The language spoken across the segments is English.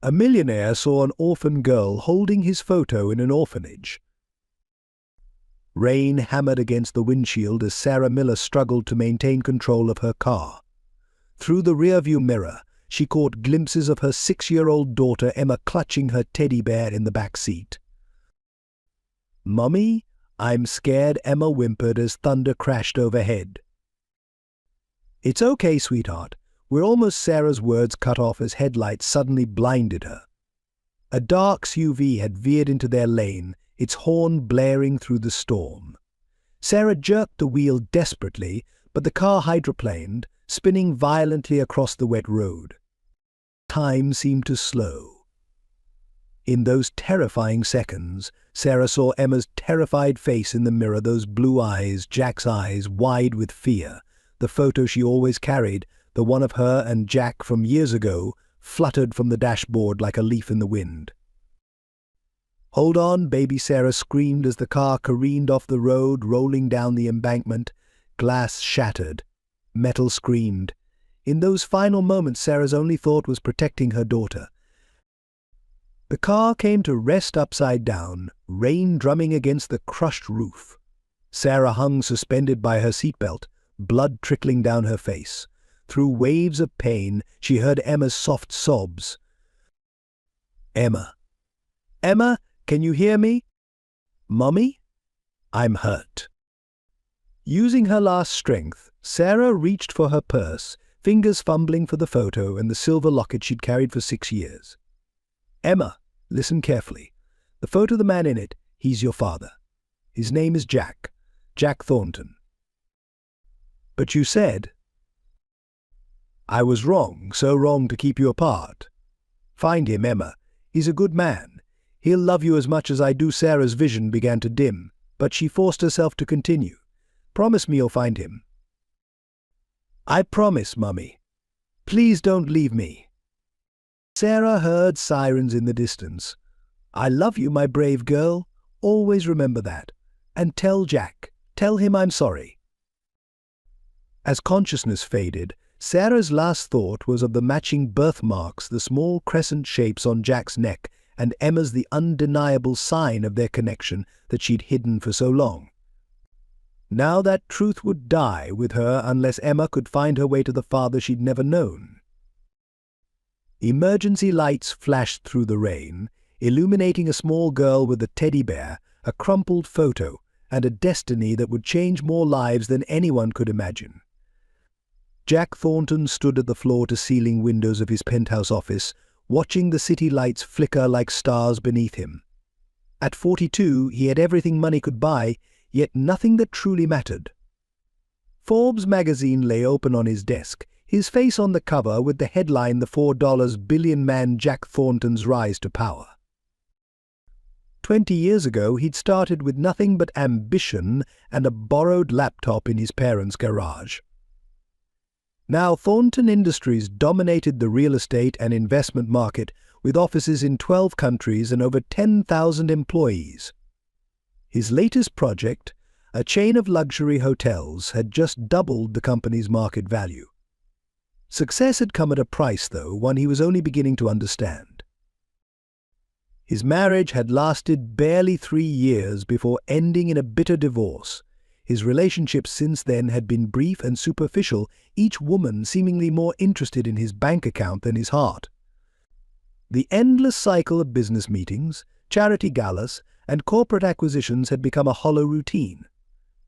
A millionaire saw an orphan girl holding his photo in an orphanage. Rain hammered against the windshield as Sarah Miller struggled to maintain control of her car. Through the rearview mirror, she caught glimpses of her 6-year-old daughter Emma clutching her teddy bear in the back seat. "Mummy, I'm scared," Emma whimpered as thunder crashed overhead. "It's okay, sweetheart. We're almost," Sarah's words cut off as headlights suddenly blinded her. A dark SUV had veered into their lane, its horn blaring through the storm. Sarah jerked the wheel desperately, but the car hydroplaned, spinning violently across the wet road. Time seemed to slow. In those terrifying seconds, Sarah saw Emma's terrified face in the mirror, those blue eyes, Jack's eyes, wide with fear. The photo she always carried, the one of her and Jack from years ago, fluttered from the dashboard like a leaf in the wind. "Hold on," baby Sarah screamed as the car careened off the road, rolling down the embankment. Glass shattered. Metal screamed. In those final moments, Sarah's only thought was protecting her daughter. The car came to rest upside down, rain drumming against the crushed roof. Sarah hung suspended by her seatbelt, blood trickling down her face. Through waves of pain, she heard Emma's soft sobs. "Emma. Emma, can you hear me? Mummy? I'm hurt." Using her last strength, Sarah reached for her purse, fingers fumbling for the photo and the silver locket she'd carried for 6 years. "Emma, listen carefully. The photo, the man in it, he's your father. His name is Jack. Jack Thornton." "But you said—" "I was wrong, so wrong to keep you apart. Find him, Emma. He's a good man. He'll love you as much as I do." Sarah's vision began to dim, but she forced herself to continue. "Promise me you'll find him." "I promise, Mummy. Please don't leave me." Sarah heard sirens in the distance. "I love you, my brave girl. Always remember that. And tell Jack. Tell him I'm sorry." As consciousness faded, Sarah's last thought was of the matching birthmarks, the small crescent shapes on Jack's neck, and Emma's the undeniable sign of their connection that she'd hidden for so long. Now that truth would die with her unless Emma could find her way to the father she'd never known. Emergency lights flashed through the rain, illuminating a small girl with a teddy bear, a crumpled photo, and a destiny that would change more lives than anyone could imagine. Jack Thornton stood at the floor-to-ceiling windows of his penthouse office, watching the city lights flicker like stars beneath him. At 42, he had everything money could buy, yet nothing that truly mattered. Forbes magazine lay open on his desk, his face on the cover with the headline, "The $4 billion man Jack Thornton's Rise to Power." 20 years ago, he'd started with nothing but ambition and a borrowed laptop in his parents' garage. Now Thornton Industries dominated the real estate and investment market, with offices in 12 countries and over 10,000 employees. His latest project, a chain of luxury hotels, had just doubled the company's market value. Success had come at a price, though, one he was only beginning to understand. His marriage had lasted barely 3 years before ending in a bitter divorce. His relationships since then had been brief and superficial, each woman seemingly more interested in his bank account than his heart. The endless cycle of business meetings, charity galas, and corporate acquisitions had become a hollow routine.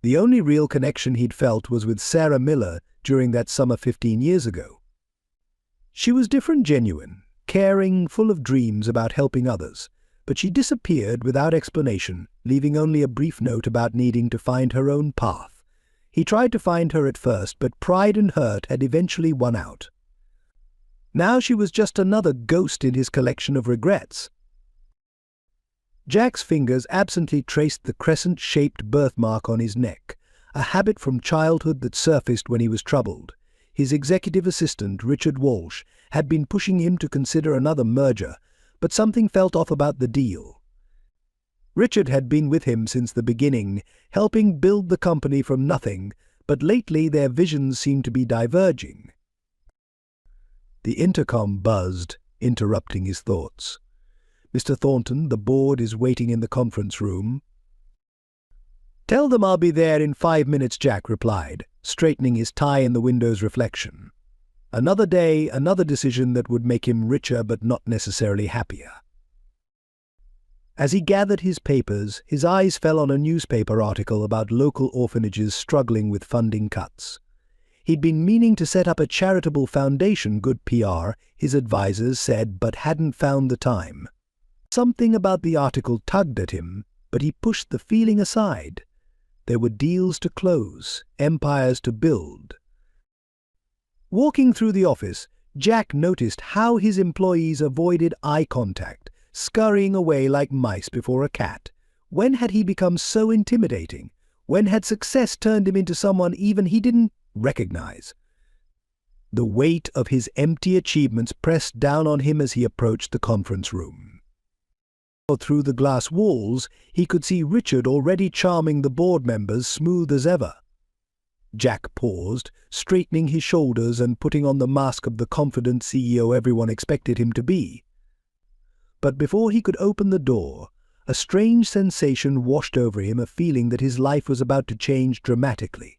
The only real connection he'd felt was with Sarah Miller during that summer 15 years ago. She was different, genuine, caring, full of dreams about helping others, but she disappeared without explanation, leaving only a brief note about needing to find her own path. He tried to find her at first, but pride and hurt had eventually won out. Now she was just another ghost in his collection of regrets. Jack's fingers absently traced the crescent-shaped birthmark on his neck, a habit from childhood that surfaced when he was troubled. His executive assistant, Richard Walsh, had been pushing him to consider another merger, but something felt off about the deal. Richard had been with him since the beginning, helping build the company from nothing, but lately their visions seemed to be diverging. The intercom buzzed, interrupting his thoughts. "Mr. Thornton, the board is waiting in the conference room." "Tell them I'll be there in 5 minutes," Jack replied, straightening his tie in the window's reflection. Another day, another decision that would make him richer but not necessarily happier. As he gathered his papers, his eyes fell on a newspaper article about local orphanages struggling with funding cuts. He'd been meaning to set up a charitable foundation, good PR, his advisors said, but hadn't found the time. Something about the article tugged at him, but he pushed the feeling aside. There were deals to close, empires to build. Walking through the office, Jack noticed how his employees avoided eye contact, scurrying away like mice before a cat. When had he become so intimidating? When had success turned him into someone even he didn't recognize? The weight of his empty achievements pressed down on him as he approached the conference room. Through the glass walls, he could see Richard already charming the board members smooth as ever. Jack paused, straightening his shoulders and putting on the mask of the confident CEO everyone expected him to be. But before he could open the door, a strange sensation washed over him, a feeling that his life was about to change dramatically.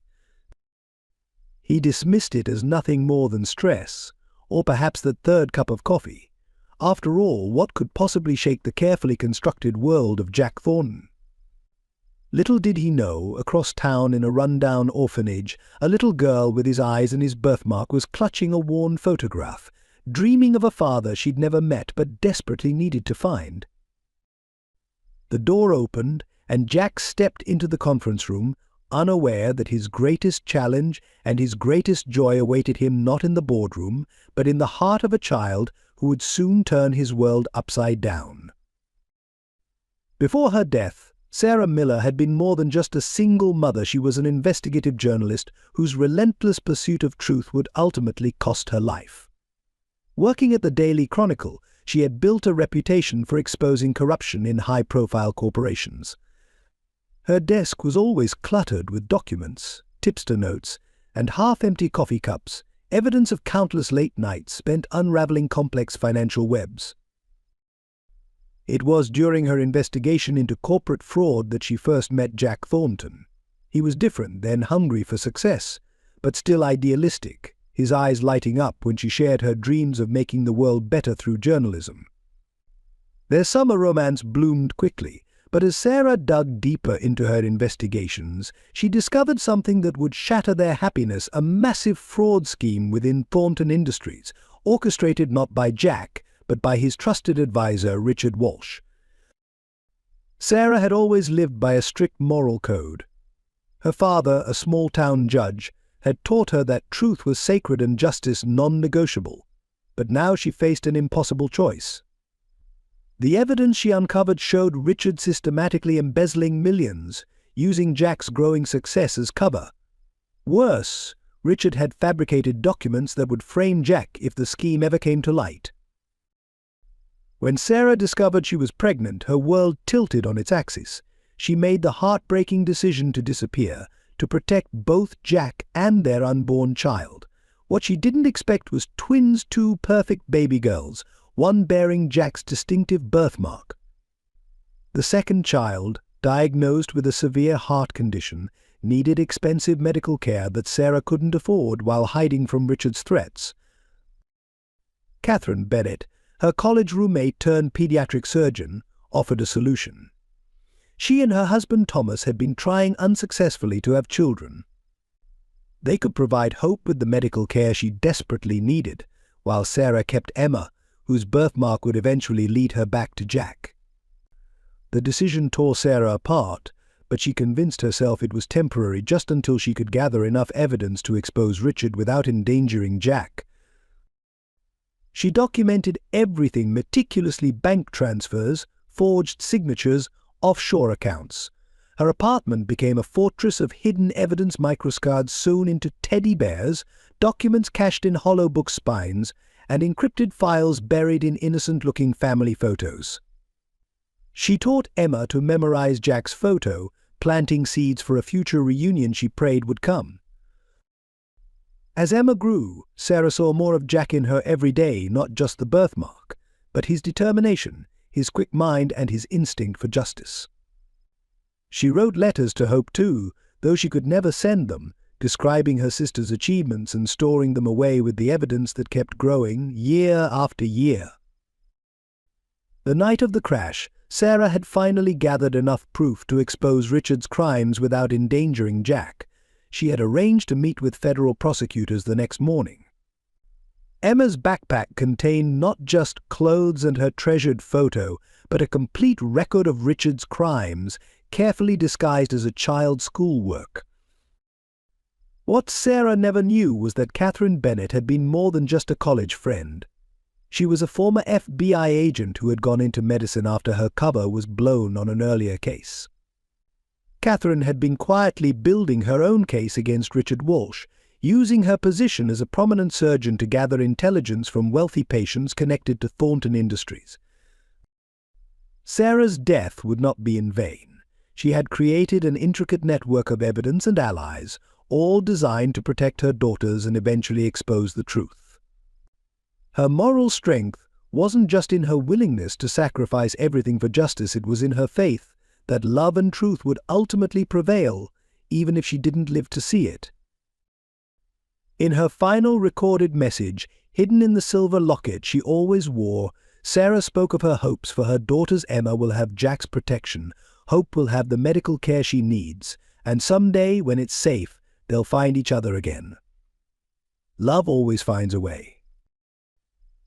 He dismissed it as nothing more than stress, or perhaps the third cup of coffee. After all, what could possibly shake the carefully constructed world of Jack Thornton? Little did he know, across town in a run-down orphanage, a little girl with his eyes and his birthmark was clutching a worn photograph, dreaming of a father she'd never met but desperately needed to find. The door opened, and Jack stepped into the conference room, unaware that his greatest challenge and his greatest joy awaited him not in the boardroom, but in the heart of a child who would soon turn his world upside down. Before her death, Sarah Miller had been more than just a single mother. She was an investigative journalist whose relentless pursuit of truth would ultimately cost her life. Working at the Daily Chronicle, she had built a reputation for exposing corruption in high-profile corporations. Her desk was always cluttered with documents, tipster notes, and half-empty coffee cups, evidence of countless late nights spent unraveling complex financial webs. It was during her investigation into corporate fraud that she first met Jack Thornton. He was different, then hungry for success, but still idealistic, his eyes lighting up when she shared her dreams of making the world better through journalism. Their summer romance bloomed quickly, but as Sarah dug deeper into her investigations, she discovered something that would shatter their happiness: a massive fraud scheme within Thornton Industries, orchestrated not by Jack, but by his trusted advisor, Richard Walsh. Sarah had always lived by a strict moral code. Her father, a small-town judge, had taught her that truth was sacred and justice non-negotiable, but now she faced an impossible choice. The evidence she uncovered showed Richard systematically embezzling millions, using Jack's growing success as cover. Worse, Richard had fabricated documents that would frame Jack if the scheme ever came to light. When Sarah discovered she was pregnant, her world tilted on its axis. She made the heartbreaking decision to disappear, to protect both Jack and their unborn child. What she didn't expect was twins, two perfect baby girls, one bearing Jack's distinctive birthmark. The second child, diagnosed with a severe heart condition, needed expensive medical care that Sarah couldn't afford while hiding from Richard's threats. Catherine Bennett, her college roommate turned pediatric surgeon, offered a solution. She and her husband Thomas had been trying unsuccessfully to have children. They could provide hope with the medical care she desperately needed, while Sarah kept Emma, whose birthmark would eventually lead her back to Jack. The decision tore Sarah apart, but she convinced herself it was temporary, just until she could gather enough evidence to expose Richard without endangering Jack. She documented everything meticulously: bank transfers, forged signatures, offshore accounts. Her apartment became a fortress of hidden evidence, microcards sewn into teddy bears, documents cached in hollow book spines, and encrypted files buried in innocent-looking family photos. She taught Emma to memorize Jack's photo, planting seeds for a future reunion she prayed would come. As Emma grew, Sarah saw more of Jack in her every day, not just the birthmark, but his determination, his quick mind, and his instinct for justice. She wrote letters to Hope too, though she could never send them, describing her sister's achievements and storing them away with the evidence that kept growing year after year. The night of the crash, Sarah had finally gathered enough proof to expose Richard's crimes without endangering Jack. She had arranged to meet with federal prosecutors the next morning. Emma's backpack contained not just clothes and her treasured photo, but a complete record of Richard's crimes, carefully disguised as a child's schoolwork. What Sarah never knew was that Catherine Bennett had been more than just a college friend. She was a former FBI agent who had gone into medicine after her cover was blown on an earlier case. Catherine had been quietly building her own case against Richard Walsh, using her position as a prominent surgeon to gather intelligence from wealthy patients connected to Thornton Industries. Sarah's death would not be in vain. She had created an intricate network of evidence and allies, all designed to protect her daughters and eventually expose the truth. Her moral strength wasn't just in her willingness to sacrifice everything for justice, it was in her faith that love and truth would ultimately prevail, even if she didn't live to see it. In her final recorded message, hidden in the silver locket she always wore, Sarah spoke of her hopes for her daughters. Emma will have Jack's protection, Hope will have the medical care she needs, and someday, when it's safe, they'll find each other again. Love always finds a way.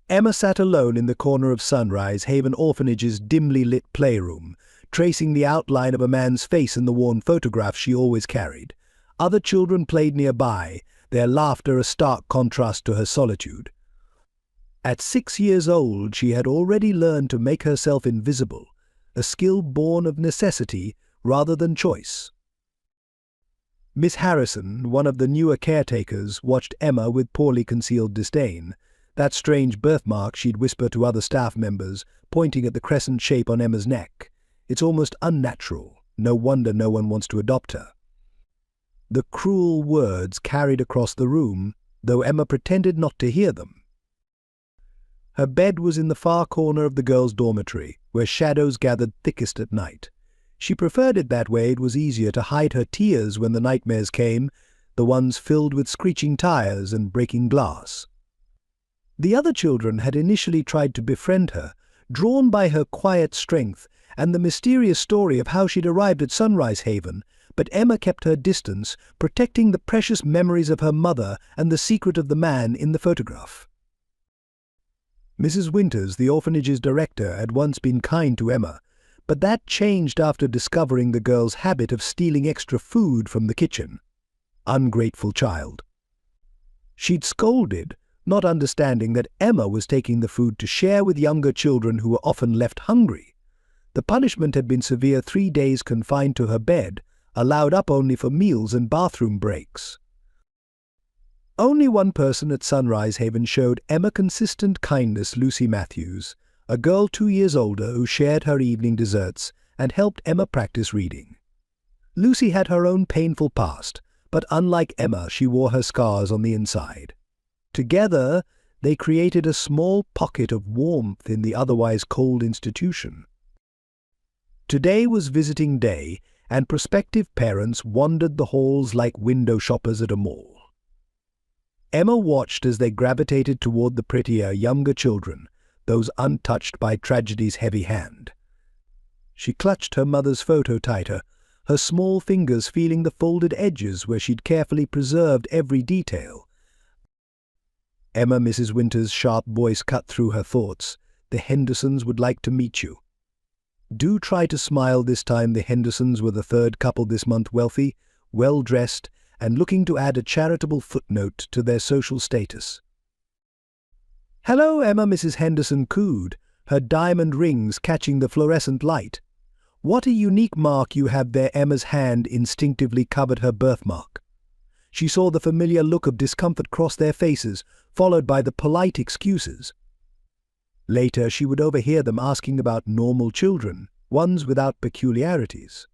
Emma sat alone in the corner of Sunrise Haven Orphanage's dimly lit playroom, tracing the outline of a man's face in the worn photograph she always carried. Other children played nearby, their laughter a stark contrast to her solitude. At 6 years old, she had already learned to make herself invisible, a skill born of necessity rather than choice. Miss Harrison, one of the newer caretakers, watched Emma with poorly concealed disdain. That strange birthmark, she'd whisper to other staff members, pointing at the crescent shape on Emma's neck. It's almost unnatural. No wonder no one wants to adopt her. The cruel words carried across the room, though Emma pretended not to hear them. Her bed was in the far corner of the girls' dormitory, where shadows gathered thickest at night. She preferred it that way. It was easier to hide her tears when the nightmares came, the ones filled with screeching tires and breaking glass. The other children had initially tried to befriend her, drawn by her quiet strength and the mysterious story of how she'd arrived at Sunrise Haven, but Emma kept her distance, protecting the precious memories of her mother and the secret of the man in the photograph. Mrs. Winters, the orphanage's director, had once been kind to Emma, but that changed after discovering the girl's habit of stealing extra food from the kitchen. Ungrateful child. She'd scolded, not understanding that Emma was taking the food to share with younger children who were often left hungry. The punishment had been severe: 3 days confined to her bed, allowed up only for meals and bathroom breaks. Only one person at Sunrise Haven showed Emma consistent kindness: Lucy Matthews, a girl 2 years older who shared her evening desserts and helped Emma practice reading. Lucy had her own painful past, but unlike Emma, she wore her scars on the inside. Together, they created a small pocket of warmth in the otherwise cold institution. Today was visiting day, and prospective parents wandered the halls like window shoppers at a mall. Emma watched as they gravitated toward the prettier, younger children, those untouched by tragedy's heavy hand. She clutched her mother's photo tighter, her small fingers feeling the folded edges where she'd carefully preserved every detail. Emma, Mrs. Winters' sharp voice cut through her thoughts. The Hendersons would like to meet you. Do try to smile this time. The Hendersons were the third couple this month, wealthy, well-dressed, and looking to add a charitable footnote to their social status. "Hello, Emma," Mrs. Henderson cooed, her diamond rings catching the fluorescent light. "What a unique mark you have there." Emma's hand instinctively covered her birthmark. She saw the familiar look of discomfort cross their faces, followed by the polite excuses. Later, she would overhear them asking about normal children, ones without peculiarities.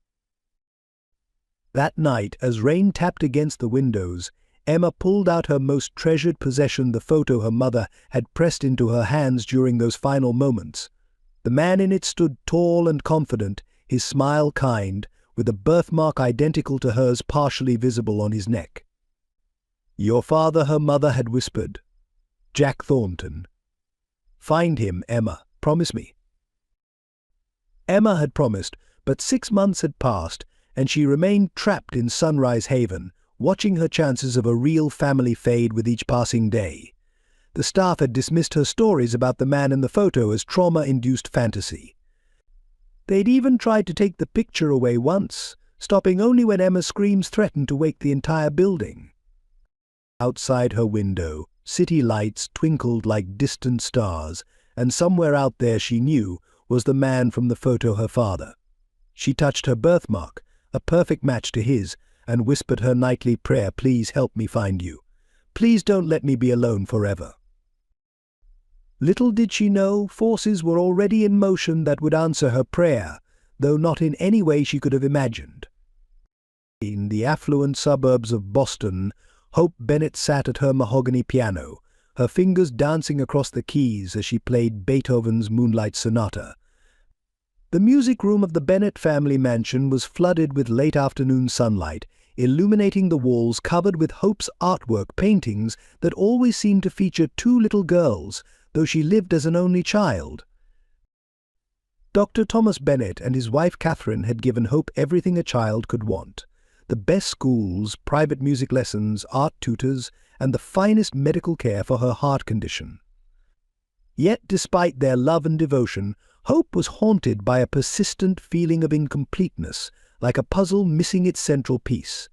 That night, as rain tapped against the windows, Emma pulled out her most treasured possession, the photo her mother had pressed into her hands during those final moments. The man in it stood tall and confident, his smile kind, with a birthmark identical to hers partially visible on his neck. "Your father," her mother had whispered. "Jack Thornton. Find him, Emma. Promise me." Emma had promised, but 6 months had passed, and she remained trapped in Sunrise Haven, watching her chances of a real family fade with each passing day. The staff had dismissed her stories about the man in the photo as trauma-induced fantasy. They'd even tried to take the picture away once, stopping only when Emma's screams threatened to wake the entire building. Outside her window, city lights twinkled like distant stars, and somewhere out there, she knew, was the man from the photo, her father. She touched her birthmark, a perfect match to his, and whispered her nightly prayer, "Please help me find you. Please don't let me be alone forever." Little did she know, forces were already in motion that would answer her prayer, though not in any way she could have imagined. In the affluent suburbs of Boston, Hope Bennett sat at her mahogany piano, her fingers dancing across the keys as she played Beethoven's Moonlight Sonata. The music room of the Bennett family mansion was flooded with late afternoon sunlight, illuminating the walls covered with Hope's artwork paintings that always seemed to feature 2 little girls, though she lived as an only child. Dr. Thomas Bennett and his wife Catherine had given Hope everything a child could want: the best schools, private music lessons, art tutors, and the finest medical care for her heart condition. Yet, despite their love and devotion, Hope was haunted by a persistent feeling of incompleteness, like a puzzle missing its central piece.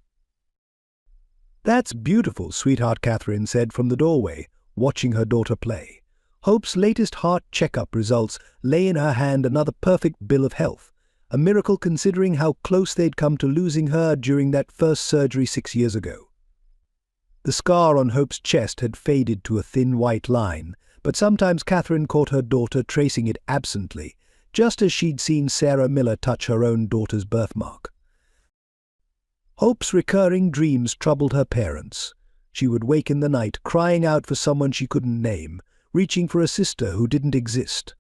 "That's beautiful, sweetheart," Catherine said from the doorway, watching her daughter play. Hope's latest heart checkup results lay in her hand, another perfect bill of health, a miracle considering how close they'd come to losing her during that first surgery 6 years ago. The scar on Hope's chest had faded to a thin white line, but sometimes Catherine caught her daughter tracing it absently, just as she'd seen Sarah Miller touch her own daughter's birthmark. Hope's recurring dreams troubled her parents. She would wake in the night crying out for someone she couldn't name, reaching for a sister who didn't exist.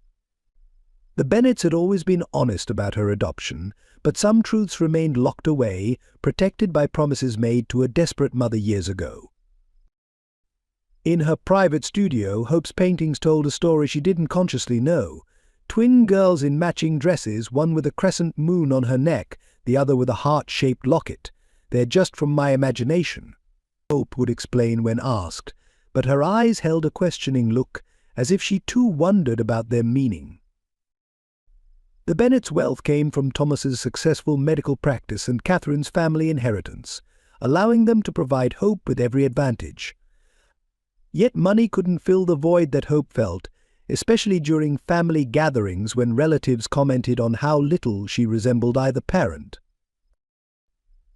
The Bennetts had always been honest about her adoption, but some truths remained locked away, protected by promises made to a desperate mother years ago. In her private studio, Hope's paintings told a story she didn't consciously know. Twin girls in matching dresses, one with a crescent moon on her neck, the other with a heart-shaped locket. "They're just from my imagination," Hope would explain when asked, but her eyes held a questioning look, as if she too wondered about their meaning. The Bennetts' wealth came from Thomas's successful medical practice and Catherine's family inheritance, allowing them to provide Hope with every advantage. Yet money couldn't fill the void that Hope felt, especially during family gatherings when relatives commented on how little she resembled either parent.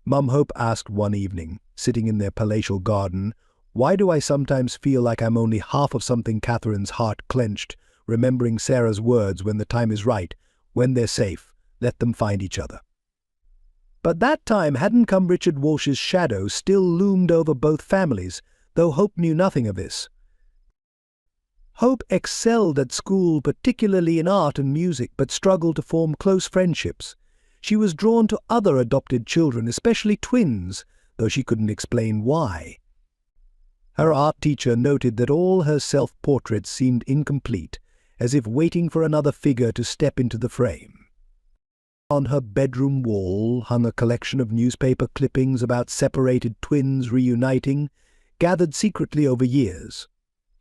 Mum, Hope asked one evening, sitting in their palatial garden, "Why do I sometimes feel like I'm only half of something?" Catherine's heart clenched, remembering Sarah's words, "When the time is right, when they're safe, let them find each other." But that time hadn't come. Richard Walsh's shadow still loomed over both families, though Hope knew nothing of this. Hope excelled at school, particularly in art and music, but struggled to form close friendships. She was drawn to other adopted children, especially twins, though she couldn't explain why. Her art teacher noted that all her self-portraits seemed incomplete, as if waiting for another figure to step into the frame. On her bedroom wall hung a collection of newspaper clippings about separated twins reuniting, gathered secretly over years.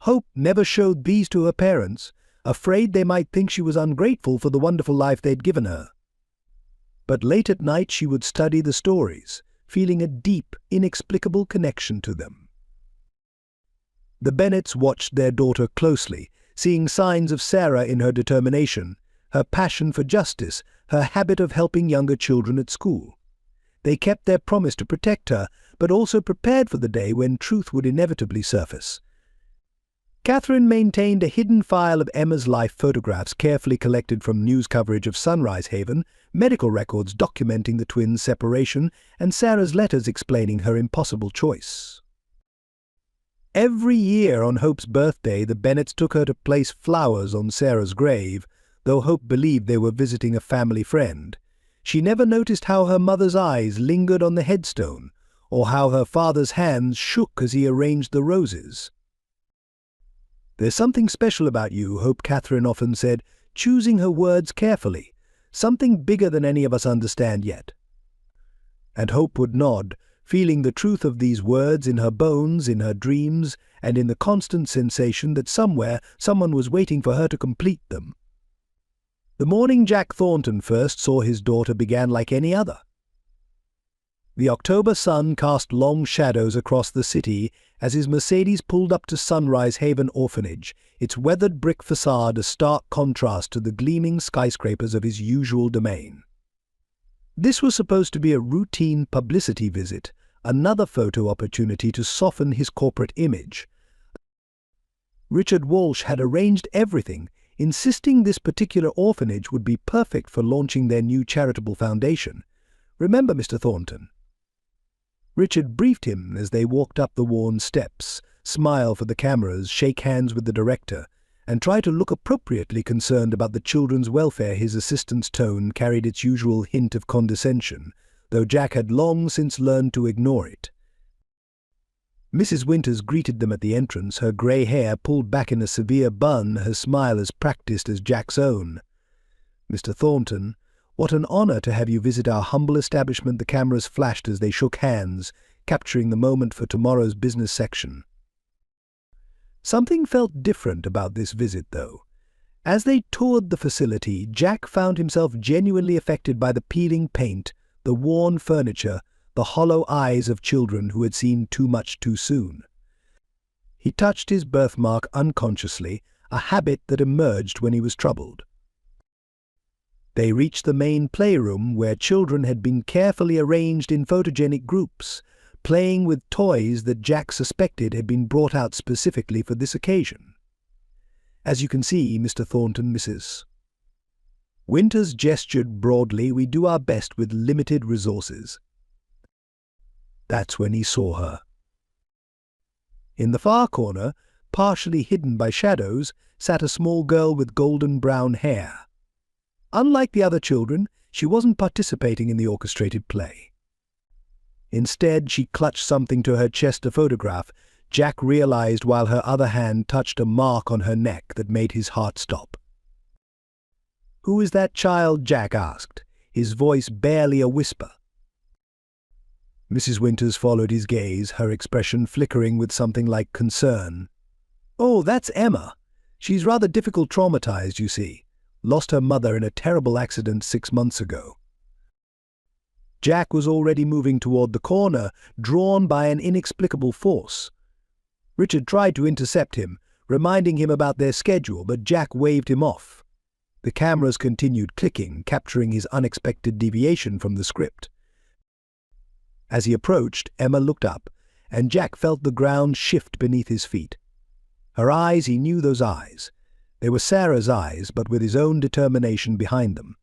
Hope never showed these to her parents, afraid they might think she was ungrateful for the wonderful life they'd given her. But late at night she would study the stories, feeling a deep, inexplicable connection to them. The Bennetts watched their daughter closely, seeing signs of Sarah in her determination, her passion for justice, her habit of helping younger children at school. They kept their promise to protect her, but also prepared for the day when truth would inevitably surface. Catherine maintained a hidden file of Emma's life photographs carefully collected from news coverage of Sunrise Haven, medical records documenting the twins' separation, and Sarah's letters explaining her impossible choice. Every year on Hope's birthday, the Bennets took her to place flowers on Sarah's grave, though Hope believed they were visiting a family friend. She never noticed how her mother's eyes lingered on the headstone, or how her father's hands shook as he arranged the roses. "There's something special about you," Hope Catherine often said, choosing her words carefully. "Something bigger than any of us understand yet." And Hope would nod, feeling the truth of these words in her bones, in her dreams, and in the constant sensation that somewhere someone was waiting for her to complete them. The morning Jack Thornton first saw his daughter began like any other. The October sun cast long shadows across the city as his Mercedes pulled up to Sunrise Haven Orphanage, its weathered brick facade a stark contrast to the gleaming skyscrapers of his usual domain. This was supposed to be a routine publicity visit, another photo opportunity to soften his corporate image. Richard Walsh had arranged everything, insisting this particular orphanage would be perfect for launching their new charitable foundation. "Remember, Mr. Thornton?" Richard briefed him as they walked up the worn steps, smile for the cameras, shake hands with the director, and try to look appropriately concerned about the children's welfare. His assistant's tone carried its usual hint of condescension, though Jack had long since learned to ignore it. Mrs. Winters greeted them at the entrance, her grey hair pulled back in a severe bun, her smile as practiced as Jack's own. "Mr. Thornton, what an honor to have you visit our humble establishment." The cameras flashed as they shook hands, capturing the moment for tomorrow's business section. Something felt different about this visit, though. As they toured the facility, Jack found himself genuinely affected by the peeling paint, the worn furniture, the hollow eyes of children who had seen too much too soon. He touched his birthmark unconsciously, a habit that emerged when he was troubled. They reached the main playroom where children had been carefully arranged in photogenic groups, playing with toys that Jack suspected had been brought out specifically for this occasion. "As you can see, Mr. Thornton, Mrs. Winters gestured broadly. "We do our best with limited resources." That's when he saw her. In the far corner, partially hidden by shadows, sat a small girl with golden brown hair. Unlike the other children, she wasn't participating in the orchestrated play. Instead, she clutched something to her chest, a photograph. Jack realized while her other hand touched a mark on her neck that made his heart stop. "Who is that child?" Jack asked, his voice barely a whisper. Mrs. Winters followed his gaze, her expression flickering with something like concern. "Oh, that's Emma. She's rather difficult, traumatized, you see. Lost her mother in a terrible accident 6 months ago." Jack was already moving toward the corner, drawn by an inexplicable force. Richard tried to intercept him, reminding him about their schedule, but Jack waved him off. The cameras continued clicking, capturing his unexpected deviation from the script. As he approached, Emma looked up, and Jack felt the ground shift beneath his feet. Her eyes, he knew those eyes. They were Sarah's eyes, but with his own determination behind them.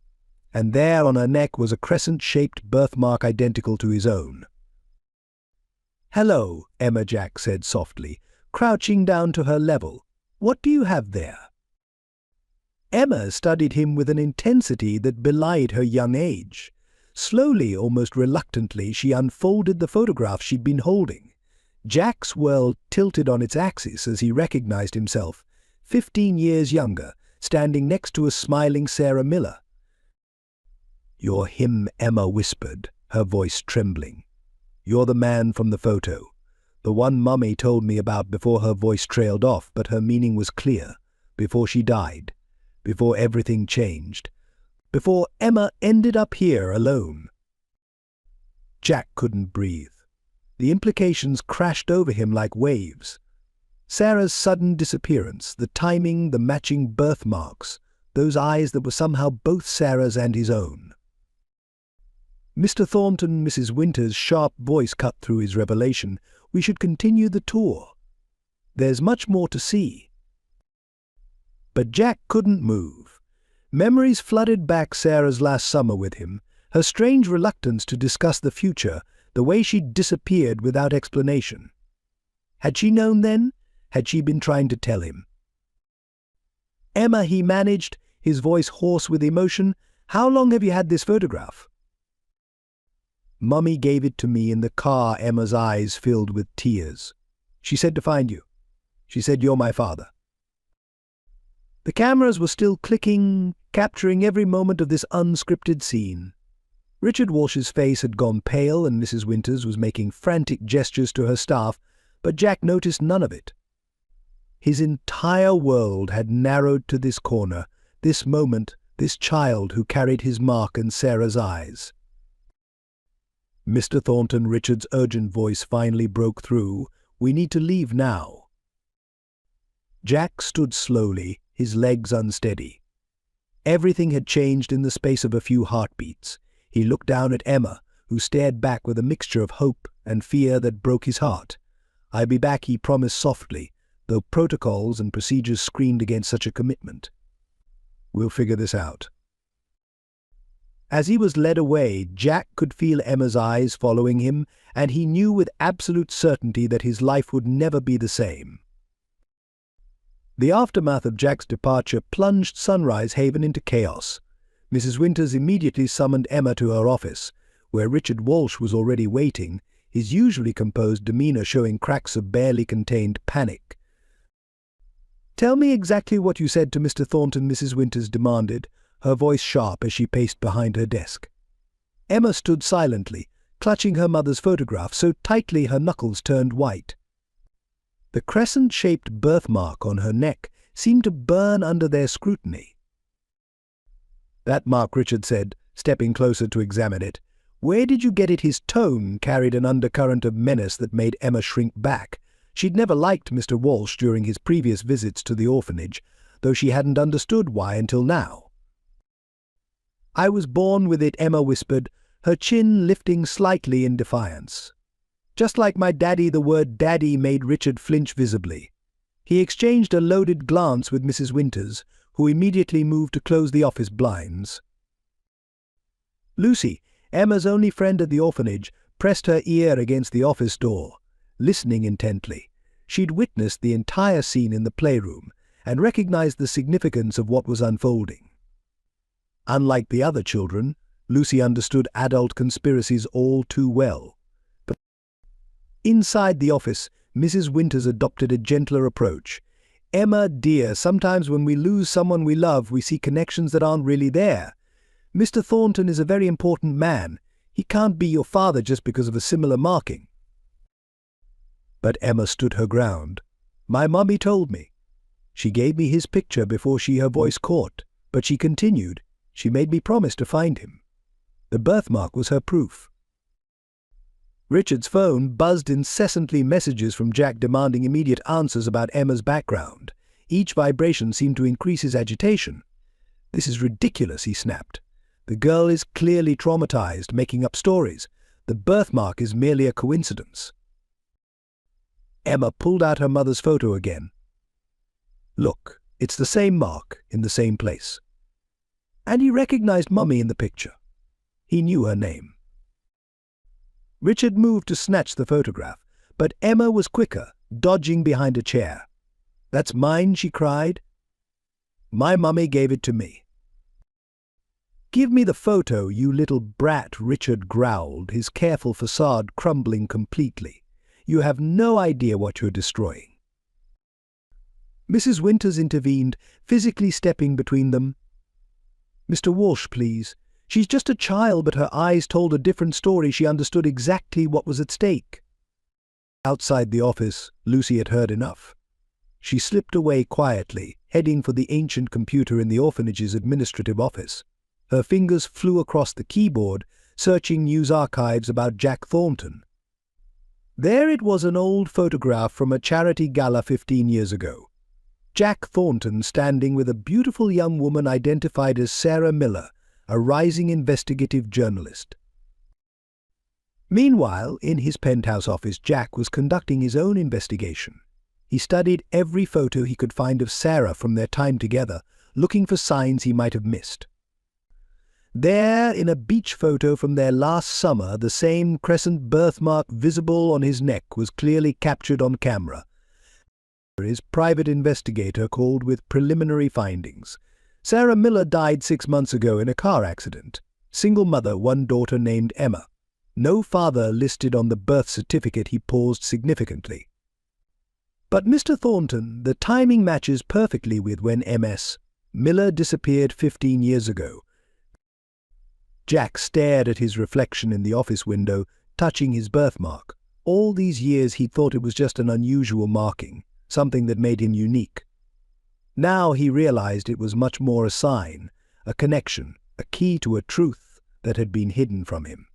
And there on her neck was a crescent-shaped birthmark identical to his own. "Hello," Emma, Jack said softly, crouching down to her level. "What do you have there?" Emma studied him with an intensity that belied her young age. Slowly, almost reluctantly, she unfolded the photograph she'd been holding. Jack's world tilted on its axis as he recognized himself, 15 years younger, standing next to a smiling Sarah Miller. "You're him," Emma whispered, her voice trembling. "You're the man from the photo. The one Mummy told me about." Before her voice trailed off, but her meaning was clear. Before she died. Before everything changed. Before Emma ended up here alone. Jack couldn't breathe. The implications crashed over him like waves. Sarah's sudden disappearance, the timing, the matching birthmarks, those eyes that were somehow both Sarah's and his own. "Mr. Thornton," Mrs. Winters' sharp voice cut through his revelation, "we should continue the tour. There's much more to see." But Jack couldn't move. Memories flooded back Sarah's last summer with him, her strange reluctance to discuss the future, the way she'd disappeared without explanation. Had she known then? Had she been trying to tell him? "Emma," he managed, his voice hoarse with emotion, "how long have you had this photograph?" "Mummy gave it to me in the car." Emma's eyes filled with tears. "She said to find you. She said you're my father." The cameras were still clicking, capturing every moment of this unscripted scene. Richard Walsh's face had gone pale and Mrs. Winters was making frantic gestures to her staff, but Jack noticed none of it. His entire world had narrowed to this corner, this moment, this child who carried his mark in Sarah's eyes. "Mr. Thornton," Richard's urgent voice finally broke through, "we need to leave now." Jack stood slowly, his legs unsteady. Everything had changed in the space of a few heartbeats. He looked down at Emma, who stared back with a mixture of hope and fear that broke his heart. "I'll be back," he promised softly, though protocols and procedures screamed against such a commitment. "We'll figure this out." As he was led away, Jack could feel Emma's eyes following him, and he knew with absolute certainty that his life would never be the same. The aftermath of Jack's departure plunged Sunrise Haven into chaos. Mrs. Winters immediately summoned Emma to her office, where Richard Walsh was already waiting, his usually composed demeanor showing cracks of barely contained panic. "Tell me exactly what you said to Mr. Thornton," Mrs. Winters demanded, her voice sharp as she paced behind her desk. Emma stood silently, clutching her mother's photograph so tightly her knuckles turned white. The crescent-shaped birthmark on her neck seemed to burn under their scrutiny. "That mark," Richard said, stepping closer to examine it. "Where did you get it?" His tone carried an undercurrent of menace that made Emma shrink back. She'd never liked Mr. Walsh during his previous visits to the orphanage, though she hadn't understood why until now. "I was born with it," Emma whispered, her chin lifting slightly in defiance. "Just like my daddy." The word daddy made Richard flinch visibly. He exchanged a loaded glance with Mrs. Winters, who immediately moved to close the office blinds. Lucy, Emma's only friend at the orphanage, pressed her ear against the office door, listening intently. She'd witnessed the entire scene in the playroom and recognized the significance of what was unfolding. Unlike the other children, Lucy understood adult conspiracies all too well. But inside the office, Mrs. Winters adopted a gentler approach. "Emma, dear, sometimes when we lose someone we love, we see connections that aren't really there. Mr. Thornton is a very important man. He can't be your father just because of a similar marking." But Emma stood her ground. "My mummy told me. She gave me his picture before her voice caught, but she continued. She made me promise to find him. The birthmark was her proof." Richard's phone buzzed incessantly, messages from Jack demanding immediate answers about Emma's background. Each vibration seemed to increase his agitation. "This is ridiculous," he snapped. "The girl is clearly traumatized, making up stories. The birthmark is merely a coincidence." Emma pulled out her mother's photo again. "Look, it's the same mark, in the same place." And he recognized Mummy in the picture. He knew her name. Richard moved to snatch the photograph, but Emma was quicker, dodging behind a chair. "That's mine," she cried. "My mummy gave it to me." "Give me the photo, you little brat," Richard growled, his careful facade crumbling completely. "You have no idea what you're destroying." Mrs. Winters intervened, physically stepping between them. "Mr. Walsh, please. She's just a child," but her eyes told a different story. She understood exactly what was at stake. Outside the office, Lucy had heard enough. She slipped away quietly, heading for the ancient computer in the orphanage's administrative office. Her fingers flew across the keyboard, searching news archives about Jack Thornton. There it was, an old photograph from a charity gala 15 years ago. Jack Thornton standing with a beautiful young woman identified as Sarah Miller, a rising investigative journalist. Meanwhile, in his penthouse office, Jack was conducting his own investigation. He studied every photo he could find of Sarah from their time together, looking for signs he might have missed. There, in a beach photo from their last summer, the same crescent birthmark visible on his neck was clearly captured on camera. His private investigator called with preliminary findings. Sarah Miller died 6 months ago in a car accident. Single mother, one daughter named Emma. No father listed on the birth certificate. He paused significantly. But Mr. Thornton, the timing matches perfectly with when Ms. Miller disappeared 15 years ago. Jack stared at his reflection in the office window, touching his birthmark. All these years he thought it was just an unusual marking, something that made him unique. Now he realized it was much more a sign, a connection, a key to a truth that had been hidden from him.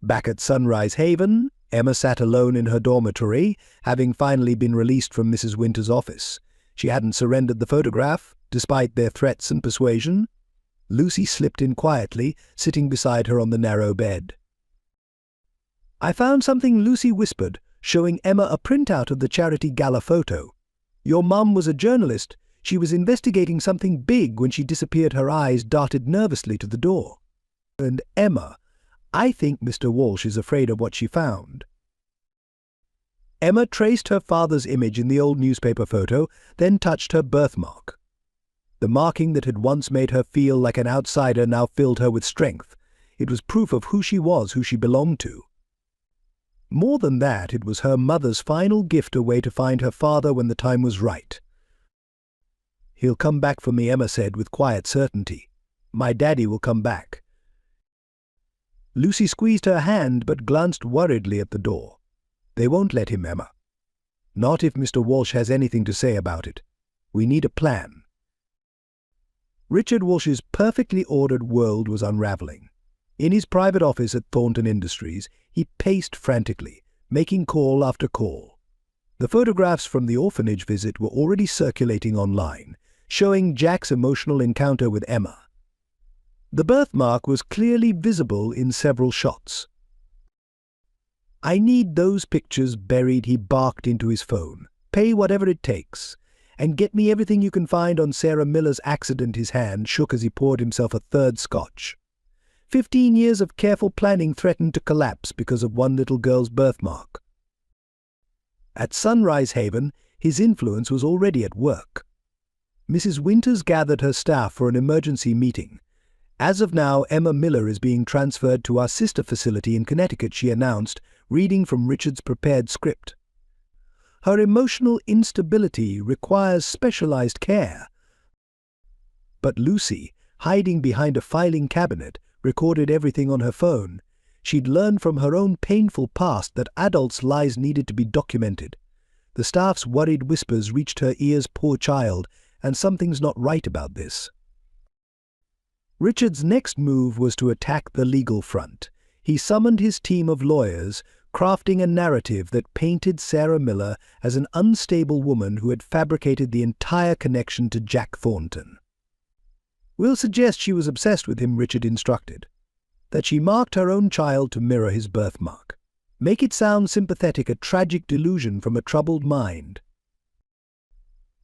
Back at Sunrise Haven, Emma sat alone in her dormitory, having finally been released from Mrs. Winter's office. She hadn't surrendered the photograph, despite their threats and persuasion. Lucy slipped in quietly, sitting beside her on the narrow bed. "I found something," Lucy whispered, showing Emma a printout of the charity gala photo. "Your mum was a journalist. She was investigating something big when she disappeared." Her eyes darted nervously to the door. "And Emma, I think Mr. Walsh is afraid of what she found." Emma traced her father's image in the old newspaper photo, then touched her birthmark. The marking that had once made her feel like an outsider now filled her with strength. It was proof of who she was, who she belonged to. More than that, it was her mother's final gift, a way to find her father when the time was right. "He'll come back for me," Emma said with quiet certainty. "My daddy will come back." Lucy squeezed her hand but glanced worriedly at the door. "They won't let him, Emma. Not if Mr. Walsh has anything to say about it. We need a plan." Richard Walsh's perfectly ordered world was unraveling. In his private office at Thornton Industries, he paced frantically, making call after call. The photographs from the orphanage visit were already circulating online, showing Jack's emotional encounter with Emma. The birthmark was clearly visible in several shots. "I need those pictures buried," he barked into his phone. "Pay whatever it takes. And get me everything you can find on Sarah Miller's accident." His hand shook as he poured himself a third scotch. 15 years of careful planning threatened to collapse because of one little girl's birthmark. At Sunrise Haven, his influence was already at work. Mrs. Winters gathered her staff for an emergency meeting. "As of now, Emma Miller is being transferred to our sister facility in Connecticut," she announced, reading from Richard's prepared script. "Her emotional instability requires specialized care." But Lucy, hiding behind a filing cabinet, recorded everything on her phone. She'd learned from her own painful past that adults' lives needed to be documented. The staff's worried whispers reached her ears. "Poor child, and something's not right about this." Richard's next move was to attack the legal front. He summoned his team of lawyers, crafting a narrative that painted Sarah Miller as an unstable woman who had fabricated the entire connection to Jack Thornton. "We'll suggest she was obsessed with him," Richard instructed. "That she marked her own child to mirror his birthmark. Make it sound sympathetic, a tragic delusion from a troubled mind."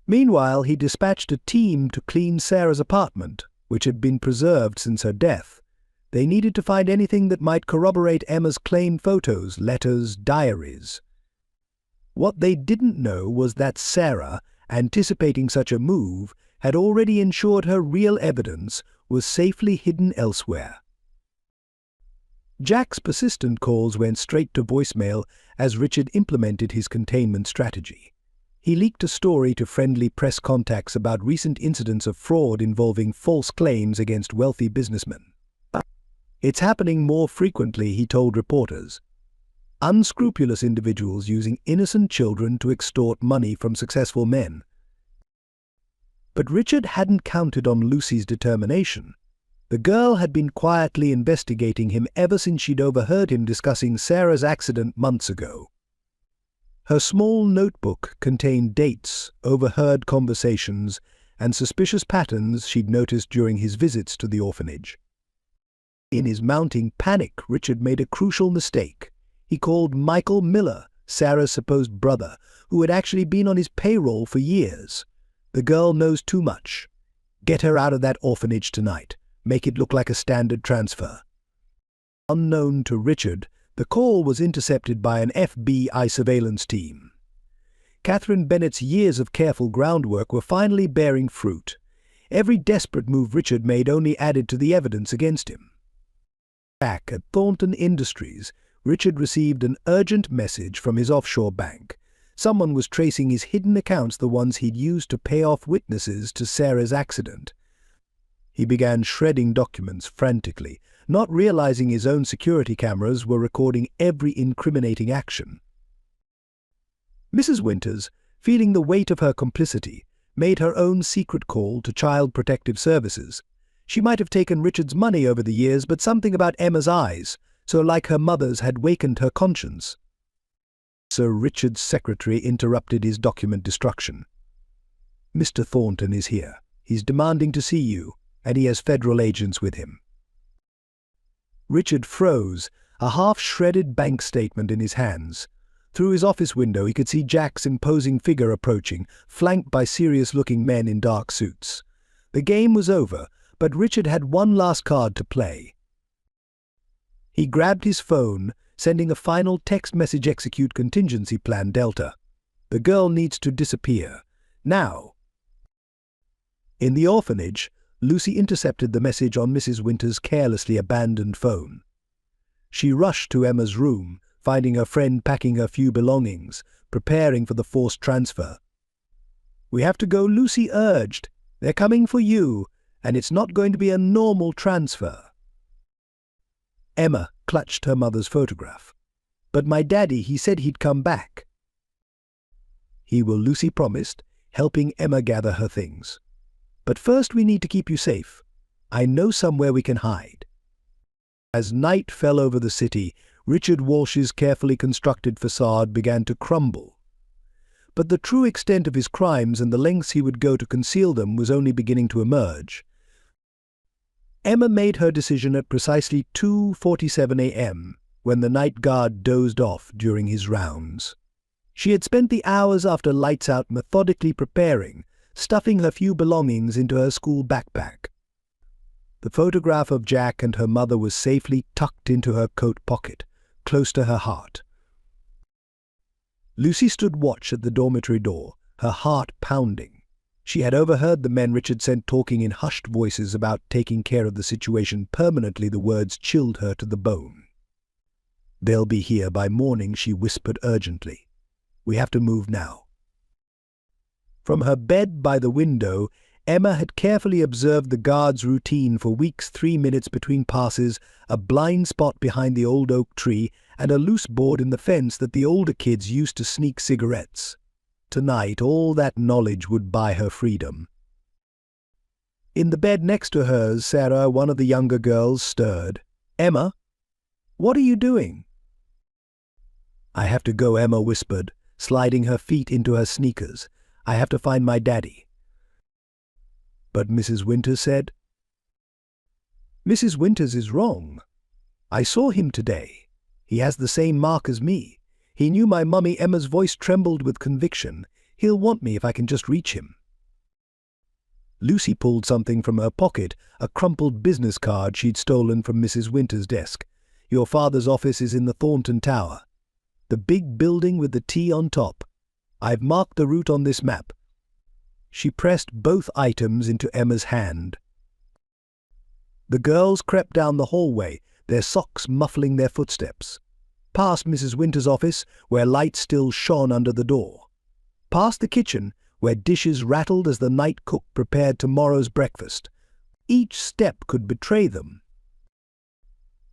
Meanwhile, he dispatched a team to clean Sarah's apartment, which had been preserved since her death. They needed to find anything that might corroborate Emma's claimed photos, letters, diaries. What they didn't know was that Sarah, anticipating such a move, had already ensured her real evidence was safely hidden elsewhere. Jack's persistent calls went straight to voicemail as Richard implemented his containment strategy. He leaked a story to friendly press contacts about recent incidents of fraud involving false claims against wealthy businessmen. "It's happening more frequently," he told reporters. "Unscrupulous individuals using innocent children to extort money from successful men." But Richard hadn't counted on Lucy's determination. The girl had been quietly investigating him ever since she'd overheard him discussing Sarah's accident months ago. Her small notebook contained dates, overheard conversations, and suspicious patterns she'd noticed during his visits to the orphanage. In his mounting panic, Richard made a crucial mistake. He called Michael Miller, Sarah's supposed brother, who had actually been on his payroll for years. "The girl knows too much. Get her out of that orphanage tonight. Make it look like a standard transfer. Unknown to Richard, the call was intercepted by an FBI surveillance team. Catherine Bennett's years of careful groundwork were finally bearing fruit. Every desperate move Richard made only added to the evidence against him. Back at Thornton Industries, Richard received an urgent message from his offshore bank. Someone was tracing his hidden accounts, the ones he'd used to pay off witnesses to Sarah's accident. He began shredding documents frantically, not realizing his own security cameras were recording every incriminating action. Mrs. Winters, feeling the weight of her complicity, made her own secret call to Child Protective Services. She might have taken Richard's money over the years, but something about Emma's eyes, so like her mother's, had wakened her conscience. Sir Richard's secretary interrupted his document destruction. "Mr. Thornton is here. He's demanding to see you, and he has federal agents with him." Richard froze, a half-shredded bank statement in his hands. Through his office window he could see Jack's imposing figure approaching, flanked by serious-looking men in dark suits. The game was over, but Richard had one last card to play. He grabbed his phone, sending a final text message: "Execute contingency plan Delta. The girl needs to disappear. Now." In the orphanage, Lucy intercepted the message on Mrs. Winters' carelessly abandoned phone. She rushed to Emma's room, finding her friend packing her few belongings, preparing for the forced transfer. "We have to go," Lucy urged. "They're coming for you, and it's not going to be a normal transfer." Emma clutched her mother's photograph. "But my daddy, he said he'd come back." "He will," Lucy promised, helping Emma gather her things. "But first we need to keep you safe. I know somewhere we can hide." As night fell over the city, Richard Walsh's carefully constructed facade began to crumble. But the true extent of his crimes and the lengths he would go to conceal them was only beginning to emerge. Emma made her decision at precisely 2:47 a.m., when the night guard dozed off during his rounds. She had spent the hours after lights out methodically preparing, stuffing her few belongings into her school backpack. The photograph of Jack and her mother was safely tucked into her coat pocket, close to her heart. Lucy stood watch at the dormitory door, her heart pounding. She had overheard the men Richard sent talking in hushed voices about taking care of the situation permanently. The words chilled her to the bone. "They'll be here by morning," she whispered urgently. "We have to move now." From her bed by the window, Emma had carefully observed the guard's routine for weeks: 3 minutes between passes, a blind spot behind the old oak tree, and a loose board in the fence that the older kids used to sneak cigarettes. Tonight, all that knowledge would buy her freedom. In the bed next to hers, Sarah, one of the younger girls, stirred. "Emma, what are you doing?" "I have to go," Emma whispered, sliding her feet into her sneakers. "I have to find my daddy." But Mrs. Winters said, "Mrs. Winters is wrong. I saw him today. He has the same mark as me. He knew my mummy." Emma's voice trembled with conviction. "He'll want me if I can just reach him." Lucy pulled something from her pocket, a crumpled business card she'd stolen from Mrs. Winters' desk. "Your father's office is in the Thornton Tower. The big building with the T on top. I've marked the route on this map." She pressed both items into Emma's hand. The girls crept down the hallway, their socks muffling their footsteps. Past Mrs. Winters' office, where light still shone under the door. Past the kitchen, where dishes rattled as the night cook prepared tomorrow's breakfast. Each step could betray them.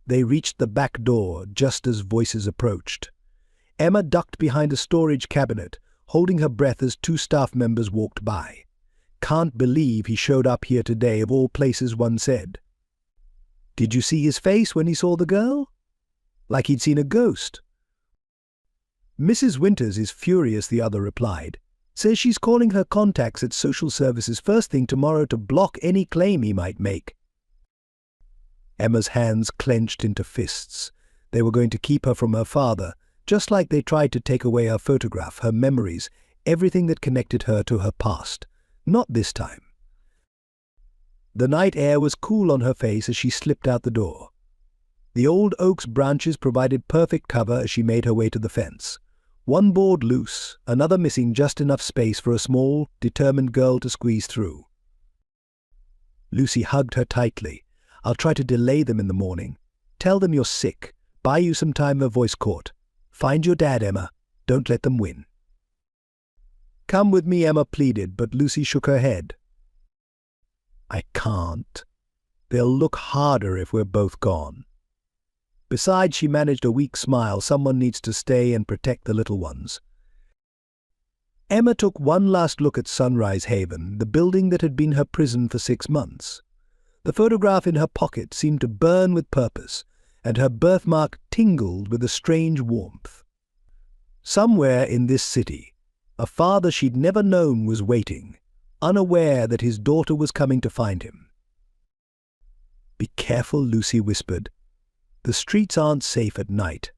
They reached the back door just as voices approached. Emma ducked behind a storage cabinet, holding her breath as 2 staff members walked by. "Can't believe he showed up here today, of all places," one said. "Did you see his face when he saw the girl? Like he'd seen a ghost." "Mrs. Winters is furious," the other replied. "Says she's calling her contacts at social services first thing tomorrow to block any claim he might make." Emma's hands clenched into fists. They were going to keep her from her father, just like they tried to take away her photograph, her memories, everything that connected her to her past. Not this time. The night air was cool on her face as she slipped out the door. The old oak's branches provided perfect cover as she made her way to the fence. One board loose, another missing just enough space for a small, determined girl to squeeze through. Lucy hugged her tightly. "I'll try to delay them in the morning. Tell them you're sick. Buy you some time," her voice caught. "Find your dad, Emma. Don't let them win." "Come with me," Emma pleaded, but Lucy shook her head. "I can't. They'll look harder if we're both gone." Besides, she managed a weak smile, someone needs to stay and protect the little ones. Emma took one last look at Sunrise Haven, the building that had been her prison for 6 months. The photograph in her pocket seemed to burn with purpose, and her birthmark tingled with a strange warmth. Somewhere in this city, a father she'd never known was waiting, unaware that his daughter was coming to find him. "Be careful," Lucy whispered. "The streets aren't safe at night.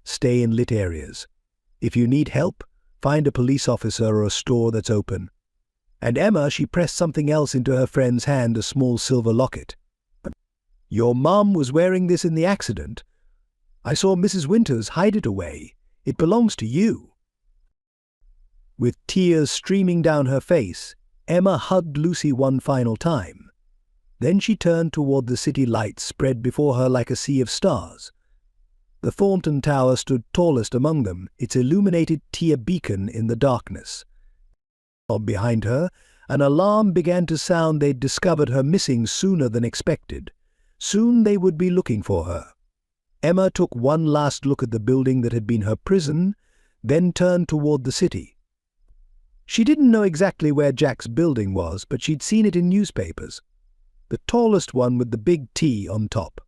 Stay in lit areas. If you need help, find a police officer or a store that's open." And Emma, she pressed something else into her friend's hand, a small silver locket. "Your mom was wearing this in the accident. I saw Mrs. Winters hide it away. It belongs to you." With tears streaming down her face, Emma hugged Lucy one final time. Then she turned toward the city lights spread before her like a sea of stars. The Thornton Tower stood tallest among them, its illuminated tier beacon in the darkness. Behind her, an alarm began to sound. They'd discovered her missing sooner than expected. Soon they would be looking for her. Emma took one last look at the building that had been her prison, then turned toward the city. She didn't know exactly where Jack's building was, but she'd seen it in newspapers. The tallest one with the big T on top.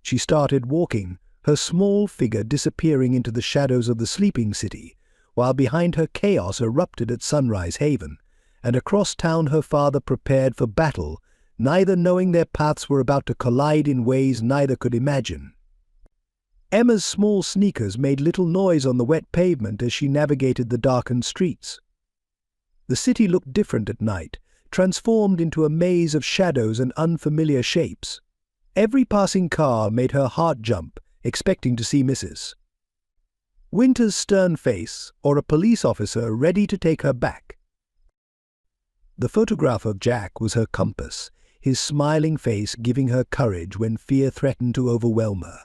She started walking, her small figure disappearing into the shadows of the sleeping city, while behind her chaos erupted at Sunrise Haven, and across town her father prepared for battle, neither knowing their paths were about to collide in ways neither could imagine. Emma's small sneakers made little noise on the wet pavement as she navigated the darkened streets. The city looked different at night, transformed into a maze of shadows and unfamiliar shapes. Every passing car made her heart jump, expecting to see Mrs. Winter's stern face, or a police officer ready to take her back. The photograph of Jack was her compass, his smiling face giving her courage when fear threatened to overwhelm her.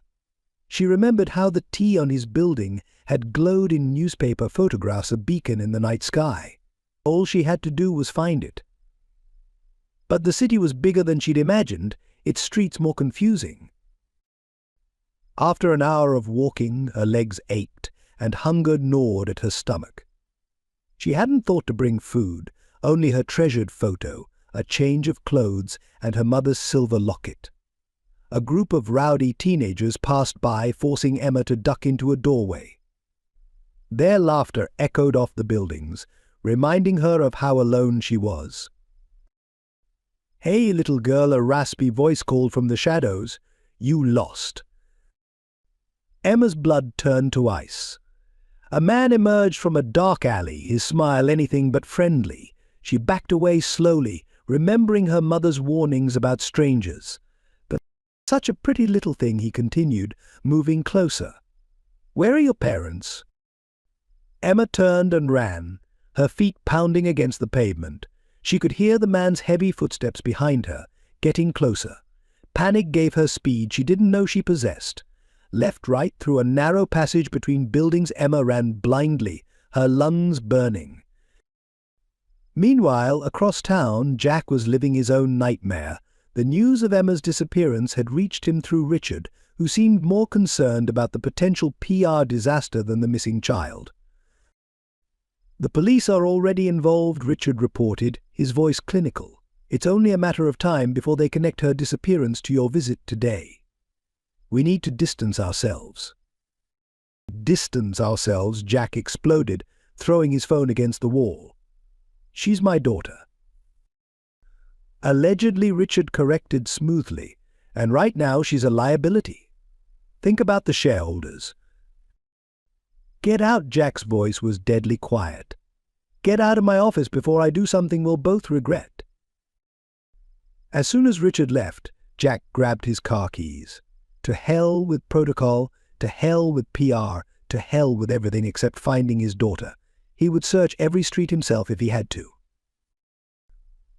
She remembered how the T on his building had glowed in newspaper photographs, a beacon in the night sky. All she had to do was find it. But the city was bigger than she'd imagined, its streets more confusing. After an hour of walking, her legs ached, and hunger gnawed at her stomach. She hadn't thought to bring food, only her treasured photo, a change of clothes, and her mother's silver locket. A group of rowdy teenagers passed by, forcing Emma to duck into a doorway. Their laughter echoed off the buildings, reminding her of how alone she was. "Hey, little girl," a raspy voice called from the shadows. "You lost." Emma's blood turned to ice. A man emerged from a dark alley, his smile anything but friendly. She backed away slowly, remembering her mother's warnings about strangers. "But such a pretty little thing," he continued, moving closer. "Where are your parents?" Emma turned and ran, her feet pounding against the pavement. She could hear the man's heavy footsteps behind her, getting closer. Panic gave her speed she didn't know she possessed. Left, right, through a narrow passage between buildings, Emma ran blindly, her lungs burning. Meanwhile, across town, Jack was living his own nightmare. The news of Emma's disappearance had reached him through Richard, who seemed more concerned about the potential PR disaster than the missing child. "The police are already involved," Richard reported, his voice clinical. "It's only a matter of time before they connect her disappearance to your visit today. We need to distance ourselves." "Distance ourselves," Jack exploded, throwing his phone against the wall. "She's my daughter." "Allegedly," Richard corrected smoothly, "and right now she's a liability. Think about the shareholders." "Get out," Jack's voice was deadly quiet. "Get out of my office before I do something we'll both regret." As soon as Richard left, Jack grabbed his car keys. To hell with protocol, to hell with PR, to hell with everything except finding his daughter. He would search every street himself if he had to.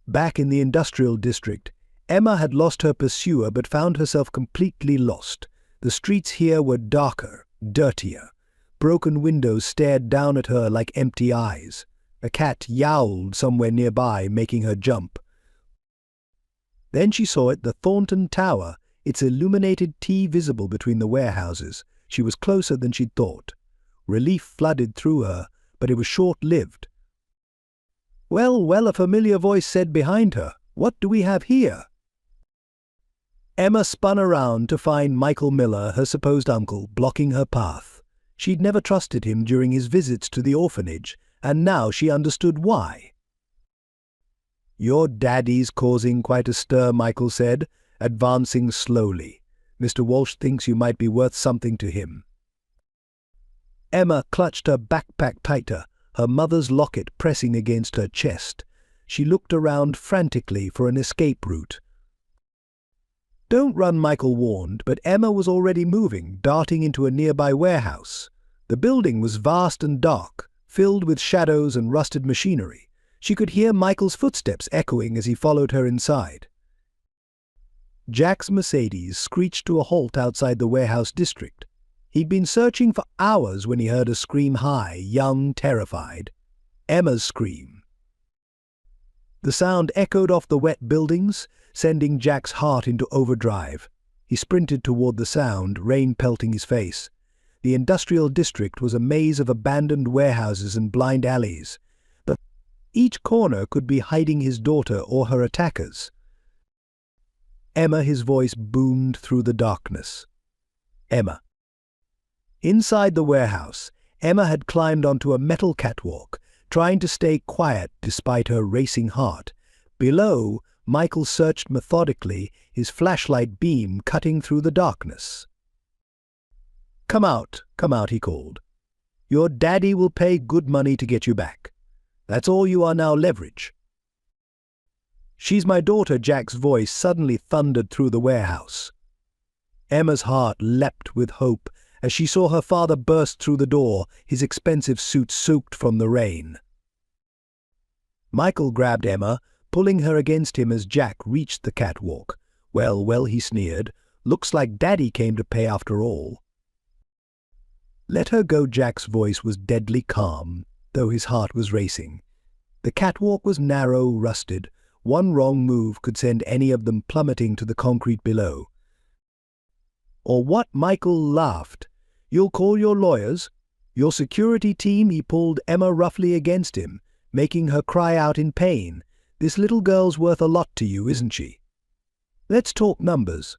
Back in the industrial district, Emma had lost her pursuer but found herself completely lost. The streets here were darker, dirtier. Broken windows stared down at her like empty eyes. A cat yowled somewhere nearby, making her jump. Then she saw it, the Thornton Tower, its illuminated T visible between the warehouses. She was closer than she'd thought. Relief flooded through her, but it was short-lived. "Well, well," a familiar voice said behind her. "What do we have here?" Emma spun around to find Michael Miller, her supposed uncle, blocking her path. She'd never trusted him during his visits to the orphanage, and now she understood why. "Your daddy's causing quite a stir," Michael said, advancing slowly. "Mr. Walsh thinks you might be worth something to him." Emma clutched her backpack tighter, her mother's locket pressing against her chest. She looked around frantically for an escape route. "Don't run," Michael warned, but Emma was already moving, darting into a nearby warehouse. The building was vast and dark, filled with shadows and rusted machinery. She could hear Michael's footsteps echoing as he followed her inside. Jack's Mercedes screeched to a halt outside the warehouse district. He'd been searching for hours when he heard a scream high, young, terrified. Emma's scream. The sound echoed off the wet buildings, sending Jack's heart into overdrive. He sprinted toward the sound, rain pelting his face. The industrial district was a maze of abandoned warehouses and blind alleys, but each corner could be hiding his daughter or her attackers. "Emma," his voice boomed through the darkness. "Emma." Inside the warehouse, Emma had climbed onto a metal catwalk, trying to stay quiet despite her racing heart. Below, Michael searched methodically, his flashlight beam cutting through the darkness. come out," he called. "Your daddy will pay good money to get you back. That's all you are now, leverage." "She's my daughter," Jack's voice suddenly thundered through the warehouse. Emma's heart leapt with hope as she saw her father burst through the door, his expensive suit soaked from the rain. Michael grabbed Emma, pulling her against him as Jack reached the catwalk. "Well, well," he sneered, "looks like Daddy came to pay after all." "Let her go," Jack's voice was deadly calm, though his heart was racing. The catwalk was narrow, rusted. One wrong move could send any of them plummeting to the concrete below. "Or what?" Michael laughed. "You'll call your lawyers? Your security team?" He pulled Emma roughly against him, making her cry out in pain. "This little girl's worth a lot to you, isn't she? Let's talk numbers."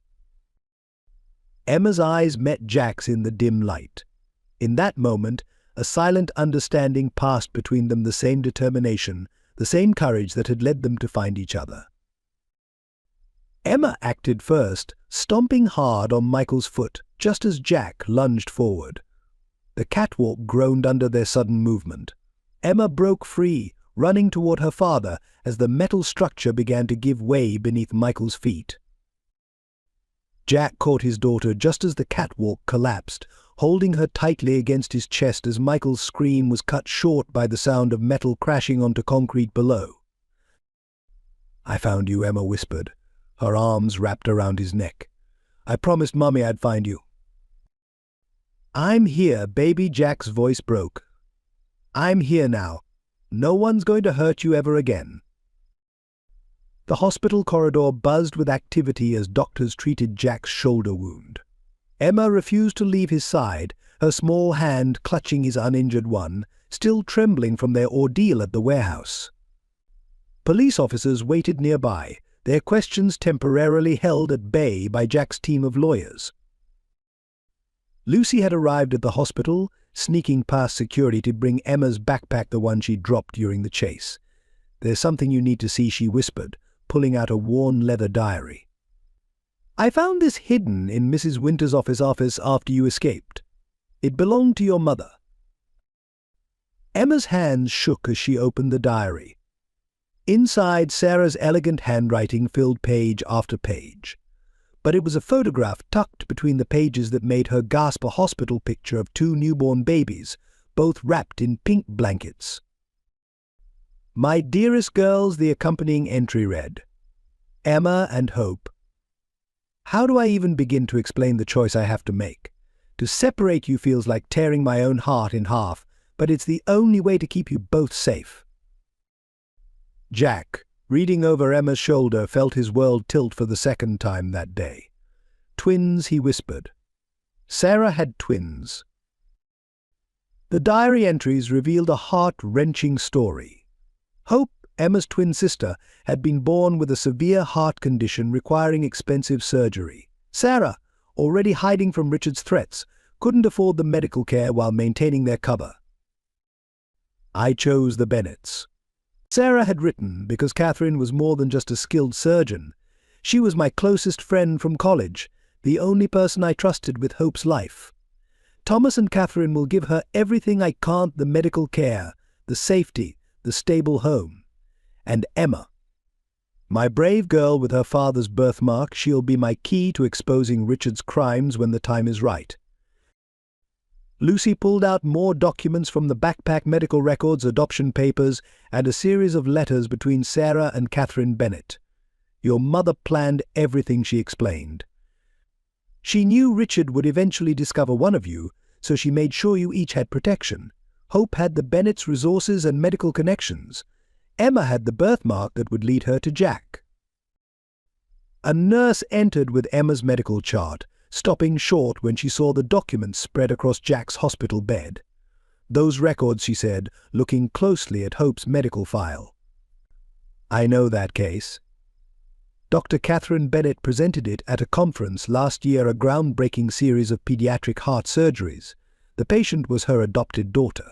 Emma's eyes met Jack's in the dim light. In that moment, a silent understanding passed between them, the same determination, the same courage that had led them to find each other. Emma acted first, stomping hard on Michael's foot, just as Jack lunged forward. The catwalk groaned under their sudden movement. Emma broke free, running toward her father as the metal structure began to give way beneath Michael's feet. Jack caught his daughter just as the catwalk collapsed, holding her tightly against his chest as Michael's scream was cut short by the sound of metal crashing onto concrete below. "I found you," Emma whispered, her arms wrapped around his neck. "I promised Mommy I'd find you." "I'm here, baby," Jack's voice broke. "I'm here now. No one's going to hurt you ever again." The hospital corridor buzzed with activity as doctors treated Jack's shoulder wound. Emma refused to leave his side, her small hand clutching his uninjured one, still trembling from their ordeal at the warehouse. Police officers waited nearby, their questions temporarily held at bay by Jack's team of lawyers. Lucy had arrived at the hospital, sneaking past security to bring Emma's backpack, the one she dropped during the chase. "There's something you need to see," she whispered, pulling out a worn leather diary. "I found this hidden in Mrs. Winter's office after you escaped. It belonged to your mother." Emma's hands shook as she opened the diary. Inside, Sarah's elegant handwriting filled page after page. But it was a photograph tucked between the pages that made her gasp a hospital picture of two newborn babies, both wrapped in pink blankets. My dearest girls, the accompanying entry read, Emma and Hope. How do I even begin to explain the choice I have to make? To separate you feels like tearing my own heart in half, but it's the only way to keep you both safe. Jack, reading over Emma's shoulder, felt his world tilt for the second time that day. Twins, he whispered. Sarah had twins. The diary entries revealed a heart-wrenching story. Hope, Emma's twin sister, had been born with a severe heart condition requiring expensive surgery. Sarah, already hiding from Richard's threats, couldn't afford the medical care while maintaining their cover. I chose the Bennets. Sarah had written because Catherine was more than just a skilled surgeon. She was my closest friend from college, the only person I trusted with Hope's life. Thomas and Catherine will give her everything I can't: the medical care, the safety, the stable home. And Emma. My brave girl with her father's birthmark, she'll be my key to exposing Richard's crimes when the time is right. Lucy pulled out more documents from the backpack: medical records, adoption papers, and a series of letters between Sarah and Catherine Bennet. Your mother planned everything, she explained. She knew Richard would eventually discover one of you, so she made sure you each had protection. Hope had the Bennets' resources and medical connections. Emma had the birthmark that would lead her to Jack. A nurse entered with Emma's medical chart, stopping short when she saw the documents spread across Jack's hospital bed. Those records, she said, looking closely at Hope's medical file. I know that case. Dr. Catherine Bennet presented it at a conference last year, a groundbreaking series of pediatric heart surgeries. The patient was her adopted daughter.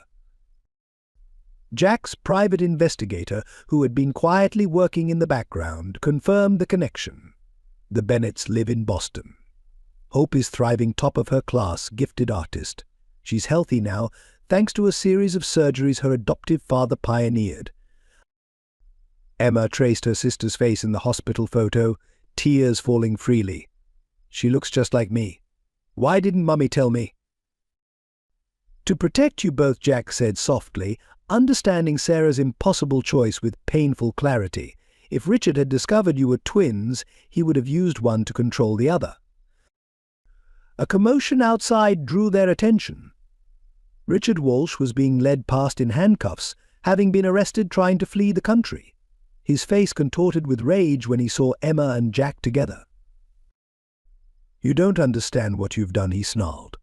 Jack's private investigator, who had been quietly working in the background, confirmed the connection. The Bennets live in Boston. Hope is thriving, top of her class, gifted artist. She's healthy now, thanks to a series of surgeries her adoptive father pioneered. Emma traced her sister's face in the hospital photo, tears falling freely. She looks just like me. Why didn't Mummy tell me? To protect you both, Jack said softly, understanding Sarah's impossible choice with painful clarity. If Richard had discovered you were twins, he would have used one to control the other. A commotion outside drew their attention. Richard Walsh was being led past in handcuffs, having been arrested trying to flee the country. His face contorted with rage when he saw Emma and Jack together. You don't understand what you've done, he snarled.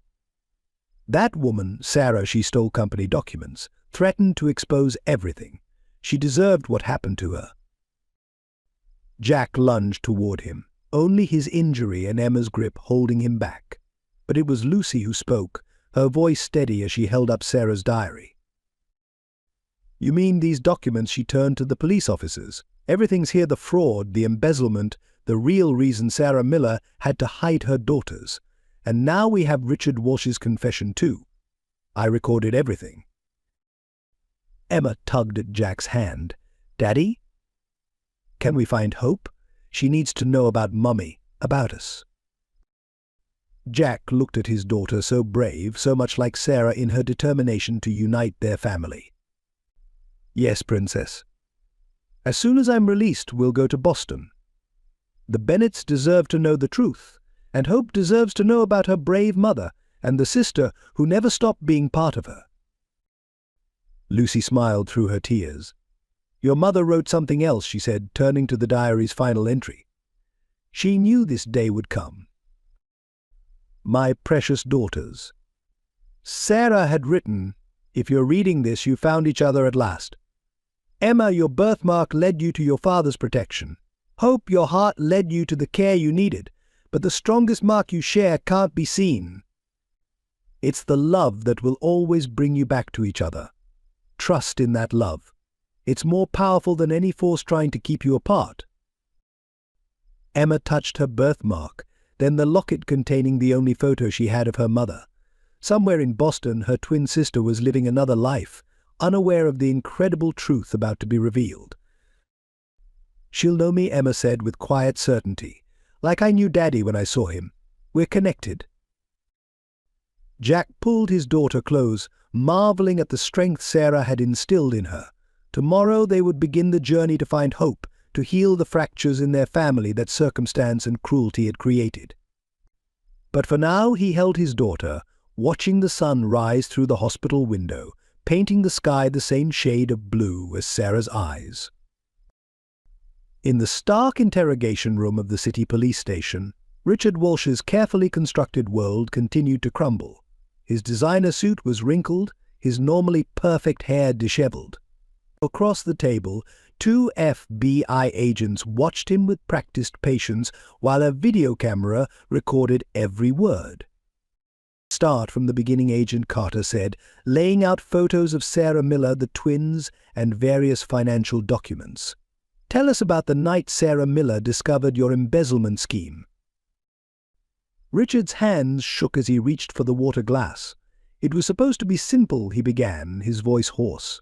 That woman, Sarah, she stole company documents, threatened to expose everything. She deserved what happened to her. Jack lunged toward him, only his injury and Emma's grip holding him back. But it was Lucy who spoke, her voice steady as she held up Sarah's diary. You mean these documents? She turned to the police officers. Everything's here: the fraud, the embezzlement, the real reason Sarah Miller had to hide her daughters. And now we have Richard Walsh's confession too. I recorded everything. Emma tugged at Jack's hand. Daddy? Can we find Hope? She needs to know about Mummy, about us. Jack looked at his daughter, so brave, so much like Sarah in her determination to unite their family. Yes, Princess. As soon as I'm released, we'll go to Boston. The Bennets deserve to know the truth, and Hope deserves to know about her brave mother and the sister who never stopped being part of her. Lucy smiled through her tears. Your mother wrote something else, she said, turning to the diary's final entry. She knew this day would come. My precious daughters. Sarah had written, if you're reading this, you found each other at last. Emma, your birthmark led you to your father's protection. Hope, your heart led you to the care you needed, but the strongest mark you share can't be seen. It's the love that will always bring you back to each other. Trust in that love. It's more powerful than any force trying to keep you apart. Emma touched her birthmark, then the locket containing the only photo she had of her mother. Somewhere in Boston, her twin sister was living another life, unaware of the incredible truth about to be revealed. "She'll know me," Emma said with quiet certainty. "Like I knew Daddy when I saw him. We're connected." Jack pulled his daughter close, marveling at the strength Sarah had instilled in her. Tomorrow they would begin the journey to find hope, to heal the fractures in their family that circumstance and cruelty had created. But for now he held his daughter, watching the sun rise through the hospital window, painting the sky the same shade of blue as Sarah's eyes. In the stark interrogation room of the city police station, Richard Walsh's carefully constructed world continued to crumble. His designer suit was wrinkled, his normally perfect hair disheveled. Across the table, 2 FBI agents watched him with practiced patience while a video camera recorded every word. "Start from the beginning," Agent Carter said, laying out photos of Sarah Miller, the twins, and various financial documents. "Tell us about the night Sarah Miller discovered your embezzlement scheme." Richard's hands shook as he reached for the water glass. "It was supposed to be simple," he began, his voice hoarse.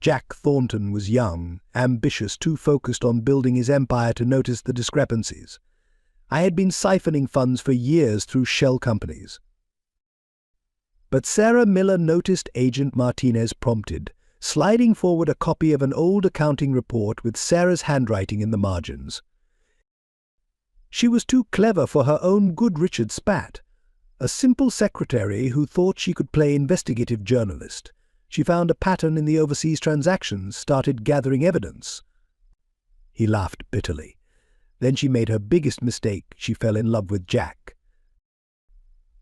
Jack Thornton was young, ambitious, too focused on building his empire to notice the discrepancies. "I had been siphoning funds for years through shell companies." But Sarah Miller noticed, Agent Martinez prompted, sliding forward a copy of an old accounting report with Sarah's handwriting in the margins. "She was too clever for her own good," Richard spat. "A simple secretary who thought she could play investigative journalist. She found a pattern in the overseas transactions, started gathering evidence." He laughed bitterly. "Then she made her biggest mistake. She fell in love with Jack."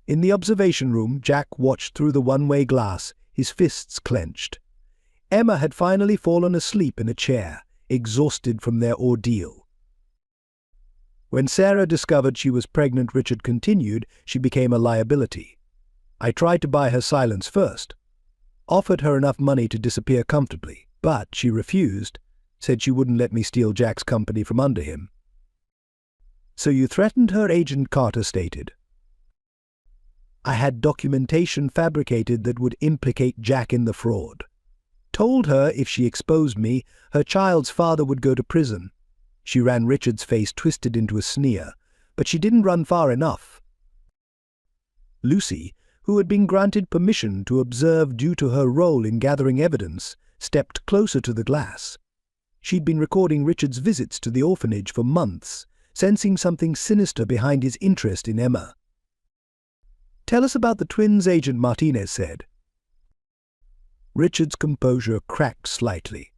In the observation room, Jack watched through the one-way glass, his fists clenched. Emma had finally fallen asleep in a chair, exhausted from their ordeal. When Sarah discovered she was pregnant, Richard continued, she became a liability. "I tried to buy her silence first. Offered her enough money to disappear comfortably, but she refused, said she wouldn't let me steal Jack's company from under him." "So you threatened her," Agent Carter stated. "I had documentation fabricated that would implicate Jack in the fraud. Told her if she exposed me, her child's father would go to prison." She ran. Richard's face twisted into a sneer, but she didn't run far enough. Lucy, who had been granted permission to observe due to her role in gathering evidence, stepped closer to the glass. She'd been recording Richard's visits to the orphanage for months, sensing something sinister behind his interest in Emma. "Tell us about the twins," Agent Martinez said. Richard's composure cracked slightly.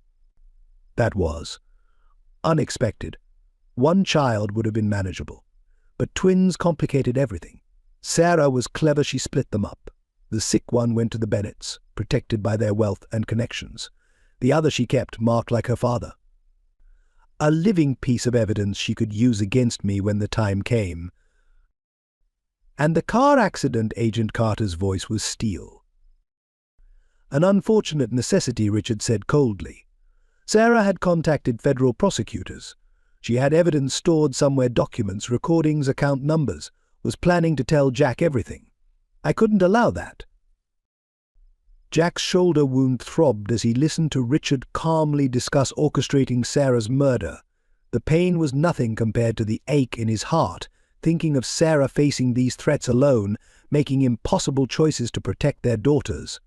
"That was unexpected. One child would have been manageable, but twins complicated everything. Sarah was clever, she split them up. The sick one went to the Bennetts, protected by their wealth and connections. The other she kept, marked like her father. A living piece of evidence she could use against me when the time came." "And the car accident," Agent Carter's voice was steel. "An unfortunate necessity," Richard said coldly. "Sarah had contacted federal prosecutors. She had evidence stored somewhere, documents, recordings, account numbers, was planning to tell Jack everything. I couldn't allow that." Jack's shoulder wound throbbed as he listened to Richard calmly discuss orchestrating Sarah's murder. The pain was nothing compared to the ache in his heart, thinking of Sarah facing these threats alone, making impossible choices to protect their daughters.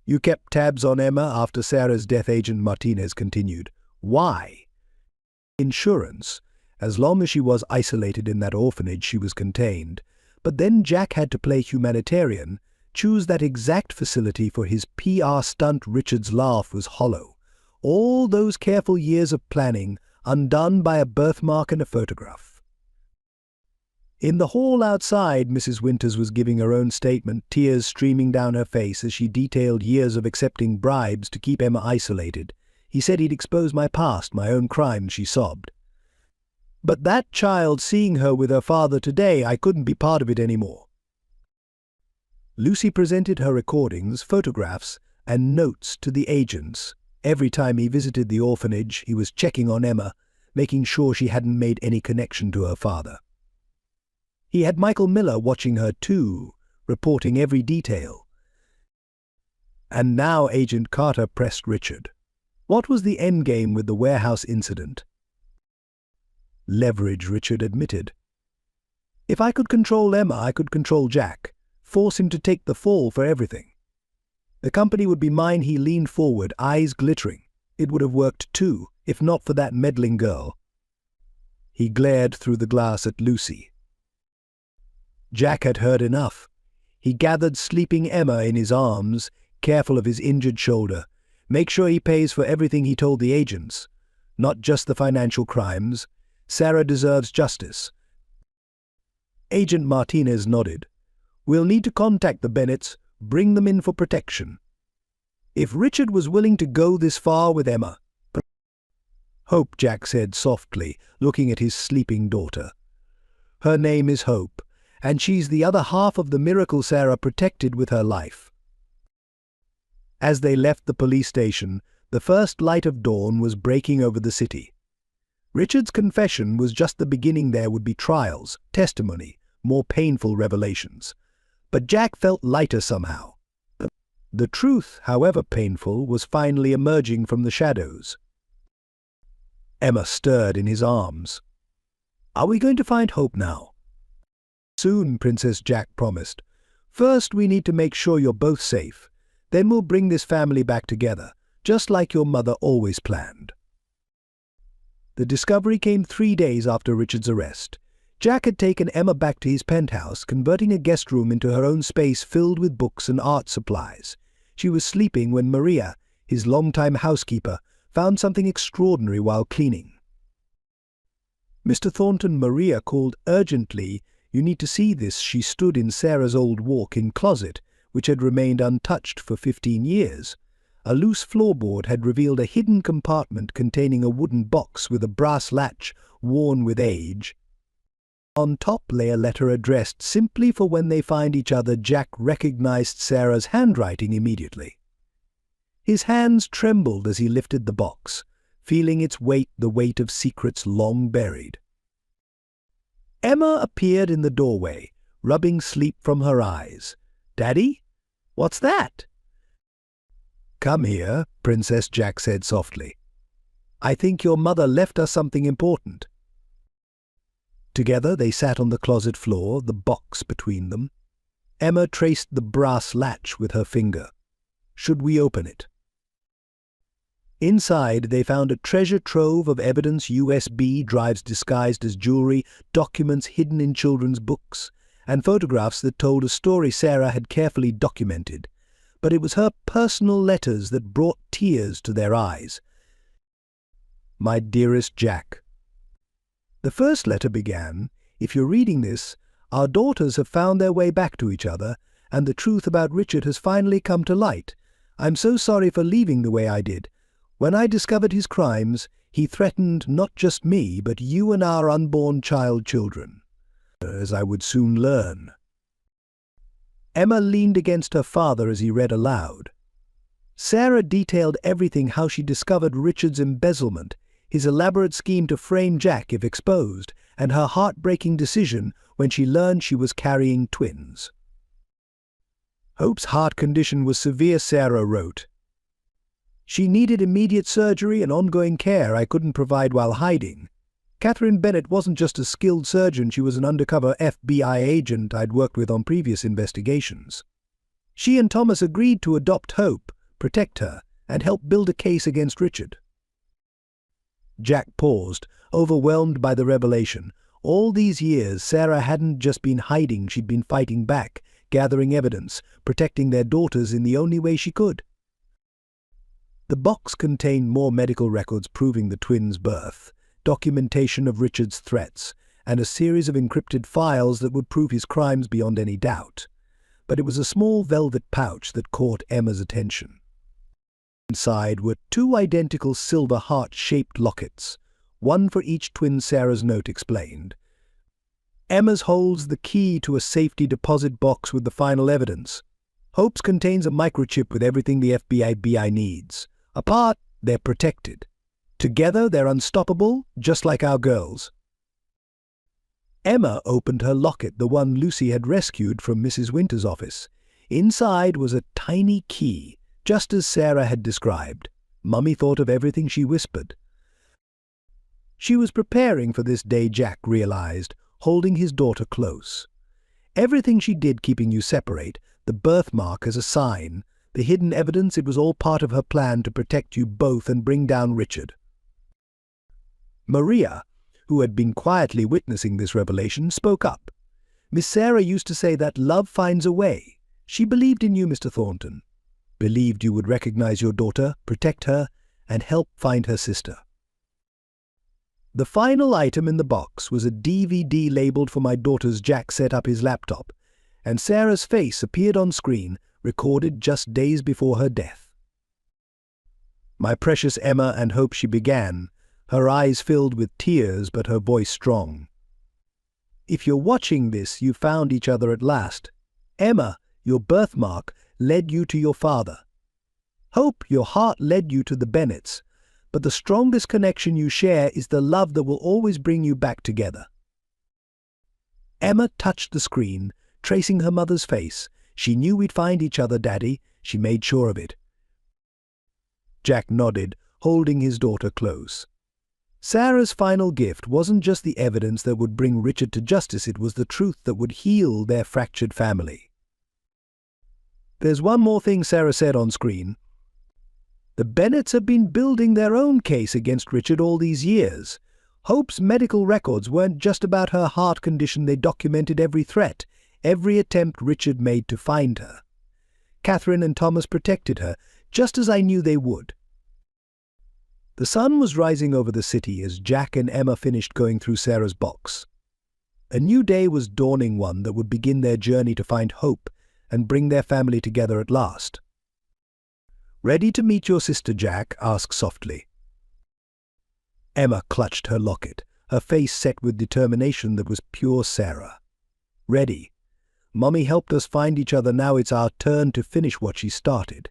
"You kept tabs on Emma after Sarah's death," Agent Martinez continued. "Why?" "Insurance. As long as she was isolated in that orphanage, she was contained. But then Jack had to play humanitarian, choose that exact facility for his PR stunt." Richard's laugh was hollow. All those careful years of planning, undone by a birthmark and a photograph. In the hall outside, Mrs. Winters was giving her own statement, tears streaming down her face as she detailed years of accepting bribes to keep Emma isolated. "He said he'd expose my past, my own crimes," she sobbed. "But that child seeing her with her father today, I couldn't be part of it anymore." Lucy presented her recordings, photographs, and notes to the agents. Every time he visited the orphanage, he was checking on Emma, making sure she hadn't made any connection to her father. He had Michael Miller watching her too, reporting every detail. And now Agent Carter pressed Richard. What was the endgame with the warehouse incident? Leverage, Richard admitted. If I could control Emma, I could control Jack, force him to take the fall for everything. The company would be mine. He leaned forward, eyes glittering. It would have worked too, if not for that meddling girl. He glared through the glass at Lucy. Jack had heard enough. He gathered sleeping Emma in his arms, careful of his injured shoulder. Make sure he pays for everything, he told the agents. Not just the financial crimes. Sarah deserves justice. Agent Martinez nodded. We'll need to contact the Bennetts, bring them in for protection. If Richard was willing to go this far with Emma. Hope, Jack said softly, looking at his sleeping daughter. Her name is Hope, and she's the other half of the miracle Sarah protected with her life. As they left the police station, the first light of dawn was breaking over the city. Richard's confession was just the beginning. There would be trials, testimony, more painful revelations. But Jack felt lighter somehow. The truth, however painful, was finally emerging from the shadows. Emma stirred in his arms. Are we going to find Hope now? Soon, Princess, Jack promised. First, we need to make sure you're both safe. Then we'll bring this family back together, just like your mother always planned. The discovery came 3 days after Richard's arrest. Jack had taken Emma back to his penthouse, converting a guest room into her own space filled with books and art supplies. She was sleeping when Maria, his longtime housekeeper, found something extraordinary while cleaning. Mr. Thornton, Maria called urgently. You need to see this. She stood in Sarah's old walk-in closet, which had remained untouched for 15 years. A loose floorboard had revealed a hidden compartment containing a wooden box with a brass latch worn with age. On top lay a letter addressed simply for when they find each other. Jack recognized Sarah's handwriting immediately. His hands trembled as he lifted the box, feeling its weight, the weight of secrets long buried. Emma appeared in the doorway, rubbing sleep from her eyes. Daddy? What's that? Come here, Princess, Jack said softly. I think your mother left us something important. Together they sat on the closet floor, the box between them. Emma traced the brass latch with her finger. Should we open it? Inside they found a treasure trove of evidence, USB drives disguised as jewelry, documents hidden in children's books, and photographs that told a story Sarah had carefully documented. But it was her personal letters that brought tears to their eyes. My dearest Jack. The first letter began, if you're reading this, our daughters have found their way back to each other, and the truth about Richard has finally come to light. I'm so sorry for leaving the way I did. When I discovered his crimes, he threatened not just me, but you and our unborn children, as I would soon learn. Emma leaned against her father as he read aloud. Sarah detailed everything, how she discovered Richard's embezzlement, his elaborate scheme to frame Jack if exposed, and her heartbreaking decision when she learned she was carrying twins. Hope's heart condition was severe, Sarah wrote. She needed immediate surgery and ongoing care I couldn't provide while hiding. Catherine Bennett wasn't just a skilled surgeon, she was an undercover FBI agent I'd worked with on previous investigations. She and Thomas agreed to adopt Hope, protect her, and help build a case against Richard. Jack paused, overwhelmed by the revelation. All these years, Sarah hadn't just been hiding, she'd been fighting back, gathering evidence, protecting their daughters in the only way she could. The box contained more medical records proving the twins' birth, documentation of Richard's threats, and a series of encrypted files that would prove his crimes beyond any doubt. But it was a small velvet pouch that caught Emma's attention. Inside were 2 identical silver heart-shaped lockets, one for each twin, Sarah's note explained. Emma's holds the key to a safety deposit box with the final evidence. Hope's contains a microchip with everything the FBI needs. Apart, they're protected. Together, they're unstoppable, just like our girls. Emma opened her locket, the one Lucy had rescued from Mrs. Winter's office. Inside was a tiny key, just as Sarah had described. Mummy thought of everything she whispered. She was preparing for this day, Jack realized, holding his daughter close. Everything she did keeping you separate, the birthmark as a sign, the hidden evidence, it was all part of her plan to protect you both and bring down Richard. Maria, who had been quietly witnessing this revelation, spoke up. Miss Sarah used to say that love finds a way. She believed in you, Mr. Thornton. Believed you would recognize your daughter, protect her, and help find her sister. The final item in the box was a DVD labeled for my daughter's. Jack set up his laptop, and Sarah's face appeared on screen, recorded just days before her death. My precious Emma, and hope, she began, her eyes filled with tears but her voice strong. If you're watching this, you found each other at last. Emma, your birthmark led you to your father. Hope, your heart led you to the Bennets, but the strongest connection you share is the love that will always bring you back together. Emma touched the screen, tracing her mother's face. She knew we'd find each other, Daddy. She made sure of it. Jack nodded, holding his daughter close. Sarah's final gift wasn't just the evidence that would bring Richard to justice, it was the truth that would heal their fractured family. There's one more thing, Sarah said on screen. The Bennets have been building their own case against Richard all these years. Hope's medical records weren't just about her heart condition, they documented every threat, every attempt Richard made to find her. Catherine and Thomas protected her, just as I knew they would. The sun was rising over the city as Jack and Emma finished going through Sarah's box. A new day was dawning, one that would begin their journey to find Hope and bring their family together at last. Ready to meet your sister, Jack asked softly. Emma clutched her locket, her face set with determination that was pure Sarah. Ready. Mummy helped us find each other, now it's our turn to finish what she started.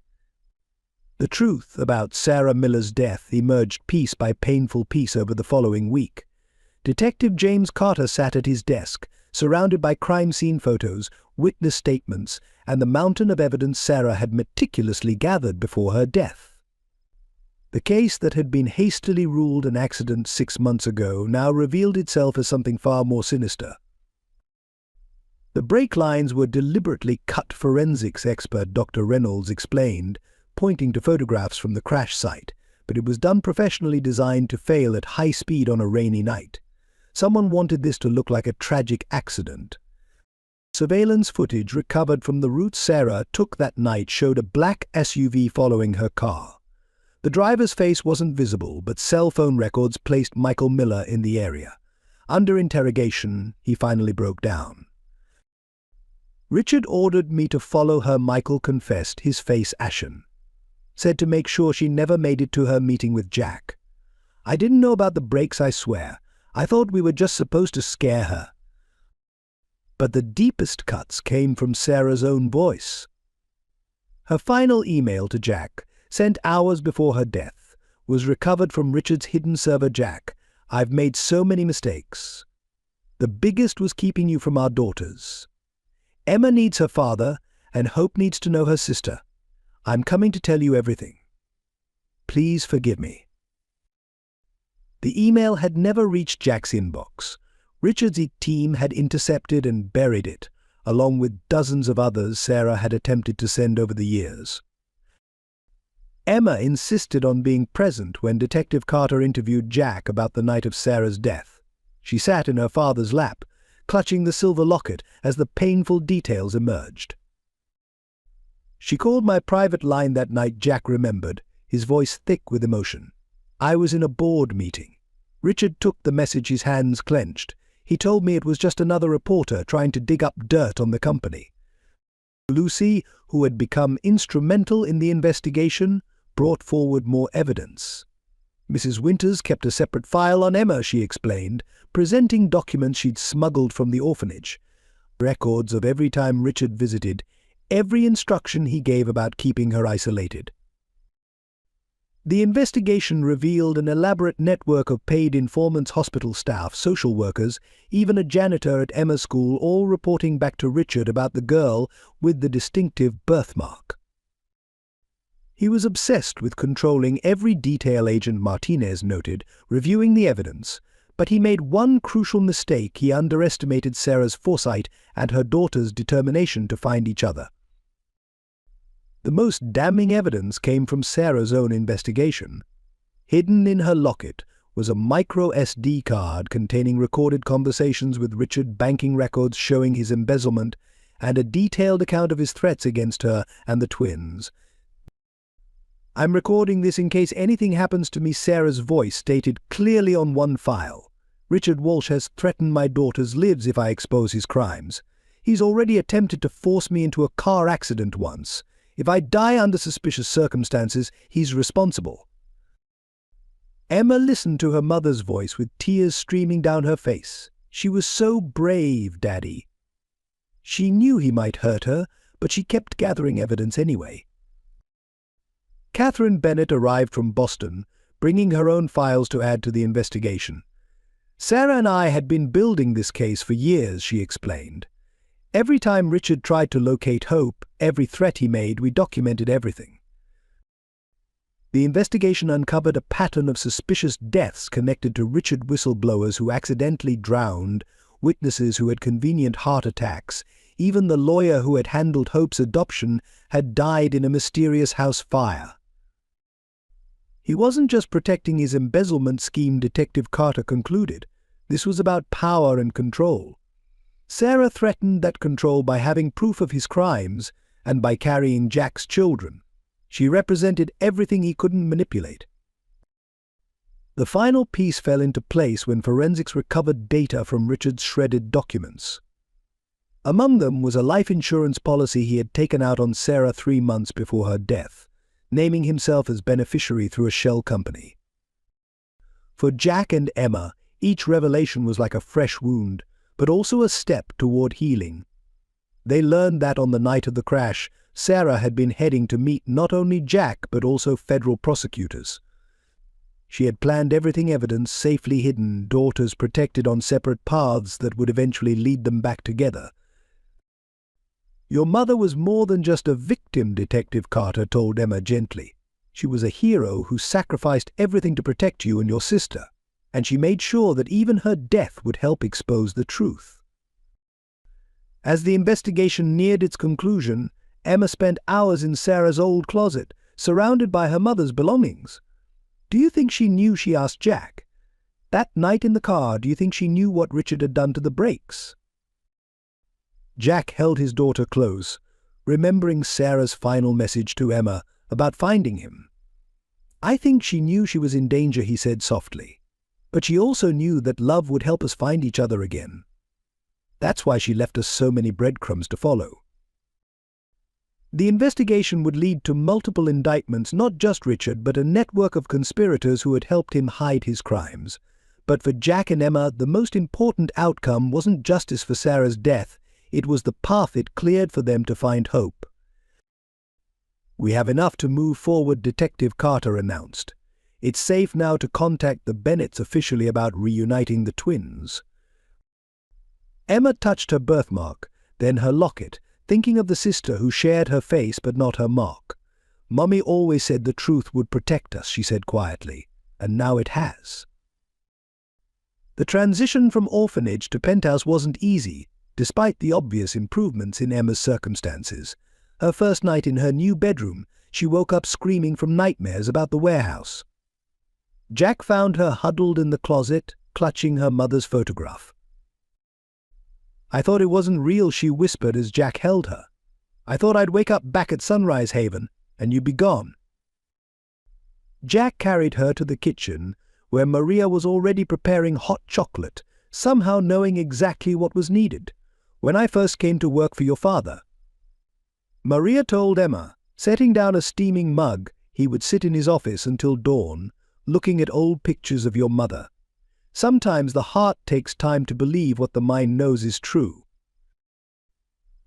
The truth about Sarah Miller's death emerged piece by painful piece over the following week. Detective James Carter sat at his desk, surrounded by crime scene photos, witness statements, and the mountain of evidence Sarah had meticulously gathered before her death. The case that had been hastily ruled an accident 6 months ago now revealed itself as something far more sinister. The brake lines were deliberately cut, forensics expert Dr. Reynolds explained, pointing to photographs from the crash site, but it was done professionally, designed to fail at high speed on a rainy night. Someone wanted this to look like a tragic accident. Surveillance footage recovered from the route Sarah took that night showed a black SUV following her car. The driver's face wasn't visible, but cell phone records placed Michael Miller in the area. Under interrogation, he finally broke down. Richard ordered me to follow her, Michael confessed, his face ashen. Said to make sure she never made it to her meeting with Jack. I didn't know about the brakes, I swear. I thought we were just supposed to scare her. But the deepest cuts came from Sarah's own voice. Her final email to Jack, sent hours before her death, was recovered from Richard's hidden server. Jack, I've made so many mistakes. The biggest was keeping you from our daughters. Emma needs her father, and Hope needs to know her sister. I'm coming to tell you everything. Please forgive me. The email had never reached Jack's inbox. Richard's team had intercepted and buried it, along with dozens of others Sarah had attempted to send over the years. Emma insisted on being present when Detective Carter interviewed Jack about the night of Sarah's death. She sat in her father's lap, clutching the silver locket as the painful details emerged. She called my private line that night, Jack remembered, his voice thick with emotion. I was in a board meeting. Richard took the message, his hands clenched. He told me it was just another reporter trying to dig up dirt on the company. Lucy, who had become instrumental in the investigation, brought forward more evidence. Mrs. Winters kept a separate file on Emma, she explained, presenting documents she'd smuggled from the orphanage. Records of every time Richard visited, every instruction he gave about keeping her isolated. The investigation revealed an elaborate network of paid informants, hospital staff, social workers, even a janitor at Emma's school, all reporting back to Richard about the girl with the distinctive birthmark. He was obsessed with controlling every detail, Agent Martinez noted, reviewing the evidence, but he made one crucial mistake. He underestimated Sarah's foresight and her daughter's determination to find each other. The most damning evidence came from Sarah's own investigation. Hidden in her locket was a micro SD card containing recorded conversations with Richard, banking records showing his embezzlement, and a detailed account of his threats against her and the twins. "I'm recording this in case anything happens to me," Sarah's voice stated clearly on one file. "Richard Walsh has threatened my daughter's lives if I expose his crimes. He's already attempted to force me into a car accident once. If I die under suspicious circumstances, he's responsible." Emma listened to her mother's voice with tears streaming down her face. She was so brave, Daddy. She knew he might hurt her, but she kept gathering evidence anyway. Catherine Bennett arrived from Boston, bringing her own files to add to the investigation. "Sarah and I had been building this case for years," she explained. "Every time Richard tried to locate Hope, every threat he made, we documented everything." The investigation uncovered a pattern of suspicious deaths connected to Richard, whistleblowers who accidentally drowned, witnesses who had convenient heart attacks. Even the lawyer who had handled Hope's adoption had died in a mysterious house fire. He wasn't just protecting his embezzlement scheme, Detective Carter concluded. This was about power and control. Sarah threatened that control by having proof of his crimes and by carrying Jack's children. She represented everything he couldn't manipulate. The final piece fell into place when forensics recovered data from Richard's shredded documents. Among them was a life insurance policy he had taken out on Sarah 3 months before her death, naming himself as beneficiary through a shell company. For Jack and Emma, each revelation was like a fresh wound, but also a step toward healing. They learned that on the night of the crash, Sarah had been heading to meet not only Jack but also federal prosecutors. She had planned everything, evidence safely hidden, daughters protected on separate paths that would eventually lead them back together. "Your mother was more than just a victim," Detective Carter told Emma gently. "She was a hero who sacrificed everything to protect you and your sister, and she made sure that even her death would help expose the truth." As the investigation neared its conclusion, Emma spent hours in Sarah's old closet, surrounded by her mother's belongings. "Do you think she knew?" she asked Jack. "That night in the car, do you think she knew what Richard had done to the brakes?" Jack held his daughter close, remembering Sarah's final message to Emma about finding him. "I think she knew she was in danger," he said softly. "But she also knew that love would help us find each other again. That's why she left us so many breadcrumbs to follow." The investigation would lead to multiple indictments, not just Richard, but a network of conspirators who had helped him hide his crimes. But for Jack and Emma, the most important outcome wasn't justice for Sarah's death, it was the path it cleared for them to find hope. "We have enough to move forward," Detective Carter announced. "It's safe now to contact the Bennetts officially about reuniting the twins." Emma touched her birthmark, then her locket, thinking of the sister who shared her face but not her mark. "Mummy always said the truth would protect us," she said quietly, "and now it has." The transition from Orphanage to Penthouse wasn't easy, despite the obvious improvements in Emma's circumstances. Her first night in her new bedroom, she woke up screaming from nightmares about the warehouse. Jack found her huddled in the closet, clutching her mother's photograph. "I thought it wasn't real," she whispered as Jack held her. "I thought I'd wake up back at Sunrise Haven, and you'd be gone." Jack carried her to the kitchen, where Maria was already preparing hot chocolate, somehow knowing exactly what was needed. "When I first came to work for your father," Maria told Emma, setting down a steaming mug, "he would sit in his office until dawn, looking at old pictures of your mother. Sometimes the heart takes time to believe what the mind knows is true."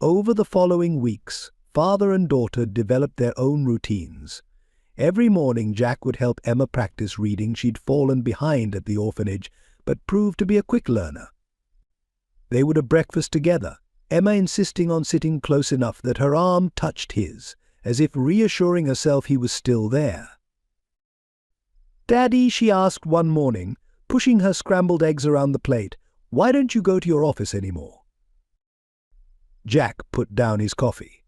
Over the following weeks, father and daughter developed their own routines. Every morning Jack would help Emma practice reading. She'd fallen behind at the orphanage, but proved to be a quick learner. They would have breakfast together, Emma insisting on sitting close enough that her arm touched his, as if reassuring herself he was still there. "Daddy," she asked one morning, pushing her scrambled eggs around the plate, "why don't you go to your office anymore?" Jack put down his coffee.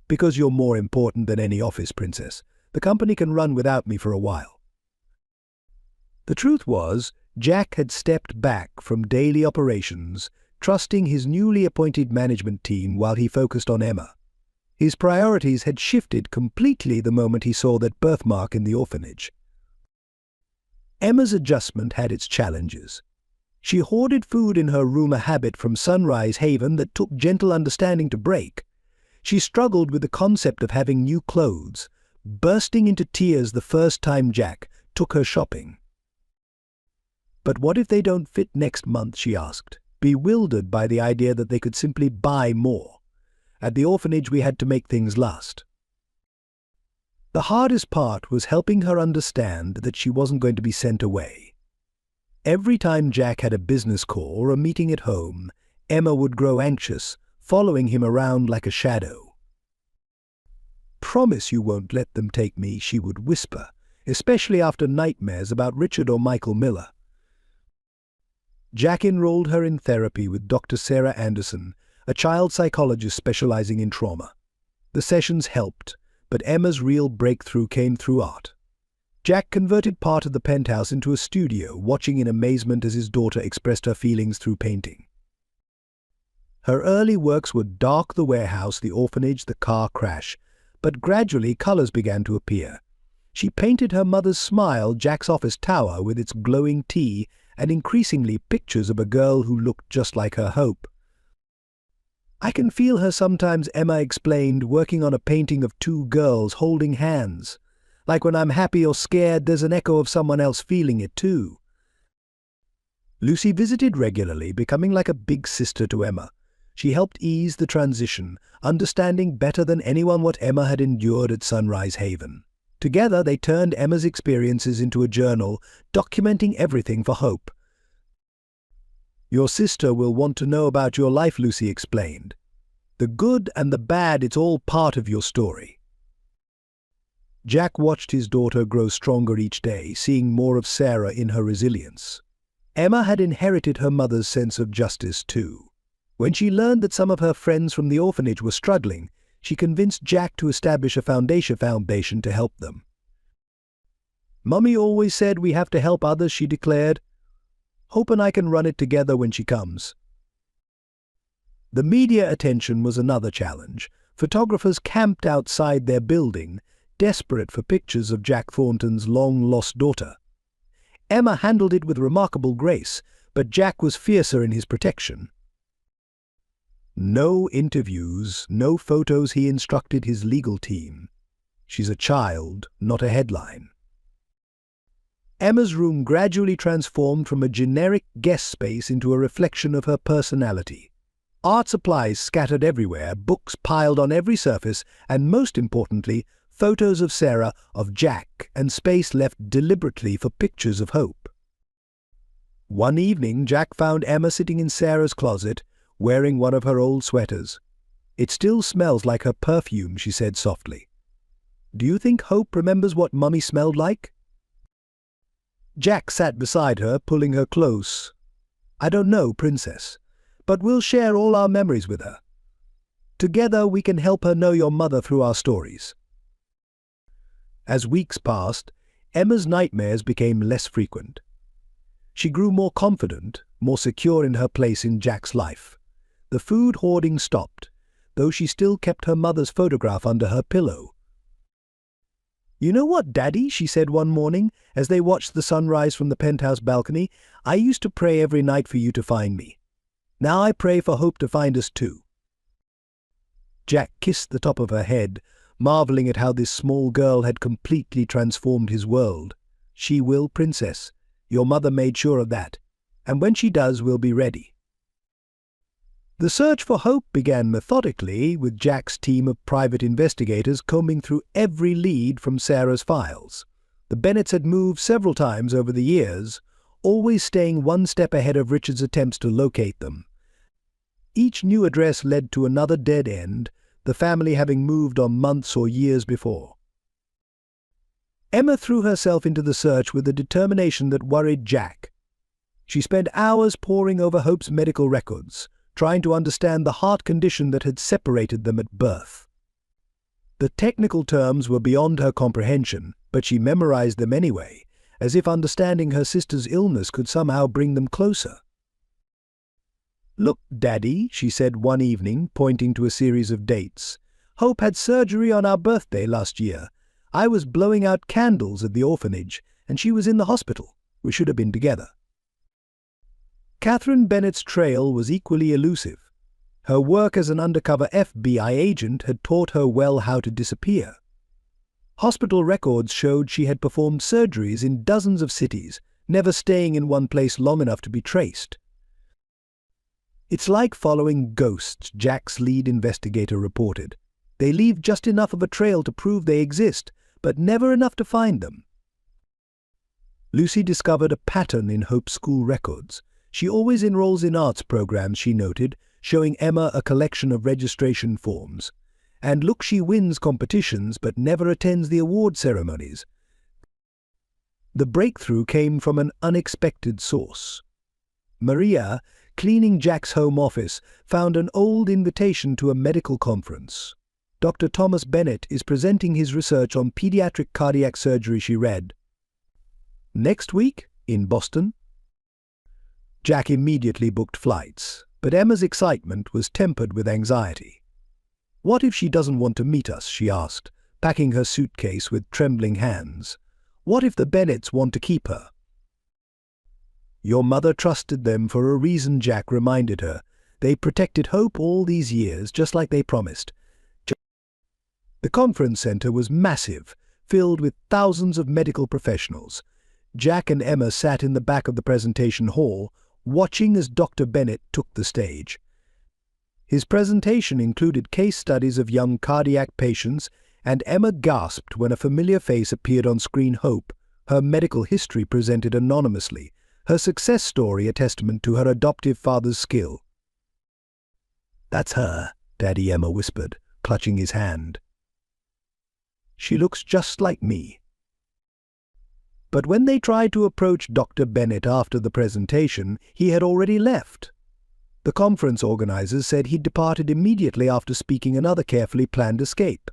"Because you're more important than any office, Princess. The company can run without me for a while." The truth was, Jack had stepped back from daily operations, trusting his newly appointed management team while he focused on Emma. His priorities had shifted completely the moment he saw that birthmark in the orphanage. Emma's adjustment had its challenges. She hoarded food in her room, a habit from Sunrise Haven that took gentle understanding to break. She struggled with the concept of having new clothes, bursting into tears the first time Jack took her shopping. "But what if they don't fit next month?" she asked, bewildered by the idea that they could simply buy more. At the orphanage we had to make things last. The hardest part was helping her understand that she wasn't going to be sent away. Every time Jack had a business call or a meeting at home, Emma would grow anxious, following him around like a shadow. "Promise you won't let them take me," she would whisper, especially after nightmares about Richard or Michael Miller. Jack enrolled her in therapy with Dr. Sarah Anderson, a child psychologist specializing in trauma. The sessions helped, but Emma's real breakthrough came through art. Jack converted part of the penthouse into a studio, watching in amazement as his daughter expressed her feelings through painting. Her early works were dark: the warehouse, the orphanage, the car crash, but gradually colors began to appear. She painted her mother's smile, Jack's office tower with its glowing tea, and increasingly pictures of a girl who looked just like her Hope. "I can feel her sometimes," Emma explained, working on a painting of two girls holding hands. "Like when I'm happy or scared, there's an echo of someone else feeling it too." Lucy visited regularly, becoming like a big sister to Emma. She helped ease the transition, understanding better than anyone what Emma had endured at Sunrise Haven. Together they turned Emma's experiences into a journal, documenting everything for Hope. "Your sister will want to know about your life," Lucy explained. "The good and the bad, it's all part of your story." Jack watched his daughter grow stronger each day, seeing more of Sarah in her resilience. Emma had inherited her mother's sense of justice too. When she learned that some of her friends from the orphanage were struggling, she convinced Jack to establish a foundation to help them. "Mummy always said we have to help others," she declared. "Hope and I can run it together when she comes." The media attention was another challenge. Photographers camped outside their building, desperate for pictures of Jack Thornton's long-lost daughter. Emma handled it with remarkable grace, but Jack was fiercer in his protection. "No interviews, no photos," he instructed his legal team. "She's a child, not a headline." Emma's room gradually transformed from a generic guest space into a reflection of her personality. Art supplies scattered everywhere, books piled on every surface, and most importantly, photos of Sarah, of Jack, and space left deliberately for pictures of Hope. One evening, Jack found Emma sitting in Sarah's closet, wearing one of her old sweaters. "It still smells like her perfume," she said softly. "Do you think Hope remembers what Mummy smelled like?" Jack sat beside her, pulling her close. "I don't know, Princess, but we'll share all our memories with her. Together we can help her know your mother through our stories." As weeks passed, Emma's nightmares became less frequent. She grew more confident, more secure in her place in Jack's life. The food hoarding stopped, though she still kept her mother's photograph under her pillow. "You know what, Daddy?" she said one morning, as they watched the sunrise from the penthouse balcony. "I used to pray every night for you to find me. Now I pray for Hope to find us too." Jack kissed the top of her head, marveling at how this small girl had completely transformed his world. "She will, Princess. Your mother made sure of that. And when she does, we'll be ready." The search for Hope began methodically, with Jack's team of private investigators combing through every lead from Sarah's files. The Bennetts had moved several times over the years, always staying one step ahead of Richard's attempts to locate them. Each new address led to another dead end, the family having moved on months or years before. Emma threw herself into the search with a determination that worried Jack. She spent hours poring over Hope's medical records, trying to understand the heart condition that had separated them at birth. The technical terms were beyond her comprehension, but she memorized them anyway, as if understanding her sister's illness could somehow bring them closer. "Look, Daddy," she said one evening, pointing to a series of dates. "Hope had surgery on our birthday last year. I was blowing out candles at the orphanage, and she was in the hospital. We should have been together." Catherine Bennett's trail was equally elusive. Her work as an undercover FBI agent had taught her well how to disappear. Hospital records showed she had performed surgeries in dozens of cities, never staying in one place long enough to be traced. "It's like following ghosts," Jack's lead investigator reported. "They leave just enough of a trail to prove they exist, but never enough to find them." Lucy discovered a pattern in Hope's school records. She always enrolls in arts programs, she noted, showing Emma a collection of registration forms. And look, she wins competitions but never attends the award ceremonies. The breakthrough came from an unexpected source. Maria, cleaning Jack's home office, found an old invitation to a medical conference. Dr. Thomas Bennett is presenting his research on pediatric cardiac surgery, she read. "Next week, in Boston?" Jack immediately booked flights, but Emma's excitement was tempered with anxiety. "What if she doesn't want to meet us?" she asked, packing her suitcase with trembling hands. "What if the Bennetts want to keep her?" "Your mother trusted them for a reason," Jack reminded her. "They protected Hope all these years, just like they promised." The conference center was massive, filled with thousands of medical professionals. Jack and Emma sat in the back of the presentation hall, watching as Dr. Bennett took the stage. His presentation included case studies of young cardiac patients, and Emma gasped when a familiar face appeared on screen. Hope, her medical history presented anonymously, her success story a testament to her adoptive father's skill. "That's her," Daddy, Emma whispered, clutching his hand. "She looks just like me." But when they tried to approach Dr. Bennett after the presentation, he had already left. The conference organizers said he'd departed immediately after speaking another carefully planned escape.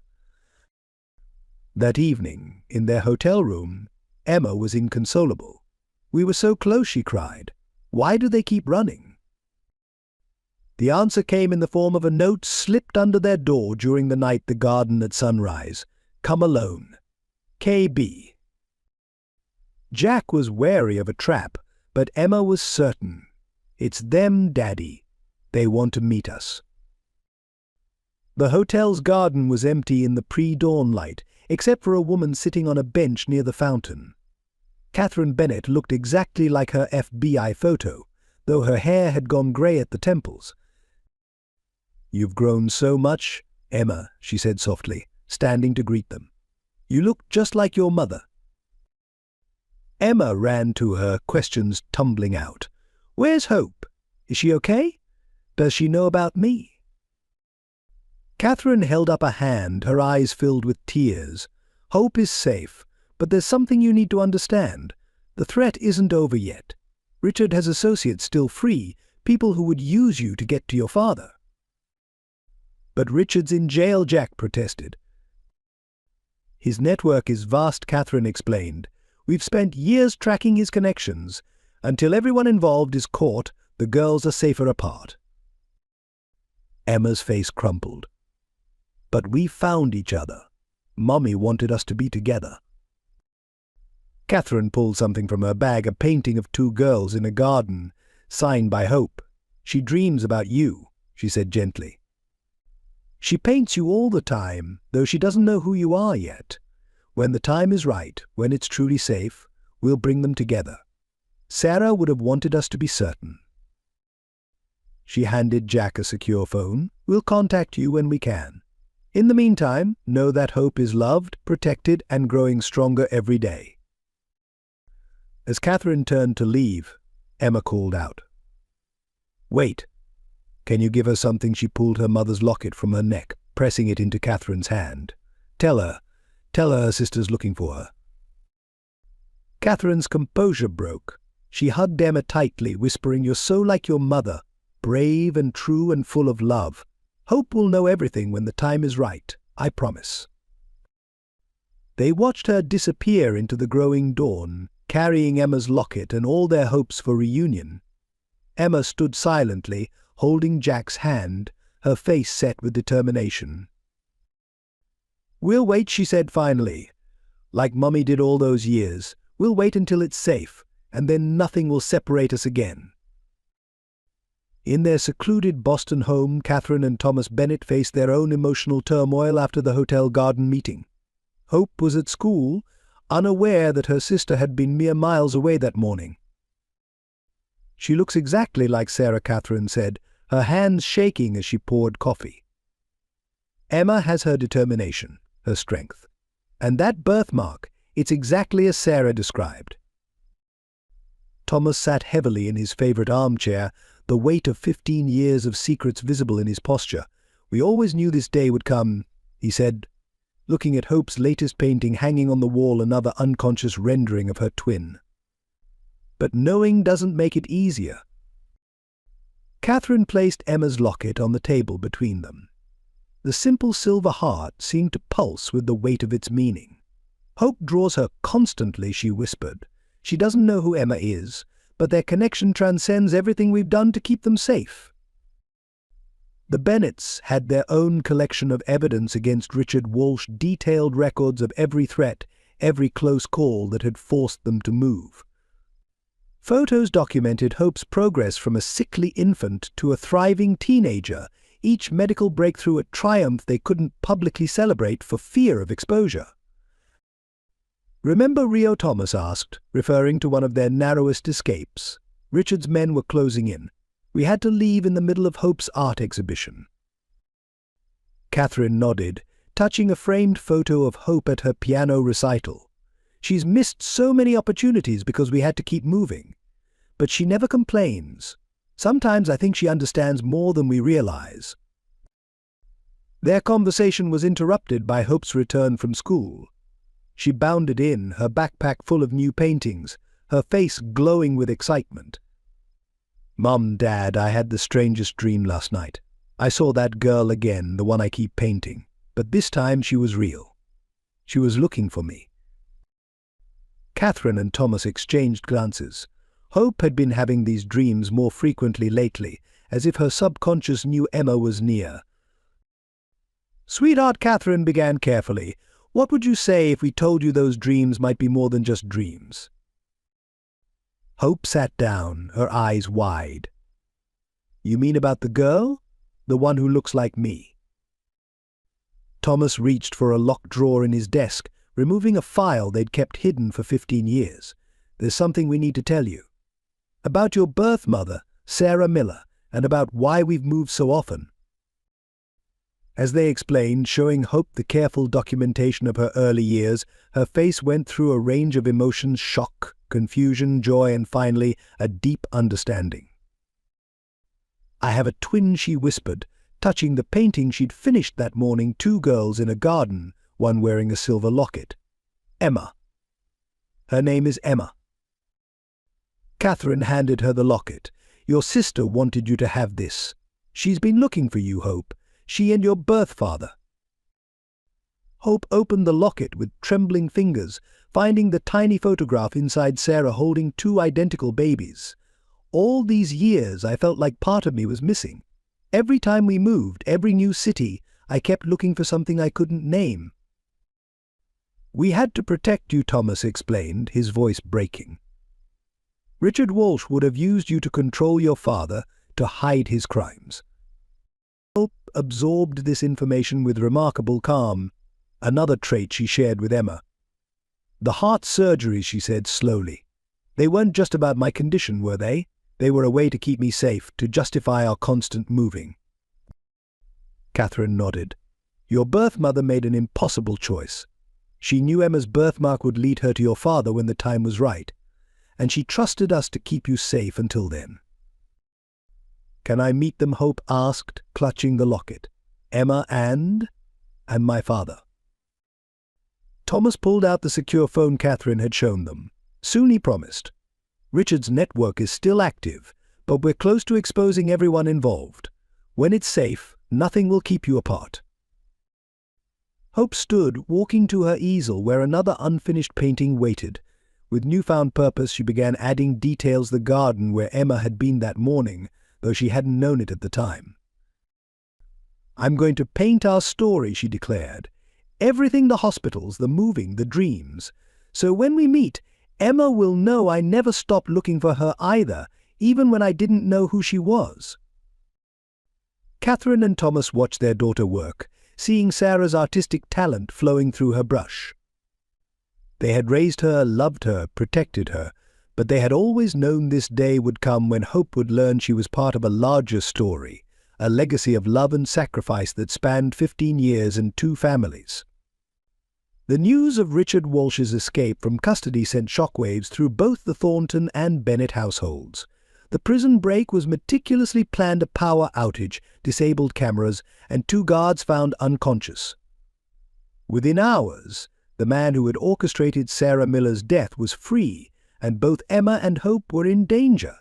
That evening, in their hotel room, Emma was inconsolable. "We were so close," she cried. "Why do they keep running?" The answer came in the form of a note slipped under their door during the night, the garden at sunrise. "Come alone. KB." Jack was wary of a trap, but Emma was certain. "It's them, Daddy. They want to meet us." The hotel's garden was empty in the pre-dawn light, except for a woman sitting on a bench near the fountain. Catherine Bennett looked exactly like her FBI photo, though her hair had gone grey at the temples. "You've grown so much, Emma," she said softly, standing to greet them. "You look just like your mother." Emma ran to her, questions tumbling out. "Where's Hope? Is she okay? Does she know about me?" Catherine held up a hand, her eyes filled with tears. "Hope is safe, but there's something you need to understand. The threat isn't over yet. Richard has associates still free, people who would use you to get to your father." "But Richard's in jail," Jack protested. "His network is vast," Catherine explained. "We've spent years tracking his connections. Until everyone involved is caught, the girls are safer apart." Emma's face crumpled. "But we found each other. Mommy wanted us to be together." Catherine pulled something from her bag, a painting of two girls in a garden, signed by Hope. "She dreams about you," she said gently. "She paints you all the time, though she doesn't know who you are yet. When the time is right, when it's truly safe, we'll bring them together. Sarah would have wanted us to be certain." She handed Jack a secure phone. "We'll contact you when we can. In the meantime, know that Hope is loved, protected, and growing stronger every day." As Catherine turned to leave, Emma called out, "Wait. Can you give her something?" She pulled her mother's locket from her neck. pressing it into Catherine's hand. Tell her her sister's looking for her." Catherine's composure broke. She hugged Emma tightly, whispering, "You're so like your mother, brave and true and full of love. Hope will know everything when the time is right, I promise." They watched her disappear into the growing dawn, carrying Emma's locket and all their hopes for reunion. Emma stood silently, holding Jack's hand, her face set with determination. "We'll wait," she said finally. "Like Mummy did all those years. We'll wait until it's safe, and then nothing will separate us again." In their secluded Boston home, Catherine and Thomas Bennett faced their own emotional turmoil after the hotel garden meeting. Hope was at school, unaware that her sister had been mere miles away that morning. "She looks exactly like Sarah," Catherine said, her hands shaking as she poured coffee. "Emma has her determination, her strength. And that birthmark, it's exactly as Sarah described." Thomas sat heavily in his favorite armchair, the weight of 15 years of secrets visible in his posture. "We always knew this day would come," he said, looking at Hope's latest painting hanging on the wall, another unconscious rendering of her twin. "But knowing doesn't make it easier." Catherine placed Emma's locket on the table between them. The simple silver heart seemed to pulse with the weight of its meaning. "Hope draws her constantly," she whispered. "She doesn't know who Emma is, but their connection transcends everything we've done to keep them safe." The Bennetts had their own collection of evidence against Richard Walsh, detailed records of every threat, every close call that had forced them to move. Photos documented Hope's progress from a sickly infant to a thriving teenager, each medical breakthrough a triumph they couldn't publicly celebrate for fear of exposure. "Remember Rio?" Thomas asked, referring to one of their narrowest escapes. "Richard's men were closing in. We had to leave in the middle of Hope's art exhibition." Catherine nodded, touching a framed photo of Hope at her piano recital. "She's missed so many opportunities because we had to keep moving. But she never complains. Sometimes I think she understands more than we realize." Their conversation was interrupted by Hope's return from school. She bounded in, her backpack full of new paintings, her face glowing with excitement. "Mom, Dad, I had the strangest dream last night. I saw that girl again, the one I keep painting, but this time she was real. She was looking for me." Catherine and Thomas exchanged glances. Hope had been having these dreams more frequently lately, as if her subconscious knew Emma was near. "Sweetheart," Catherine began carefully, "what would you say if we told you those dreams might be more than just dreams?" Hope sat down, her eyes wide. "You mean about the girl? The one who looks like me?" Thomas reached for a locked drawer in his desk, removing a file they'd kept hidden for 15 years. "There's something we need to tell you. About your birth mother, Sarah Miller, and about why we've moved so often." As they explained, showing Hope the careful documentation of her early years, her face went through a range of emotions: shock, confusion, joy, and finally, a deep understanding. "I have a twin," she whispered, touching the painting she'd finished that morning, 2 girls in a garden, one wearing a silver locket. "Emma. Her name is Emma." Catherine handed her the locket. "Your sister wanted you to have this. She's been looking for you, Hope. She and your birth father." Hope opened the locket with trembling fingers, finding the tiny photograph inside Sarah holding 2 identical babies. "All these years I felt like part of me was missing. Every time we moved, every new city, I kept looking for something I couldn't name." "We had to protect you," Thomas explained, his voice breaking. "Richard Walsh would have used you to control your father, to hide his crimes." Hope absorbed this information with remarkable calm, another trait she shared with Emma. "The heart surgeries," she said slowly. "They weren't just about my condition, were they? They were a way to keep me safe, to justify our constant moving." Catherine nodded. "Your birth mother made an impossible choice. She knew Emma's birthmark would lead her to your father when the time was right, and she trusted us to keep you safe until then." "Can I meet them?" Hope asked, clutching the locket. Emma and my father. Thomas pulled out the secure phone Catherine had shown them. Soon, he promised. Richard's network is still active, but we're close to exposing everyone involved. When it's safe, nothing will keep you apart. Hope stood, walking to her easel where another unfinished painting waited. With newfound purpose, she began adding details: the garden where Emma had been that morning, though she hadn't known it at the time. "I'm going to paint our story," she declared. "Everything: the hospitals, the moving, the dreams. So when we meet, Emma will know I never stopped looking for her either, even when I didn't know who she was." Catherine and Thomas watched their daughter work, seeing Sarah's artistic talent flowing through her brush. They had raised her, loved her, protected her, but they had always known this day would come when Hope would learn she was part of a larger story, a legacy of love and sacrifice that spanned 15 years and 2 families. The news of Richard Walsh's escape from custody sent shockwaves through both the Thornton and Bennett households. The prison break was meticulously planned: a power outage, disabled cameras, and 2 guards found unconscious. Within hours, the man who had orchestrated Sarah Miller's death was free, and both Emma and Hope were in danger.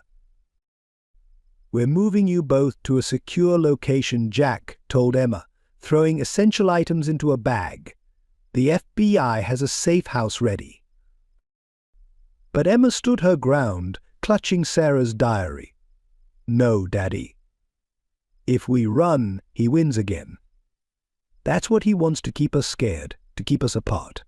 "We're moving you both to a secure location," Jack told Emma, throwing essential items into a bag. "The FBI has a safe house ready." But Emma stood her ground, clutching Sarah's diary. "No, Daddy. If we run, he wins again. That's what he wants: to keep us scared, to keep us apart."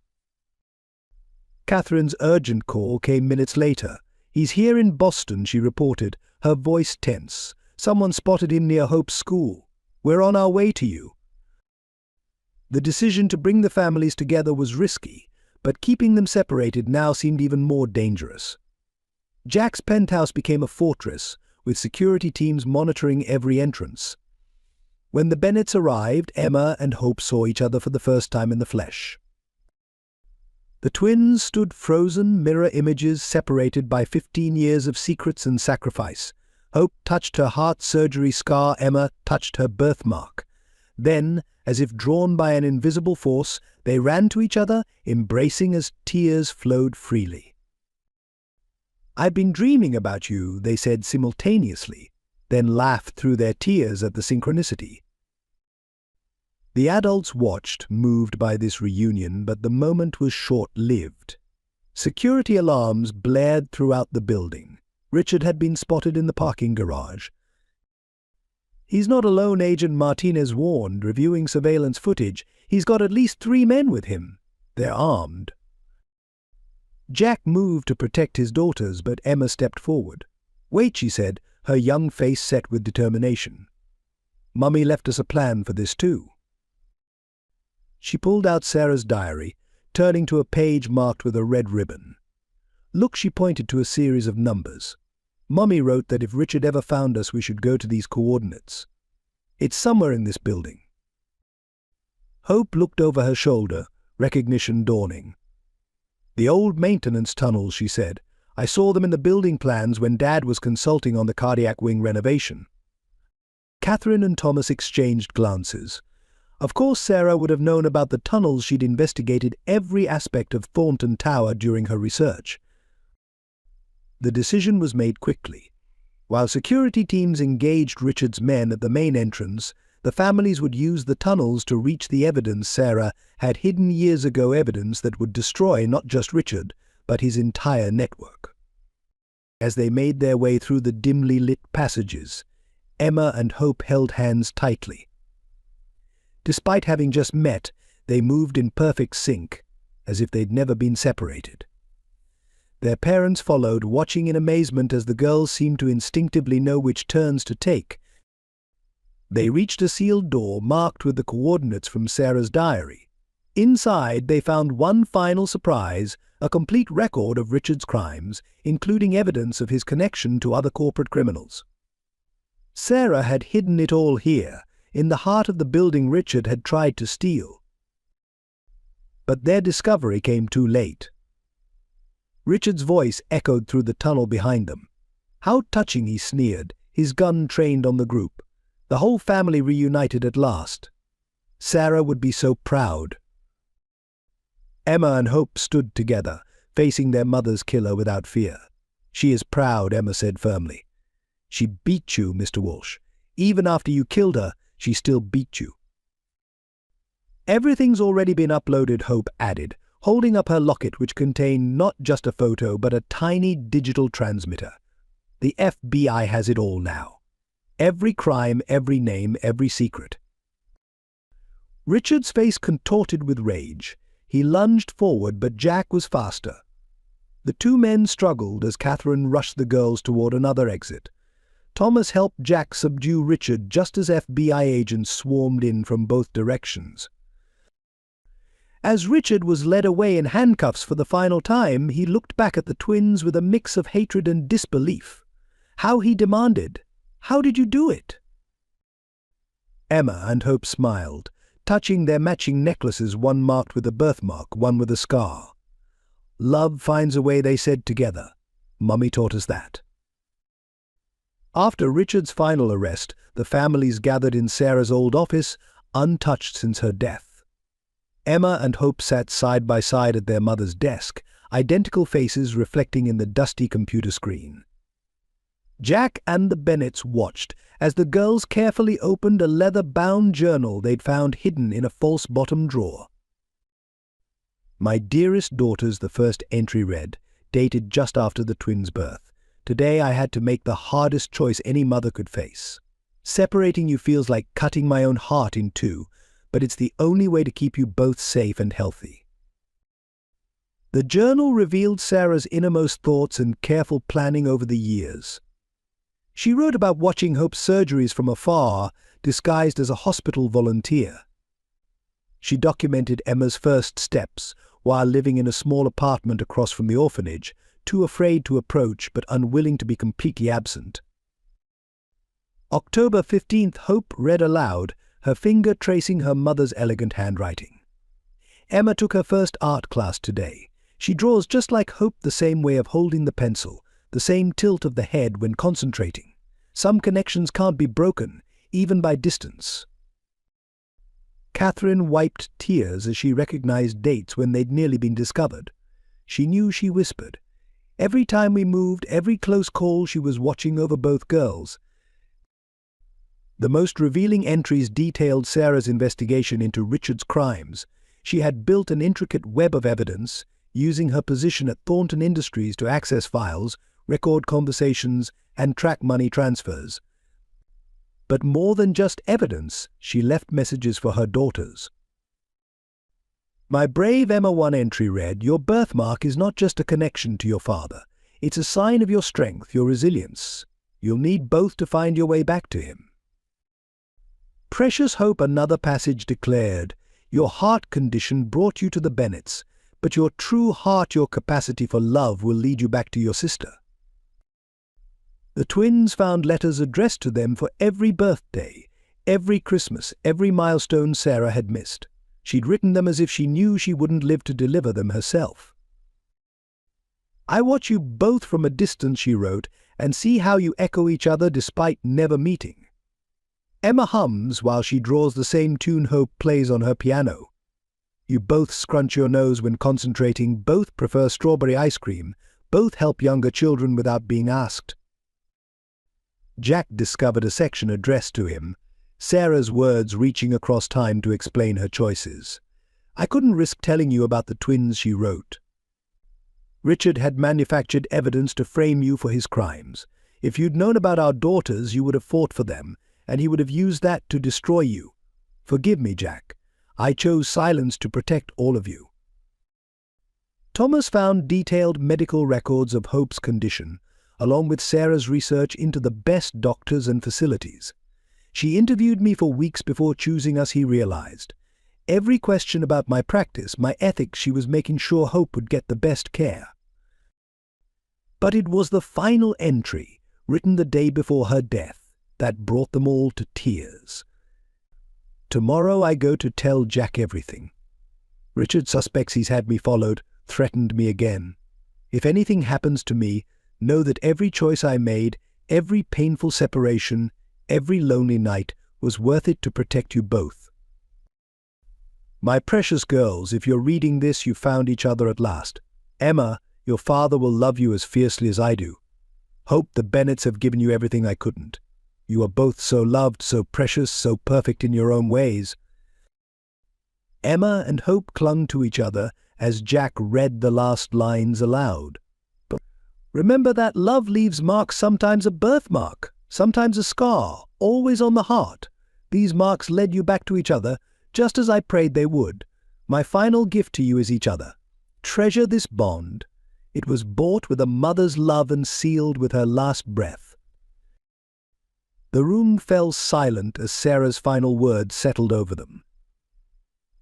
Catherine's urgent call came minutes later. "He's here in Boston," she reported, her voice tense. "Someone spotted him near Hope's school. We're on our way to you." The decision to bring the families together was risky, but keeping them separated now seemed even more dangerous. Jack's penthouse became a fortress, with security teams monitoring every entrance. When the Bennetts arrived, Emma and Hope saw each other for the first time in the flesh. The twins stood frozen, mirror images separated by 15 years of secrets and sacrifice. Hope touched her heart surgery scar, Emma touched her birthmark. Then, as if drawn by an invisible force, they ran to each other, embracing as tears flowed freely. "I've been dreaming about you," they said simultaneously, then laughed through their tears at the synchronicity. The adults watched, moved by this reunion, but the moment was short-lived. Security alarms blared throughout the building. Richard had been spotted in the parking garage. "He's not alone," Agent Martinez warned, reviewing surveillance footage. "He's got at least 3 men with him. They're armed." Jack moved to protect his daughters, but Emma stepped forward. "Wait," she said, her young face set with determination. "Mummy left us a plan for this too." She pulled out Sarah's diary, turning to a page marked with a red ribbon. "Look," she pointed to a series of numbers. "Mummy wrote that if Richard ever found us, we should go to these coordinates. It's somewhere in this building." Hope looked over her shoulder, recognition dawning. "The old maintenance tunnels," she said. "I saw them in the building plans when Dad was consulting on the cardiac wing renovation." Catherine and Thomas exchanged glances. Of course Sarah would have known about the tunnels. She'd investigated every aspect of Thornton Tower during her research. The decision was made quickly. While security teams engaged Richard's men at the main entrance, the families would use the tunnels to reach the evidence Sarah had hidden years ago, evidence that would destroy not just Richard, but his entire network. As they made their way through the dimly lit passages, Emma and Hope held hands tightly. Despite having just met, they moved in perfect sync, as if they'd never been separated. Their parents followed, watching in amazement as the girls seemed to instinctively know which turns to take. They reached a sealed door marked with the coordinates from Sarah's diary. Inside, they found one final surprise: a complete record of Richard's crimes, including evidence of his connection to other corporate criminals. Sarah had hidden it all here, in the heart of the building Richard had tried to steal. But their discovery came too late. Richard's voice echoed through the tunnel behind them. "How touching," he sneered, his gun trained on the group. "The whole family reunited at last. Sarah would be so proud. Emma and Hope stood together, facing their mother's killer without fear. She is proud, Emma said firmly. She beat you, Mr. Walsh. Even after you killed her, she still beat you. Everything's already been uploaded, Hope added, holding up her locket which contained not just a photo but a tiny digital transmitter. The FBI has it all now. Every crime, every name, every secret. Richard's face contorted with rage. He lunged forward, but Jack was faster. The two men struggled as Catherine rushed the girls toward another exit. Thomas helped Jack subdue Richard just as FBI agents swarmed in from both directions. As Richard was led away in handcuffs for the final time, he looked back at the twins with a mix of hatred and disbelief. How he demanded, "How did you do it?" Emma and Hope smiled, touching their matching necklaces, one marked with a birthmark, one with a scar. "Love finds a way," they said together. "Mummy taught us that." After Richard's final arrest, the families gathered in Sarah's old office, untouched since her death. Emma and Hope sat side by side at their mother's desk, identical faces reflecting in the dusty computer screen. Jack and the Bennets watched as the girls carefully opened a leather-bound journal they'd found hidden in a false bottom drawer. "My dearest daughters," the first entry read, dated just after the twins' birth. "Today I had to make the hardest choice any mother could face. Separating you feels like cutting my own heart in two, but it's the only way to keep you both safe and healthy." The journal revealed Sarah's innermost thoughts and careful planning over the years. She wrote about watching Hope's surgeries from afar, disguised as a hospital volunteer. She documented Emma's first steps while living in a small apartment across from the orphanage, too afraid to approach but unwilling to be completely absent. October 15th, Hope read aloud, her finger tracing her mother's elegant handwriting. "Emma took her first art class today. She draws just like Hope, the same way of holding the pencil, the same tilt of the head when concentrating. Some connections can't be broken, even by distance." Catherine wiped tears as she recognized dates when they'd nearly been discovered. She knew, she whispered. Every time we moved, every close call, she was watching over both girls. The most revealing entries detailed Sarah's investigation into Richard's crimes. She had built an intricate web of evidence, using her position at Thornton Industries to access files, record conversations, and track money transfers. But more than just evidence, she left messages for her daughters. "My brave Emma," one entry read, "your birthmark is not just a connection to your father. It's a sign of your strength, your resilience. You'll need both to find your way back to him." "Precious Hope," another passage declared, "your heart condition brought you to the Bennets, but your true heart, your capacity for love, will lead you back to your sister." The twins found letters addressed to them for every birthday, every Christmas, every milestone Sarah had missed. She'd written them as if she knew she wouldn't live to deliver them herself. "I watch you both from a distance," she wrote, "and see how you echo each other despite never meeting." Emma hums while she draws the same tune Hope plays on her piano. "You both scrunch your nose when concentrating, both prefer strawberry ice cream, both help younger children without being asked." Jack discovered a section addressed to him, Sarah's words reaching across time to explain her choices. "I couldn't risk telling you about the twins," she wrote. "Richard had manufactured evidence to frame you for his crimes. If you'd known about our daughters, you would have fought for them, and he would have used that to destroy you. Forgive me, Jack. I chose silence to protect all of you." Thomas found detailed medical records of Hope's condition, along with Sarah's research into the best doctors and facilities. "She interviewed me for weeks before choosing us," he realized. "Every question about my practice, my ethics, she was making sure Hope would get the best care." But it was the final entry, written the day before her death, that brought them all to tears. "Tomorrow I go to tell Jack everything. Richard suspects he's had me followed, threatened me again. If anything happens to me, know that every choice I made, every painful separation, every lonely night was worth it to protect you both." My precious girls, if you're reading this, you found each other at last. Emma, your father will love you as fiercely as I do. Hope, the Bennets have given you everything I couldn't. You are both so loved, so precious, so perfect in your own ways. Emma and Hope clung to each other as Jack read the last lines aloud. But remember that love leaves marks, sometimes a birthmark, sometimes a scar, always on the heart. These marks led you back to each other, just as I prayed they would. My final gift to you is each other. Treasure this bond. It was bought with a mother's love and sealed with her last breath. The room fell silent as Sarah's final words settled over them.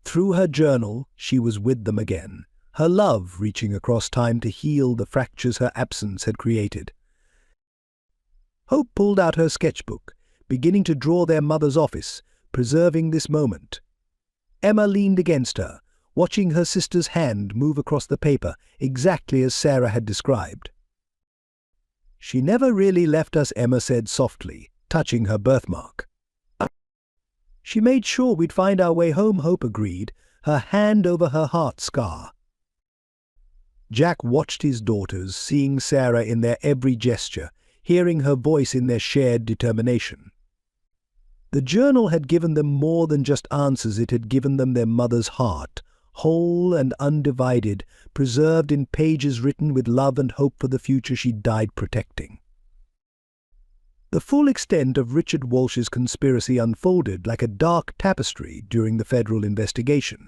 Through her journal, she was with them again, her love reaching across time to heal the fractures her absence had created. Hope pulled out her sketchbook, beginning to draw their mother's office, preserving this moment. Emma leaned against her, watching her sister's hand move across the paper exactly as Sarah had described. She never really left us, Emma said softly, touching her birthmark. She made sure we'd find our way home, Hope agreed, her hand over her heart scar. Jack watched his daughters, seeing Sarah in their every gesture, hearing her voice in their shared determination. The journal had given them more than just answers, it had given them their mother's heart, whole and undivided, preserved in pages written with love and hope for the future she died protecting. The full extent of Richard Walsh's conspiracy unfolded like a dark tapestry during the federal investigation.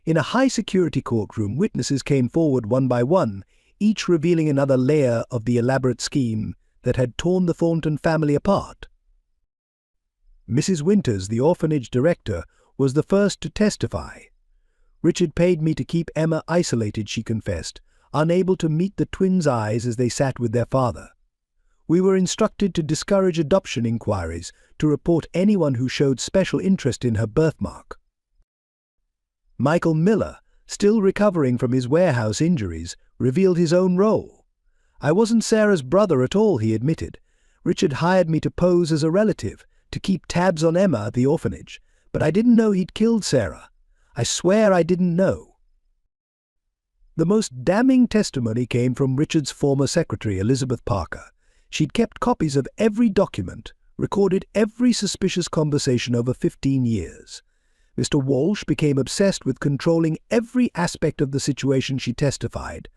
In a high-security courtroom, witnesses came forward one by one, each revealing another layer of the elaborate scheme that had torn the Thornton family apart. Mrs. Winters, the orphanage director, was the first to testify. Richard paid me to keep Emma isolated, she confessed, unable to meet the twins' eyes as they sat with their father. We were instructed to discourage adoption inquiries, to report anyone who showed special interest in her birthmark. Michael Miller, still recovering from his warehouse injuries, revealed his own role. I wasn't Sarah's brother at all, he admitted. Richard hired me to pose as a relative, to keep tabs on Emma at the orphanage, but I didn't know he'd killed Sarah. I swear I didn't know. The most damning testimony came from Richard's former secretary, Elizabeth Parker. She'd kept copies of every document, recorded every suspicious conversation over 15 years. Mr. Walsh became obsessed with controlling every aspect of the situation, she testified.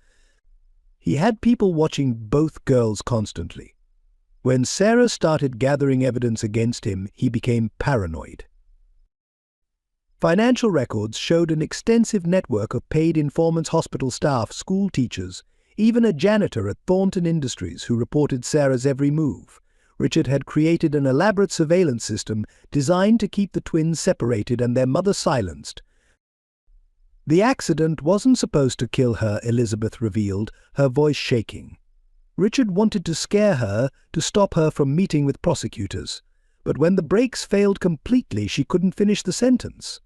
He had people watching both girls constantly. When Sarah started gathering evidence against him, he became paranoid. Financial records showed an extensive network of paid informants, hospital staff, school teachers, even a janitor at Thornton Industries who reported Sarah's every move. Richard had created an elaborate surveillance system designed to keep the twins separated and their mother silenced. The accident wasn't supposed to kill her, Elizabeth revealed, her voice shaking. Richard wanted to scare her, to stop her from meeting with prosecutors. But when the brakes failed completely, she couldn't finish the sentence.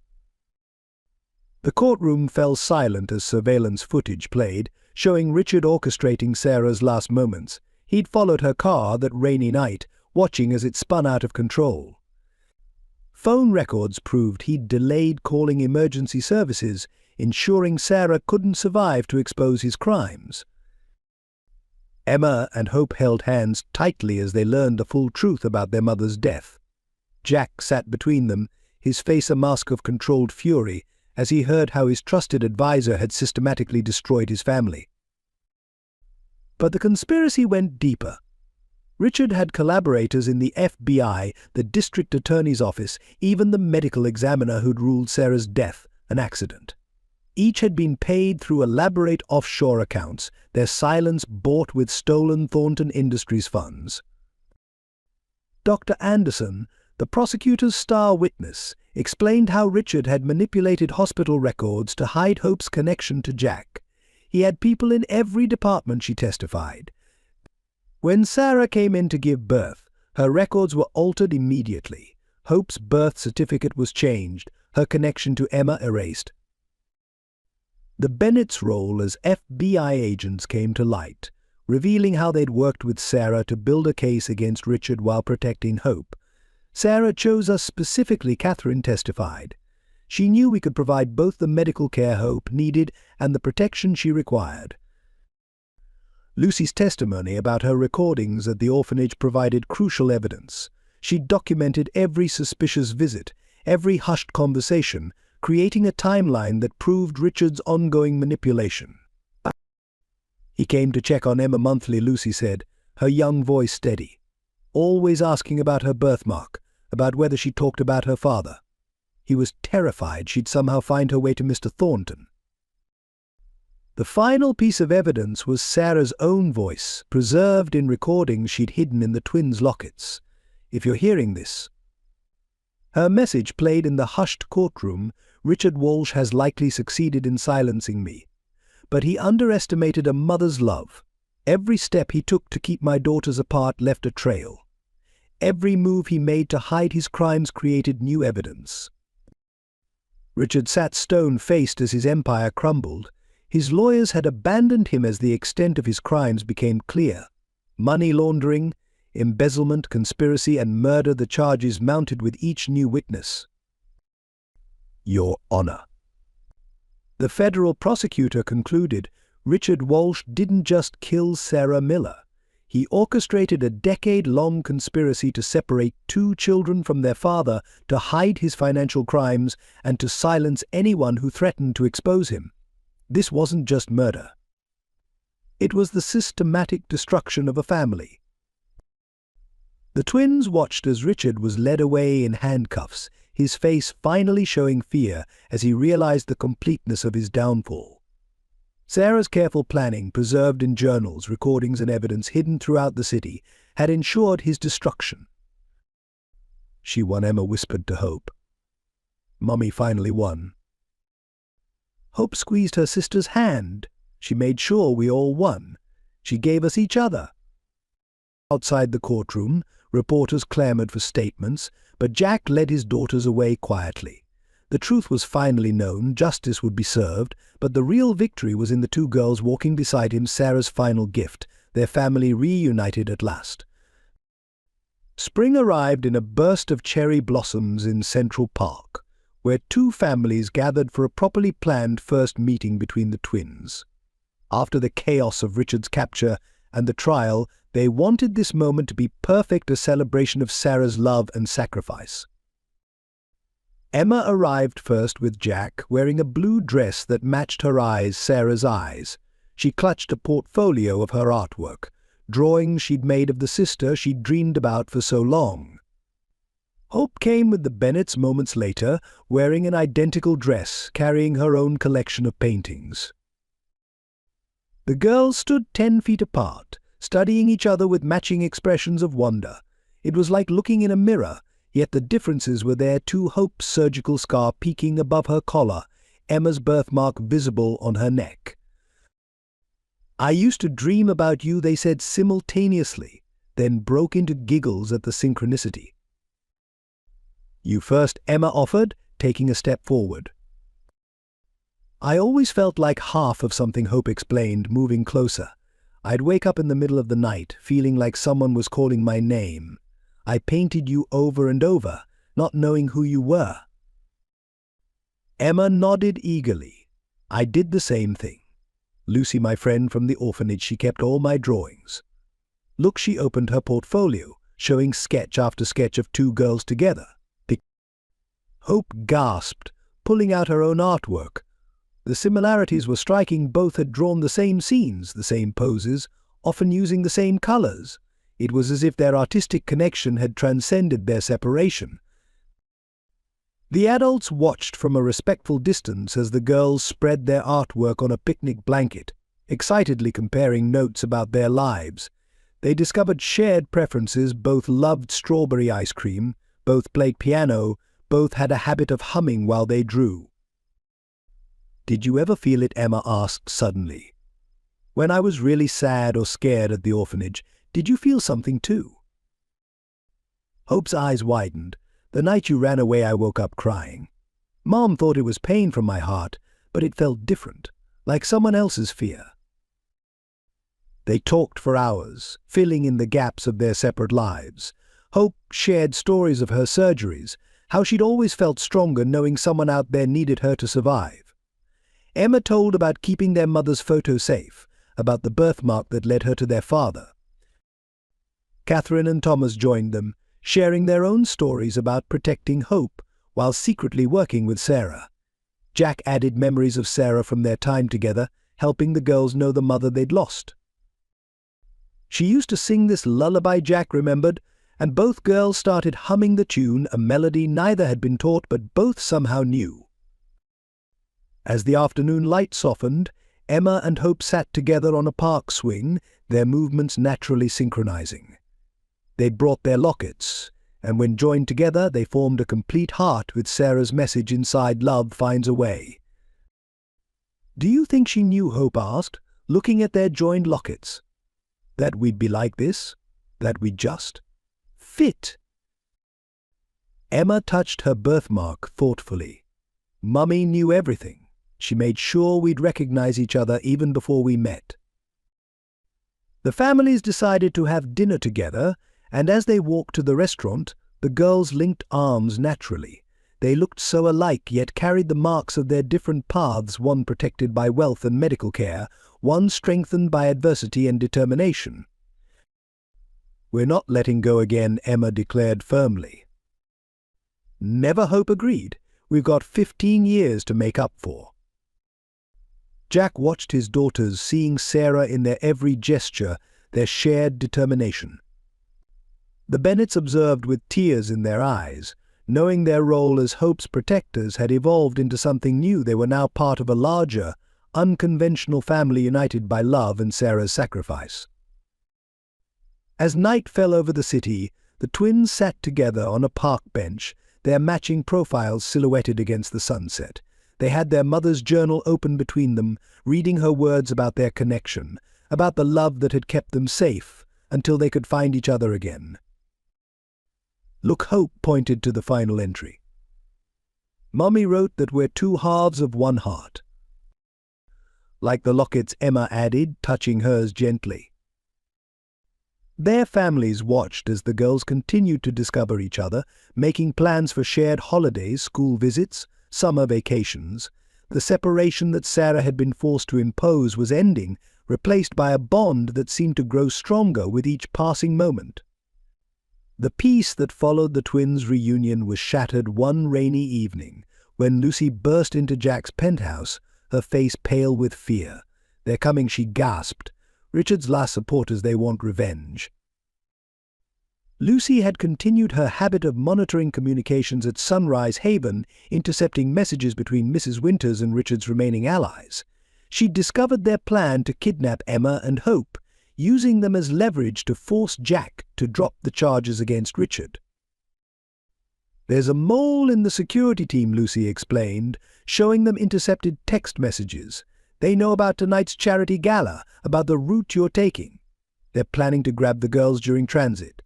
The courtroom fell silent as surveillance footage played, showing Richard orchestrating Sarah's last moments. He'd followed her car that rainy night, watching as it spun out of control. Phone records proved he'd delayed calling emergency services, ensuring Sarah couldn't survive to expose his crimes. Emma and Hope held hands tightly as they learned the full truth about their mother's death. Jack sat between them, his face a mask of controlled fury, as he heard how his trusted advisor had systematically destroyed his family. But the conspiracy went deeper. Richard had collaborators in the FBI, the district attorney's office, even the medical examiner who'd ruled Sarah's death an accident. Each had been paid through elaborate offshore accounts, their silence bought with stolen Thornton Industries funds. Dr. Anderson, the prosecutor's star witness, explained how Richard had manipulated hospital records to hide Hope's connection to Jack. He had people in every department, she testified. When Sarah came in to give birth, her records were altered immediately. Hope's birth certificate was changed, her connection to Emma erased. The Bennets' role as FBI agents came to light, revealing how they'd worked with Sarah to build a case against Richard while protecting Hope. Sarah chose us specifically, Catherine testified. She knew we could provide both the medical care Hope needed and the protection she required. Lucy's testimony about her recordings at the orphanage provided crucial evidence. She documented every suspicious visit, every hushed conversation, creating a timeline that proved Richard's ongoing manipulation. He came to check on Emma monthly, Lucy said, her young voice steady, always asking about her birthmark, about whether she talked about her father. He was terrified she'd somehow find her way to Mr. Thornton. The final piece of evidence was Sarah's own voice, preserved in recordings she'd hidden in the twins' lockets. If you're hearing this. Her message played in the hushed courtroom. Richard Walsh has likely succeeded in silencing me. But he underestimated a mother's love. Every step he took to keep my daughters apart left a trail. Every move he made to hide his crimes created new evidence. Richard sat stone-faced as his empire crumbled. His lawyers had abandoned him as the extent of his crimes became clear. Money laundering, embezzlement, conspiracy, and murder, the charges mounted with each new witness. Your Honor. The federal prosecutor concluded Richard Walsh didn't just kill Sarah Miller. He orchestrated a decade-long conspiracy to separate two children from their father, to hide his financial crimes, and to silence anyone who threatened to expose him. This wasn't just murder. It was the systematic destruction of a family. The twins watched as Richard was led away in handcuffs, his face finally showing fear as he realized the completeness of his downfall. Sarah's careful planning, preserved in journals, recordings, and evidence hidden throughout the city, had ensured his destruction. She won, Emma whispered to Hope. Mummy finally won. Hope squeezed her sister's hand. She made sure we all won. She gave us each other. Outside the courtroom, reporters clamored for statements, but Jack led his daughters away quietly. The truth was finally known, justice would be served, but the real victory was in the two girls walking beside him, Sarah's final gift, their family reunited at last. Spring arrived in a burst of cherry blossoms in Central Park, where two families gathered for a properly planned first meeting between the twins. After the chaos of Richard's capture and the trial, they wanted this moment to be perfect, a celebration of Sarah's love and sacrifice. Emma arrived first with Jack, wearing a blue dress that matched her eyes, Sarah's eyes. She clutched a portfolio of her artwork, drawings she'd made of the sister she'd dreamed about for so long. Hope came with the Bennets moments later, wearing an identical dress, carrying her own collection of paintings. The girls stood 10 feet apart, studying each other with matching expressions of wonder. It was like looking in a mirror, yet the differences were there too. Hope's surgical scar peeking above her collar, Emma's birthmark visible on her neck. "I used to dream about you," they said simultaneously, then broke into giggles at the synchronicity. "You first," Emma offered, taking a step forward. "I always felt like half of something," Hope explained, moving closer. "I'd wake up in the middle of the night, feeling like someone was calling my name. I painted you over and over, not knowing who you were." Emma nodded eagerly. "I did the same thing. Lucy, my friend from the orphanage, she kept all my drawings. Look," she opened her portfolio, showing sketch after sketch of two girls together. Hope gasped, pulling out her own artwork. The similarities were striking. Both had drawn the same scenes, the same poses, often using the same colors. It was as if their artistic connection had transcended their separation. The adults watched from a respectful distance as the girls spread their artwork on a picnic blanket, excitedly comparing notes about their lives. They discovered shared preferences. Both loved strawberry ice cream, both played piano, both had a habit of humming while they drew. "Did you ever feel it?" Emma asked suddenly. "When I was really sad or scared at the orphanage, did you feel something too?" Hope's eyes widened. "The night you ran away, I woke up crying. Mom thought it was pain from my heart, but it felt different, like someone else's fear." They talked for hours, filling in the gaps of their separate lives. Hope shared stories of her surgeries, how she'd always felt stronger knowing someone out there needed her to survive. Emma told about keeping their mother's photo safe, about the birthmark that led her to their father. Catherine and Thomas joined them, sharing their own stories about protecting Hope while secretly working with Sarah. Jack added memories of Sarah from their time together, helping the girls know the mother they'd lost. She used to sing this lullaby, Jack remembered, and both girls started humming the tune, a melody neither had been taught but both somehow knew. As the afternoon light softened, Emma and Hope sat together on a park swing, their movements naturally synchronizing. They'd brought their lockets, and when joined together they formed a complete heart with Sarah's message inside, "Love finds a way." "Do you think she knew?" Hope asked, looking at their joined lockets. "That we'd be like this? That we'd just fit?" Emma touched her birthmark thoughtfully. "Mummy knew everything. She made sure we'd recognize each other even before we met." The families decided to have dinner together, and as they walked to the restaurant, the girls linked arms naturally. They looked so alike, yet carried the marks of their different paths, one protected by wealth and medical care, one strengthened by adversity and determination. "We're not letting go again," Emma declared firmly. "Never," Hope agreed. "We've got 15 years to make up for." Jack watched his daughters, seeing Sarah in their every gesture, their shared determination. The Bennets observed with tears in their eyes. Knowing their role as Hope's protectors had evolved into something new, they were now part of a larger, unconventional family united by love and Sarah's sacrifice. As night fell over the city, the twins sat together on a park bench, their matching profiles silhouetted against the sunset. They had their mother's journal open between them, reading her words about their connection, about the love that had kept them safe until they could find each other again. "Look," Hope pointed to the final entry. "Mummy wrote that we're two halves of one heart." "Like the lockets," Emma added, touching hers gently. Their families watched as the girls continued to discover each other, making plans for shared holidays, school visits, summer vacations. The separation that Sarah had been forced to impose was ending, replaced by a bond that seemed to grow stronger with each passing moment. The peace that followed the twins' reunion was shattered one rainy evening, when Lucy burst into Jack's penthouse, her face pale with fear. "They're coming," she gasped. "Richard's last supporters, they want revenge." Lucy had continued her habit of monitoring communications at Sunrise Haven, intercepting messages between Mrs. Winters and Richard's remaining allies. She'd discovered their plan to kidnap Emma and Hope, using them as leverage to force Jack to drop the charges against Richard. "There's a mole in the security team," Lucy explained, showing them intercepted text messages. "They know about tonight's charity gala, about the route you're taking. They're planning to grab the girls during transit."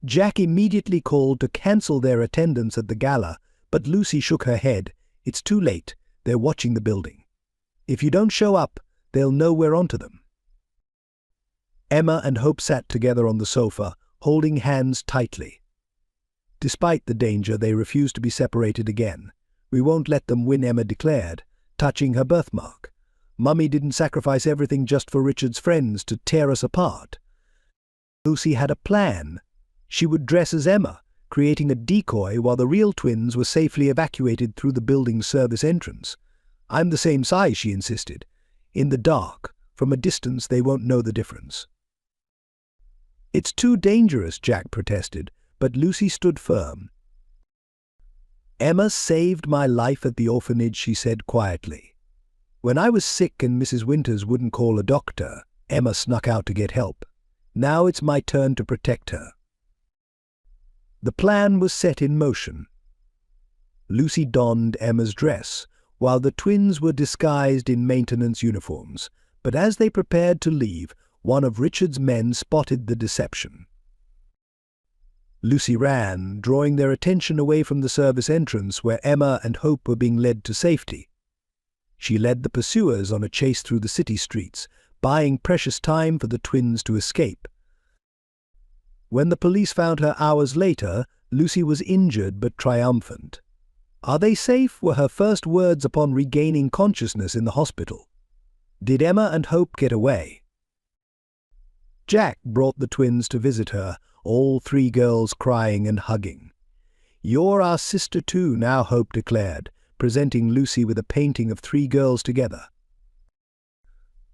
Jack immediately called to cancel their attendance at the gala, but Lucy shook her head. "It's too late. They're watching the building. If you don't show up, they'll know we're onto them." Emma and Hope sat together on the sofa, holding hands tightly. Despite the danger, they refused to be separated again. "We won't let them win," Emma declared, touching her birthmark. "Mummy didn't sacrifice everything just for Richard's friends to tear us apart." Lucy had a plan. She would dress as Emma, creating a decoy while the real twins were safely evacuated through the building's service entrance. "I'm the same size," she insisted. "In the dark, from a distance, they won't know the difference." "It's too dangerous," Jack protested, but Lucy stood firm. "Emma saved my life at the orphanage," she said quietly. "When I was sick and Mrs. Winters wouldn't call a doctor, Emma snuck out to get help. Now it's my turn to protect her." The plan was set in motion. Lucy donned Emma's dress, while the twins were disguised in maintenance uniforms, but as they prepared to leave, one of Richard's men spotted the deception. Lucy ran, drawing their attention away from the service entrance where Emma and Hope were being led to safety. She led the pursuers on a chase through the city streets, buying precious time for the twins to escape. When the police found her hours later, Lucy was injured but triumphant. "Are they safe?" were her first words upon regaining consciousness in the hospital. Did Emma and Hope get away? Jack brought the twins to visit her, all three girls crying and hugging. "You're our sister too now," Hope declared, presenting Lucy with a painting of three girls together.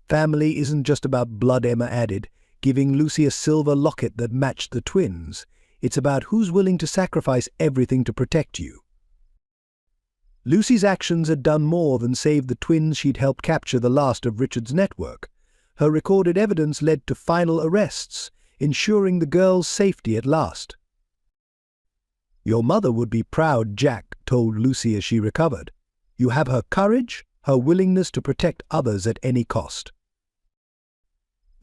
"Family isn't just about blood," Emma added, giving Lucy a silver locket that matched the twins. "It's about who's willing to sacrifice everything to protect you." Lucy's actions had done more than save the twins. She'd helped capture the last of Richard's network. Her recorded evidence led to final arrests, ensuring the girls' safety at last. "Your mother would be proud," Jack told Lucy as she recovered. "You have her courage, her willingness to protect others at any cost."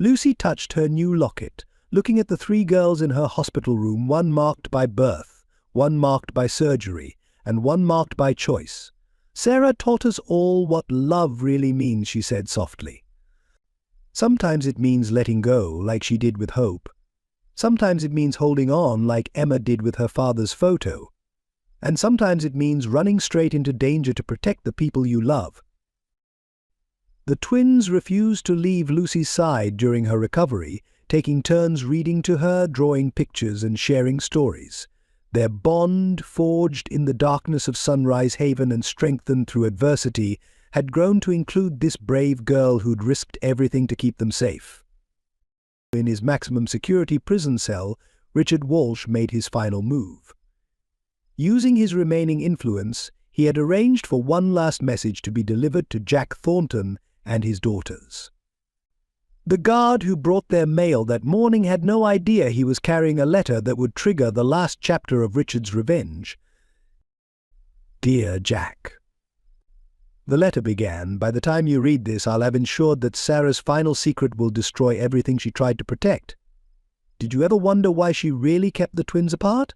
Lucy touched her new locket, looking at the three girls in her hospital room, one marked by birth, one marked by surgery, and one marked by choice. "Sarah taught us all what love really means," she said softly. "Sometimes it means letting go, like she did with Hope. Sometimes it means holding on, like Emma did with her father's photo. And sometimes it means running straight into danger to protect the people you love." The twins refused to leave Lucy's side during her recovery, taking turns reading to her, drawing pictures, and sharing stories. Their bond, forged in the darkness of Sunrise Haven and strengthened through adversity, had grown to include this brave girl who'd risked everything to keep them safe. In his maximum security prison cell, Richard Walsh made his final move. Using his remaining influence, he had arranged for one last message to be delivered to Jack Thornton and his daughters. The guard who brought their mail that morning had no idea he was carrying a letter that would trigger the last chapter of Richard's revenge. "Dear Jack." The letter began, "By the time you read this, I'll have ensured that Sarah's final secret will destroy everything she tried to protect. Did you ever wonder why she really kept the twins apart?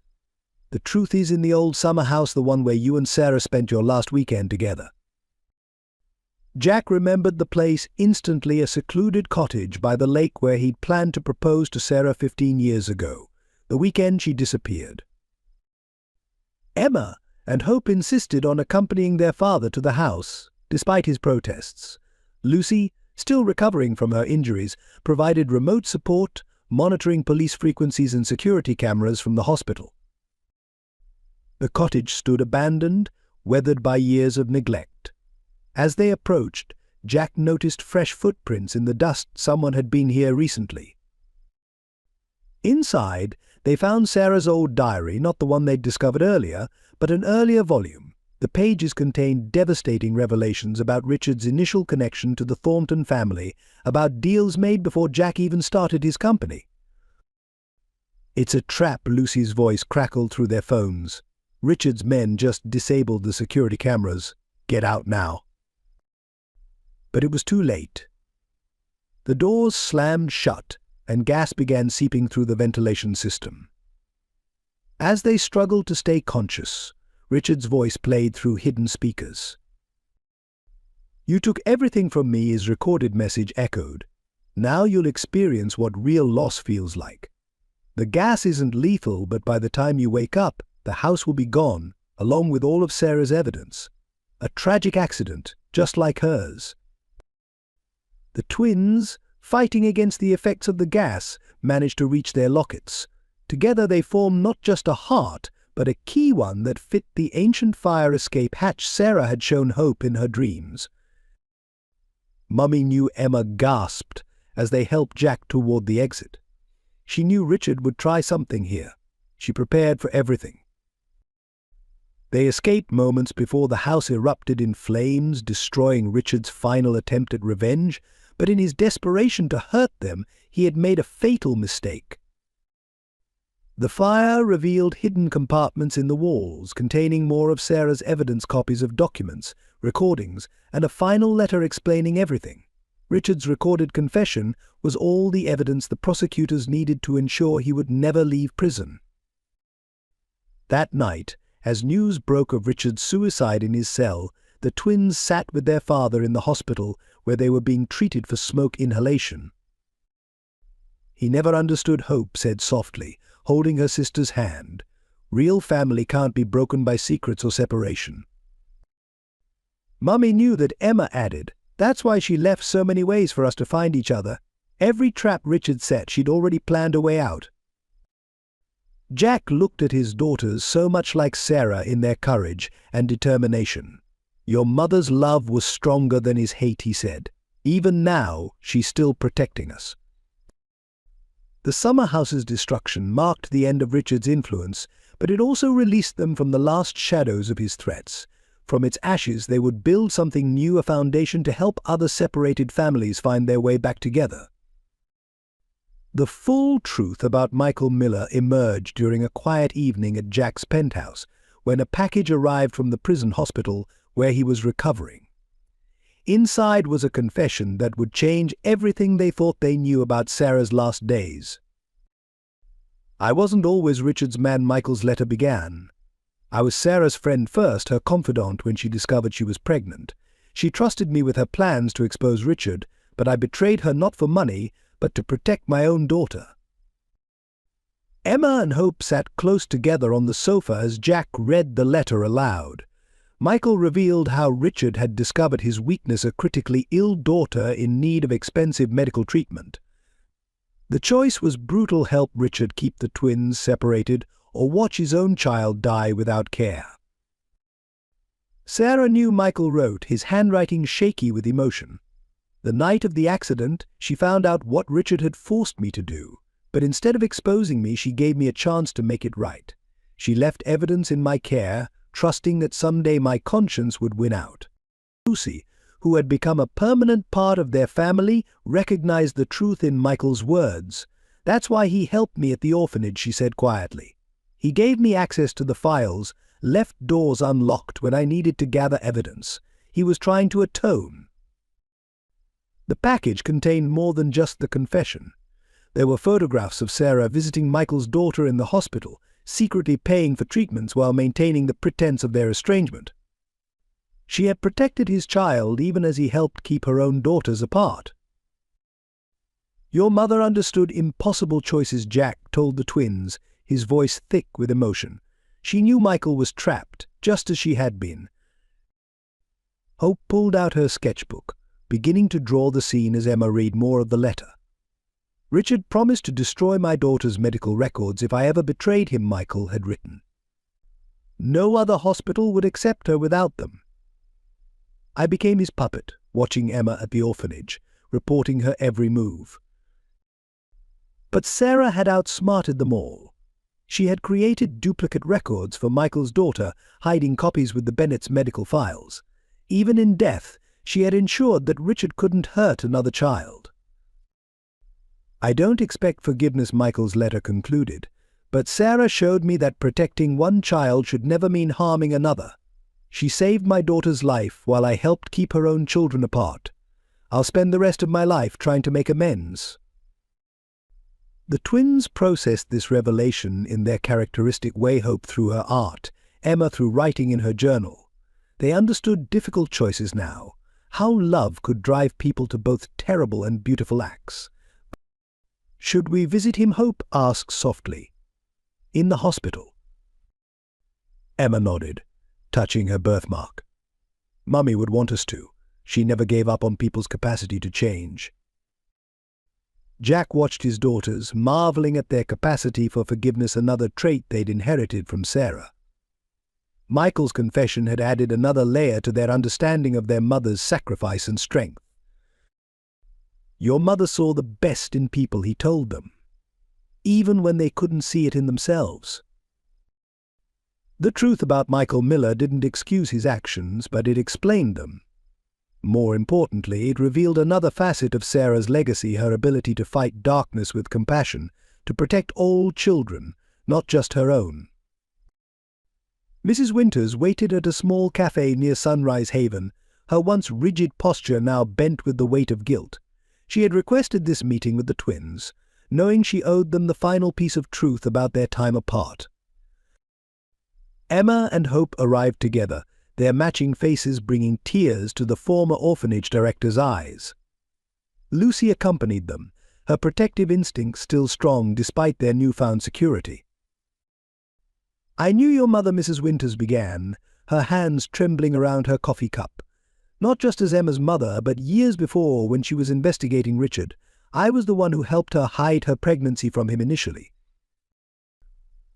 The truth is in the old summer house, the one where you and Sarah spent your last weekend together." Jack remembered the place instantly, a secluded cottage by the lake where he'd planned to propose to Sarah 15 years ago, the weekend she disappeared. Emma and Hope insisted on accompanying their father to the house, despite his protests. Lucy, still recovering from her injuries, provided remote support, monitoring police frequencies and security cameras from the hospital. The cottage stood abandoned, weathered by years of neglect. As they approached, Jack noticed fresh footprints in the dust. Someone had been here recently. Inside, they found Sarah's old diary, not the one they'd discovered earlier, but an earlier volume. The pages contained devastating revelations about Richard's initial connection to the Thornton family, about deals made before Jack even started his company. "It's a trap," Lucy's voice crackled through their phones. "Richard's men just disabled the security cameras. Get out now." But it was too late. The doors slammed shut, and gas began seeping through the ventilation system. As they struggled to stay conscious, Richard's voice played through hidden speakers. "You took everything from me," his recorded message echoed. "Now you'll experience what real loss feels like. The gas isn't lethal, but by the time you wake up, the house will be gone, along with all of Sarah's evidence. A tragic accident, just like hers." The twins, fighting against the effects of the gas, managed to reach their lockets. Together they formed not just a heart, but a key one that fit the ancient fire escape hatch Sarah had shown Hope in her dreams. Mummy knew Emma gasped as they helped Jack toward the exit. She knew Richard would try something here. She prepared for everything. They escaped moments before the house erupted in flames, destroying Richard's final attempt at revenge, but in his desperation to hurt them, he had made a fatal mistake. The fire revealed hidden compartments in the walls, containing more of Sarah's evidence, copies of documents, recordings, and a final letter explaining everything. Richard's recorded confession was all the evidence the prosecutors needed to ensure he would never leave prison. That night, as news broke of Richard's suicide in his cell, the twins sat with their father in the hospital where they were being treated for smoke inhalation. "He never understood," Hope said softly, holding her sister's hand. Real family can't be broken by secrets or separation. Mummy knew that, Emma added. That's why she left so many ways for us to find each other. Every trap Richard set, she'd already planned a way out. Jack looked at his daughters, so much like Sarah in their courage and determination. Your mother's love was stronger than his hate, he said. Even now, she's still protecting us. The summer house's destruction marked the end of Richard's influence, but it also released them from the last shadows of his threats. From its ashes, they would build something new, a foundation to help other separated families find their way back together. The full truth about Michael Miller emerged during a quiet evening at Jack's penthouse, when a package arrived from the prison hospital where he was recovering. Inside was a confession that would change everything they thought they knew about Sarah's last days. I wasn't always Richard's man, Michael's letter began. I was Sarah's friend first, her confidant when she discovered she was pregnant. She trusted me with her plans to expose Richard, but I betrayed her not for money, but to protect my own daughter. Emma and Hope sat close together on the sofa as Jack read the letter aloud. Michael revealed how Richard had discovered his weakness, a critically ill daughter in need of expensive medical treatment. The choice was brutal: help Richard keep the twins separated, or watch his own child die without care. Sarah knew, Michael wrote, his handwriting shaky with emotion. The night of the accident, she found out what Richard had forced me to do, but instead of exposing me, she gave me a chance to make it right. She left evidence in my care, trusting that someday my conscience would win out. Lucy, who had become a permanent part of their family, recognized the truth in Michael's words. That's why he helped me at the orphanage, she said quietly. He gave me access to the files, left doors unlocked when I needed to gather evidence. He was trying to atone. The package contained more than just the confession. There were photographs of Sarah visiting Michael's daughter in the hospital, secretly paying for treatments while maintaining the pretense of their estrangement. She had protected his child even as he helped keep her own daughters apart. Your mother understood impossible choices, Jack told the twins, his voice thick with emotion. She knew Michael was trapped, just as she had been. Hope pulled out her sketchbook, beginning to draw the scene as Emma read more of the letter. Richard promised to destroy my daughter's medical records if I ever betrayed him, Michael had written. No other hospital would accept her without them. I became his puppet, watching Emma at the orphanage, reporting her every move. But Sarah had outsmarted them all. She had created duplicate records for Michael's daughter, hiding copies with the Bennett's medical files. Even in death, she had ensured that Richard couldn't hurt another child. I don't expect forgiveness, Michael's letter concluded, but Sarah showed me that protecting one child should never mean harming another. She saved my daughter's life while I helped keep her own children apart. I'll spend the rest of my life trying to make amends. The twins processed this revelation in their characteristic way, Hope through her art, Emma through writing in her journal. They understood difficult choices now, how love could drive people to both terrible and beautiful acts. Should we visit him, Hope asked softly. In the hospital. Emma nodded, touching her birthmark. Mummy would want us to. She never gave up on people's capacity to change. Jack watched his daughters, marveling at their capacity for forgiveness, another trait they'd inherited from Sarah. Michael's confession had added another layer to their understanding of their mother's sacrifice and strength. Your mother saw the best in people, he told them, even when they couldn't see it in themselves. The truth about Michael Miller didn't excuse his actions, but it explained them. More importantly, it revealed another facet of Sarah's legacy, her ability to fight darkness with compassion, to protect all children, not just her own. Mrs. Winters waited at a small cafe near Sunrise Haven, her once rigid posture now bent with the weight of guilt. She had requested this meeting with the twins, knowing she owed them the final piece of truth about their time apart. Emma and Hope arrived together, their matching faces bringing tears to the former orphanage director's eyes. Lucy accompanied them, her protective instincts still strong despite their newfound security. "I knew your mother," Mrs. Winters began, her hands trembling around her coffee cup. "Not just as Emma's mother, but years before, when she was investigating Richard. I was the one who helped her hide her pregnancy from him initially."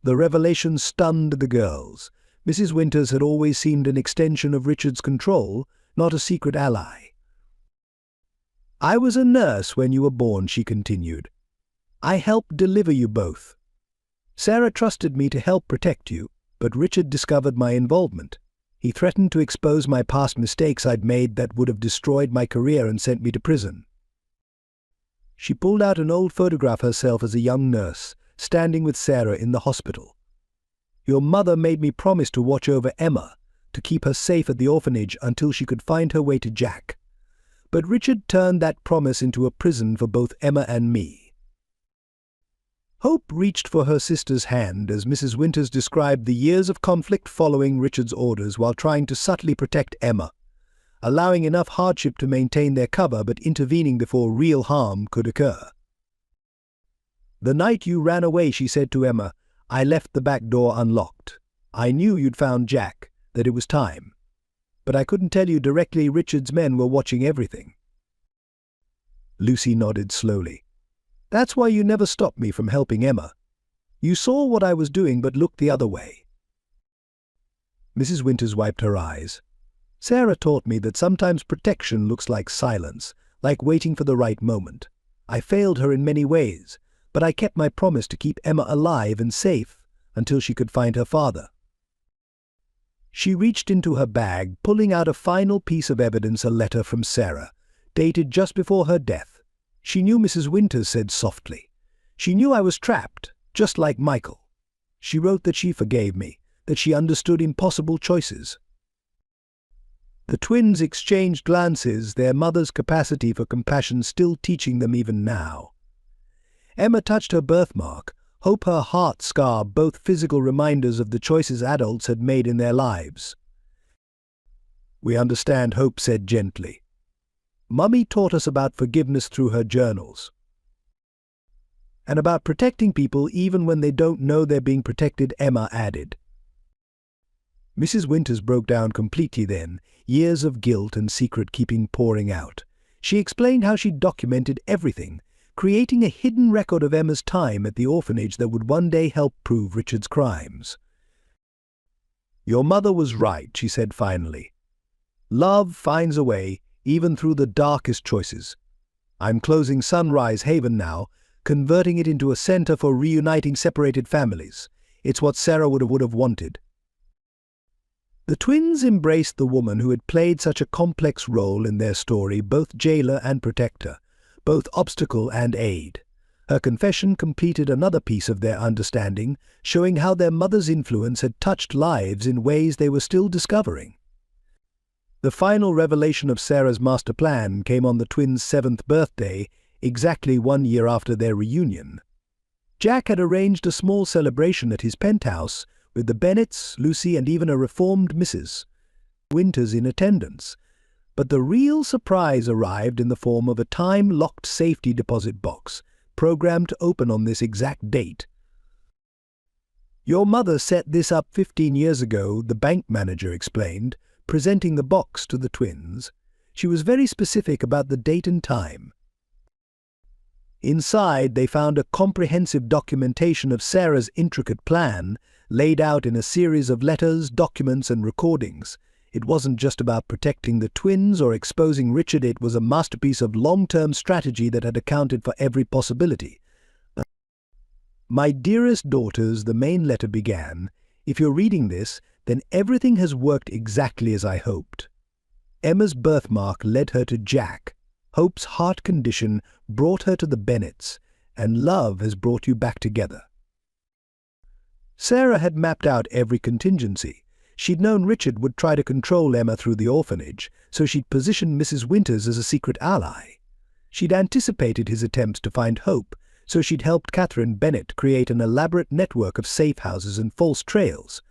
The revelation stunned the girls. Mrs. Winters had always seemed an extension of Richard's control, not a secret ally. "I was a nurse when you were born," she continued. "I helped deliver you both. Sarah trusted me to help protect you, but Richard discovered my involvement. He threatened to expose my past mistakes I'd made that would have destroyed my career and sent me to prison." She pulled out an old photograph of herself as a young nurse, standing with Sarah in the hospital. "Your mother made me promise to watch over Emma, to keep her safe at the orphanage until she could find her way to Jack. But Richard turned that promise into a prison for both Emma and me." Hope reached for her sister's hand as Mrs. Winters described the years of conflict following Richard's orders while trying to subtly protect Emma, allowing enough hardship to maintain their cover but intervening before real harm could occur. "The night you ran away," she said to Emma, "I left the back door unlocked. I knew you'd found Jack, that it was time. But I couldn't tell you directly. Richard's men were watching everything." Lucy nodded slowly. "That's why you never stopped me from helping Emma. You saw what I was doing but looked the other way." Mrs. Winters wiped her eyes. "Sarah taught me that sometimes protection looks like silence, like waiting for the right moment. I failed her in many ways, but I kept my promise to keep Emma alive and safe until she could find her father." She reached into her bag, pulling out a final piece of evidence, a letter from Sarah, dated just before her death. "She knew," Mrs. Winters said softly. "She knew I was trapped, just like Michael. She wrote that she forgave me, that she understood impossible choices." The twins exchanged glances, their mother's capacity for compassion still teaching them even now. Emma touched her birthmark, Hope her heart scar, both physical reminders of the choices adults had made in their lives. "We understand," Hope said gently. "Mummy taught us about forgiveness through her journals. And about protecting people even when they don't know they're being protected," Emma added. Mrs. Winters broke down completely then, years of guilt and secret-keeping pouring out. She explained how she'd documented everything, creating a hidden record of Emma's time at the orphanage that would one day help prove Richard's crimes. "Your mother was right," she said finally. "Love finds a way, even through the darkest choices. I'm closing Sunrise Haven now, converting it into a center for reuniting separated families. It's what Sarah would have wanted." The twins embraced the woman who had played such a complex role in their story, both jailer and protector, both obstacle and aid. Her confession completed another piece of their understanding, showing how their mother's influence had touched lives in ways they were still discovering. The final revelation of Sarah's master plan came on the twins' 7th birthday, exactly 1 year after their reunion. Jack had arranged a small celebration at his penthouse, with the Bennets, Lucy, and even a reformed Mrs. Winters in attendance. But the real surprise arrived in the form of a time-locked safety deposit box, programmed to open on this exact date. "Your mother set this up 15 years ago," the bank manager explained, presenting the box to the twins. She was very specific about the date and time. Inside, they found a comprehensive documentation of Sarah's intricate plan, laid out in a series of letters, documents, and recordings. It wasn't just about protecting the twins or exposing Richard, it was a masterpiece of long-term strategy that had accounted for every possibility. "My dearest daughters," the main letter began, "if you're reading this, then everything has worked exactly as I hoped. Emma's birthmark led her to Jack. Hope's heart condition brought her to the Bennets, and love has brought you back together." Sarah had mapped out every contingency. She'd known Richard would try to control Emma through the orphanage, so she'd positioned Mrs. Winters as a secret ally. She'd anticipated his attempts to find Hope, so she'd helped Catherine Bennet create an elaborate network of safe houses and false trails.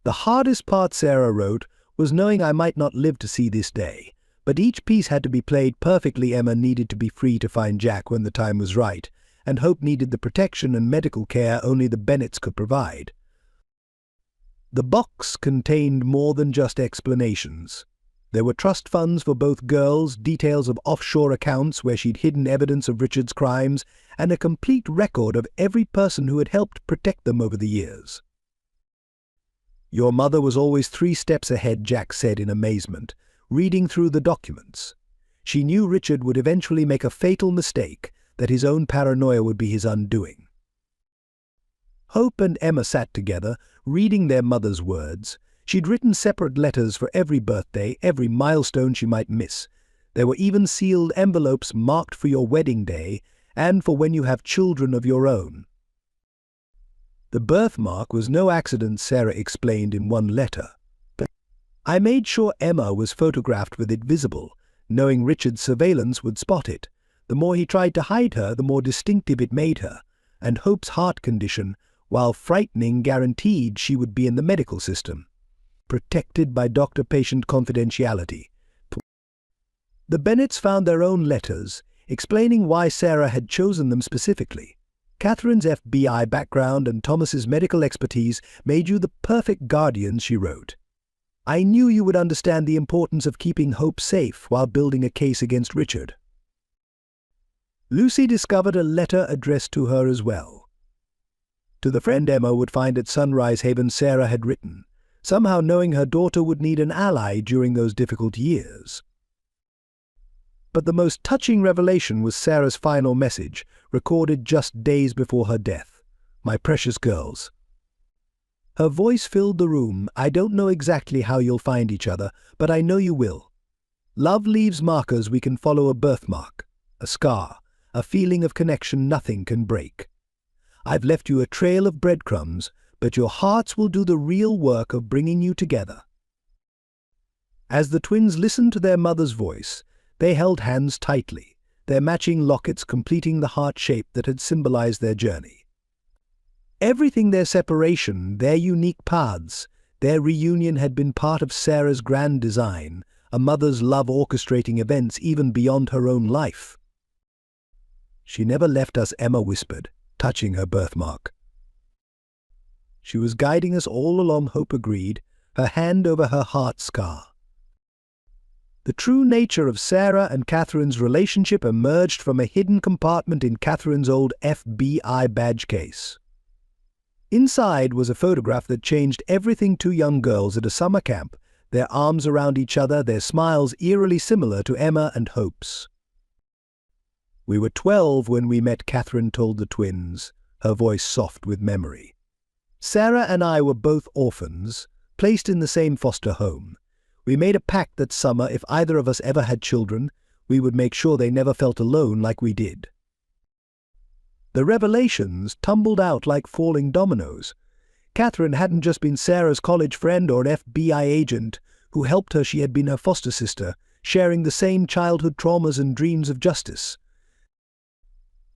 "The hardest part," Sarah wrote, "was knowing I might not live to see this day. But each piece had to be played perfectly. Emma needed to be free to find Jack when the time was right, and Hope needed the protection and medical care only the Bennets could provide. The box contained more than just explanations. There were trust funds for both girls, details of offshore accounts where she'd hidden evidence of Richard's crimes, and a complete record of every person who had helped protect them over the years. "Your mother was always 3 steps ahead," Jack said in amazement, reading through the documents. She knew Richard would eventually make a fatal mistake, that his own paranoia would be his undoing. Hope and Emma sat together, reading their mother's words. She'd written separate letters for every birthday, every milestone she might miss. There were even sealed envelopes marked for your wedding day and for when you have children of your own. The birthmark was no accident, Sarah explained in one letter. "I made sure Emma was photographed with it visible, knowing Richard's surveillance would spot it. The more he tried to hide her, the more distinctive it made her, and Hope's heart condition, while frightening, guaranteed she would be in the medical system, protected by doctor-patient confidentiality." The Bennets found their own letters, explaining why Sarah had chosen them specifically. "Catherine's FBI background and Thomas's medical expertise made you the perfect guardians," she wrote. "I knew you would understand the importance of keeping Hope safe while building a case against Richard." Lucy discovered a letter addressed to her as well. To the friend Emma would find at Sunrise Haven, Sarah had written, somehow knowing her daughter would need an ally during those difficult years. But the most touching revelation was Sarah's final message, recorded just days before her death. "My precious girls." Her voice filled the room. "I don't know exactly how you'll find each other, but I know you will. Love leaves markers we can follow, a birthmark, a scar, a feeling of connection nothing can break. I've left you a trail of breadcrumbs, but your hearts will do the real work of bringing you together." As the twins listened to their mother's voice, they held hands tightly, their matching lockets completing the heart shape that had symbolized their journey. Everything, their separation, their unique paths, their reunion, had been part of Sarah's grand design, a mother's love orchestrating events even beyond her own life. "She never left us," Emma whispered, touching her birthmark. "She was guiding us all along," Hope agreed, her hand over her heart scar. The true nature of Sarah and Catherine's relationship emerged from a hidden compartment in Catherine's old FBI badge case. Inside was a photograph that changed everything. 2 young girls at a summer camp, their arms around each other, their smiles eerily similar to Emma and Hope's. "We were 12 when we met," Catherine told the twins, her voice soft with memory. "Sarah and I were both orphans, placed in the same foster home. We made a pact that summer, if either of us ever had children, we would make sure they never felt alone like we did." The revelations tumbled out like falling dominoes. Catherine hadn't just been Sarah's college friend or an FBI agent who helped her. She had been her foster sister, sharing the same childhood traumas and dreams of justice.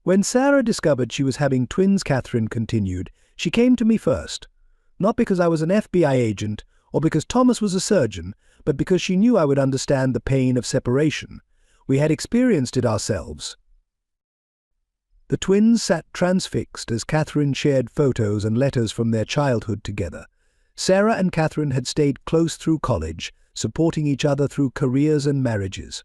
"When Sarah discovered she was having twins," Catherine continued, "she came to me first. Not because I was an FBI agent or because Thomas was a surgeon, but because she knew I would understand the pain of separation. We had experienced it ourselves." The twins sat transfixed as Catherine shared photos and letters from their childhood together. Sarah and Catherine had stayed close through college, supporting each other through careers and marriages.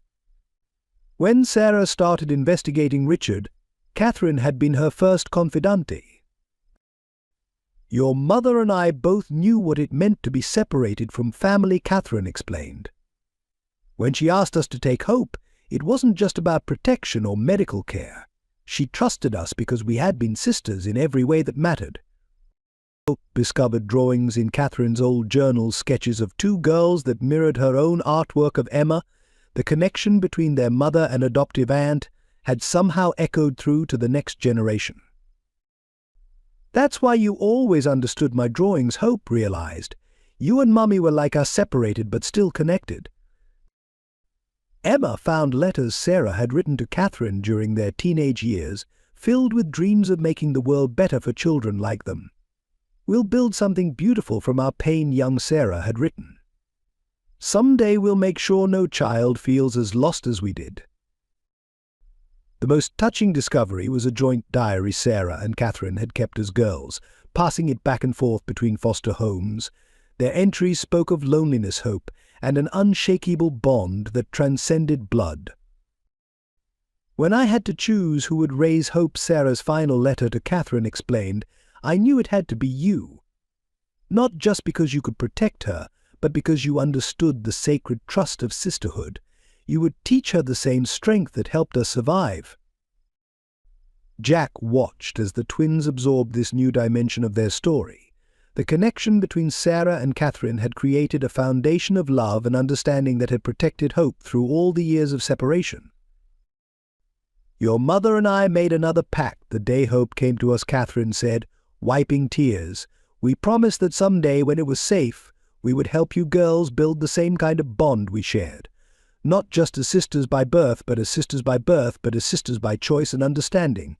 When Sarah started investigating Richard, Catherine had been her first confidante. "Your mother and I both knew what it meant to be separated from family," Catherine explained. "When she asked us to take Hope, it wasn't just about protection or medical care. She trusted us because we had been sisters in every way that mattered." Hope discovered drawings in Catherine's old journal, sketches of 2 girls that mirrored her own artwork of Emma. The connection between their mother and adoptive aunt had somehow echoed through to the next generation. "That's why you always understood my drawings," Hope realized. "You and Mummy were like us, separated but still connected." Emma found letters Sarah had written to Catherine during their teenage years, filled with dreams of making the world better for children like them. "We'll build something beautiful from our pain," young Sarah had written. "Someday we'll make sure no child feels as lost as we did." The most touching discovery was a joint diary Sarah and Catherine had kept as girls, passing it back and forth between foster homes. Their entries spoke of loneliness, hope, and an unshakable bond that transcended blood. When I had to choose who would raise hope, Sarah's final letter to Catherine explained, I knew it had to be you. Not just because you could protect her, but because you understood the sacred trust of sisterhood. You would teach her the same strength that helped us survive. Jack watched as the twins absorbed this new dimension of their story. The connection between Sarah and Catherine had created a foundation of love and understanding that had protected Hope through all the years of separation. Your mother and I made another pact the day Hope came to us, Catherine said, wiping tears. We promised that someday, when it was safe, we would help you girls build the same kind of bond we shared. Not just as sisters by birth, but as sisters by choice and understanding.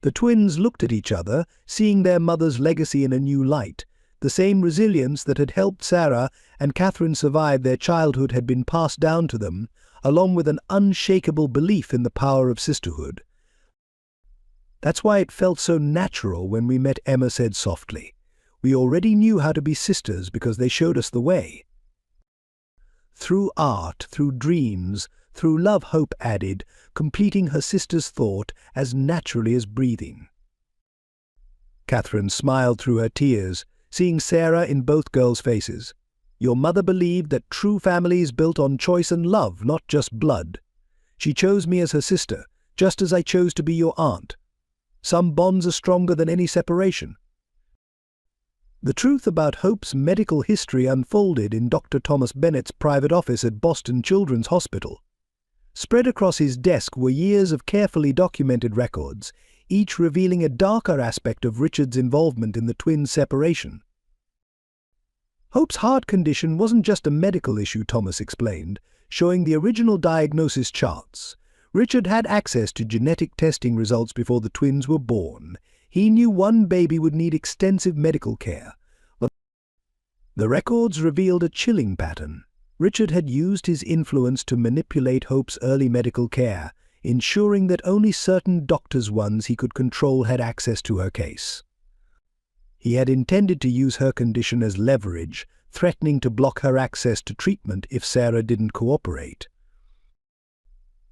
The twins looked at each other, seeing their mother's legacy in a new light. The same resilience that had helped Sarah and Catherine survive their childhood had been passed down to them, along with an unshakable belief in the power of sisterhood. That's why it felt so natural when we met, Emma said softly. We already knew how to be sisters because they showed us the way. Through art, through dreams, through love, Hope added, completing her sister's thought as naturally as breathing. Catherine smiled through her tears, seeing Sarah in both girls' faces. Your mother believed that true family is built on choice and love, not just blood. She chose me as her sister, just as I chose to be your aunt. Some bonds are stronger than any separation. The truth about Hope's medical history unfolded in Dr. Thomas Bennett's private office at Boston Children's Hospital. Spread across his desk were years of carefully documented records, each revealing a darker aspect of Richard's involvement in the twins' separation. Hope's heart condition wasn't just a medical issue, Thomas explained, showing the original diagnosis charts. Richard had access to genetic testing results before the twins were born. He knew one baby would need extensive medical care. The records revealed a chilling pattern. Richard had used his influence to manipulate Hope's early medical care, ensuring that only certain doctors, ones he could control, had access to her case. He had intended to use her condition as leverage, threatening to block her access to treatment if Sarah didn't cooperate.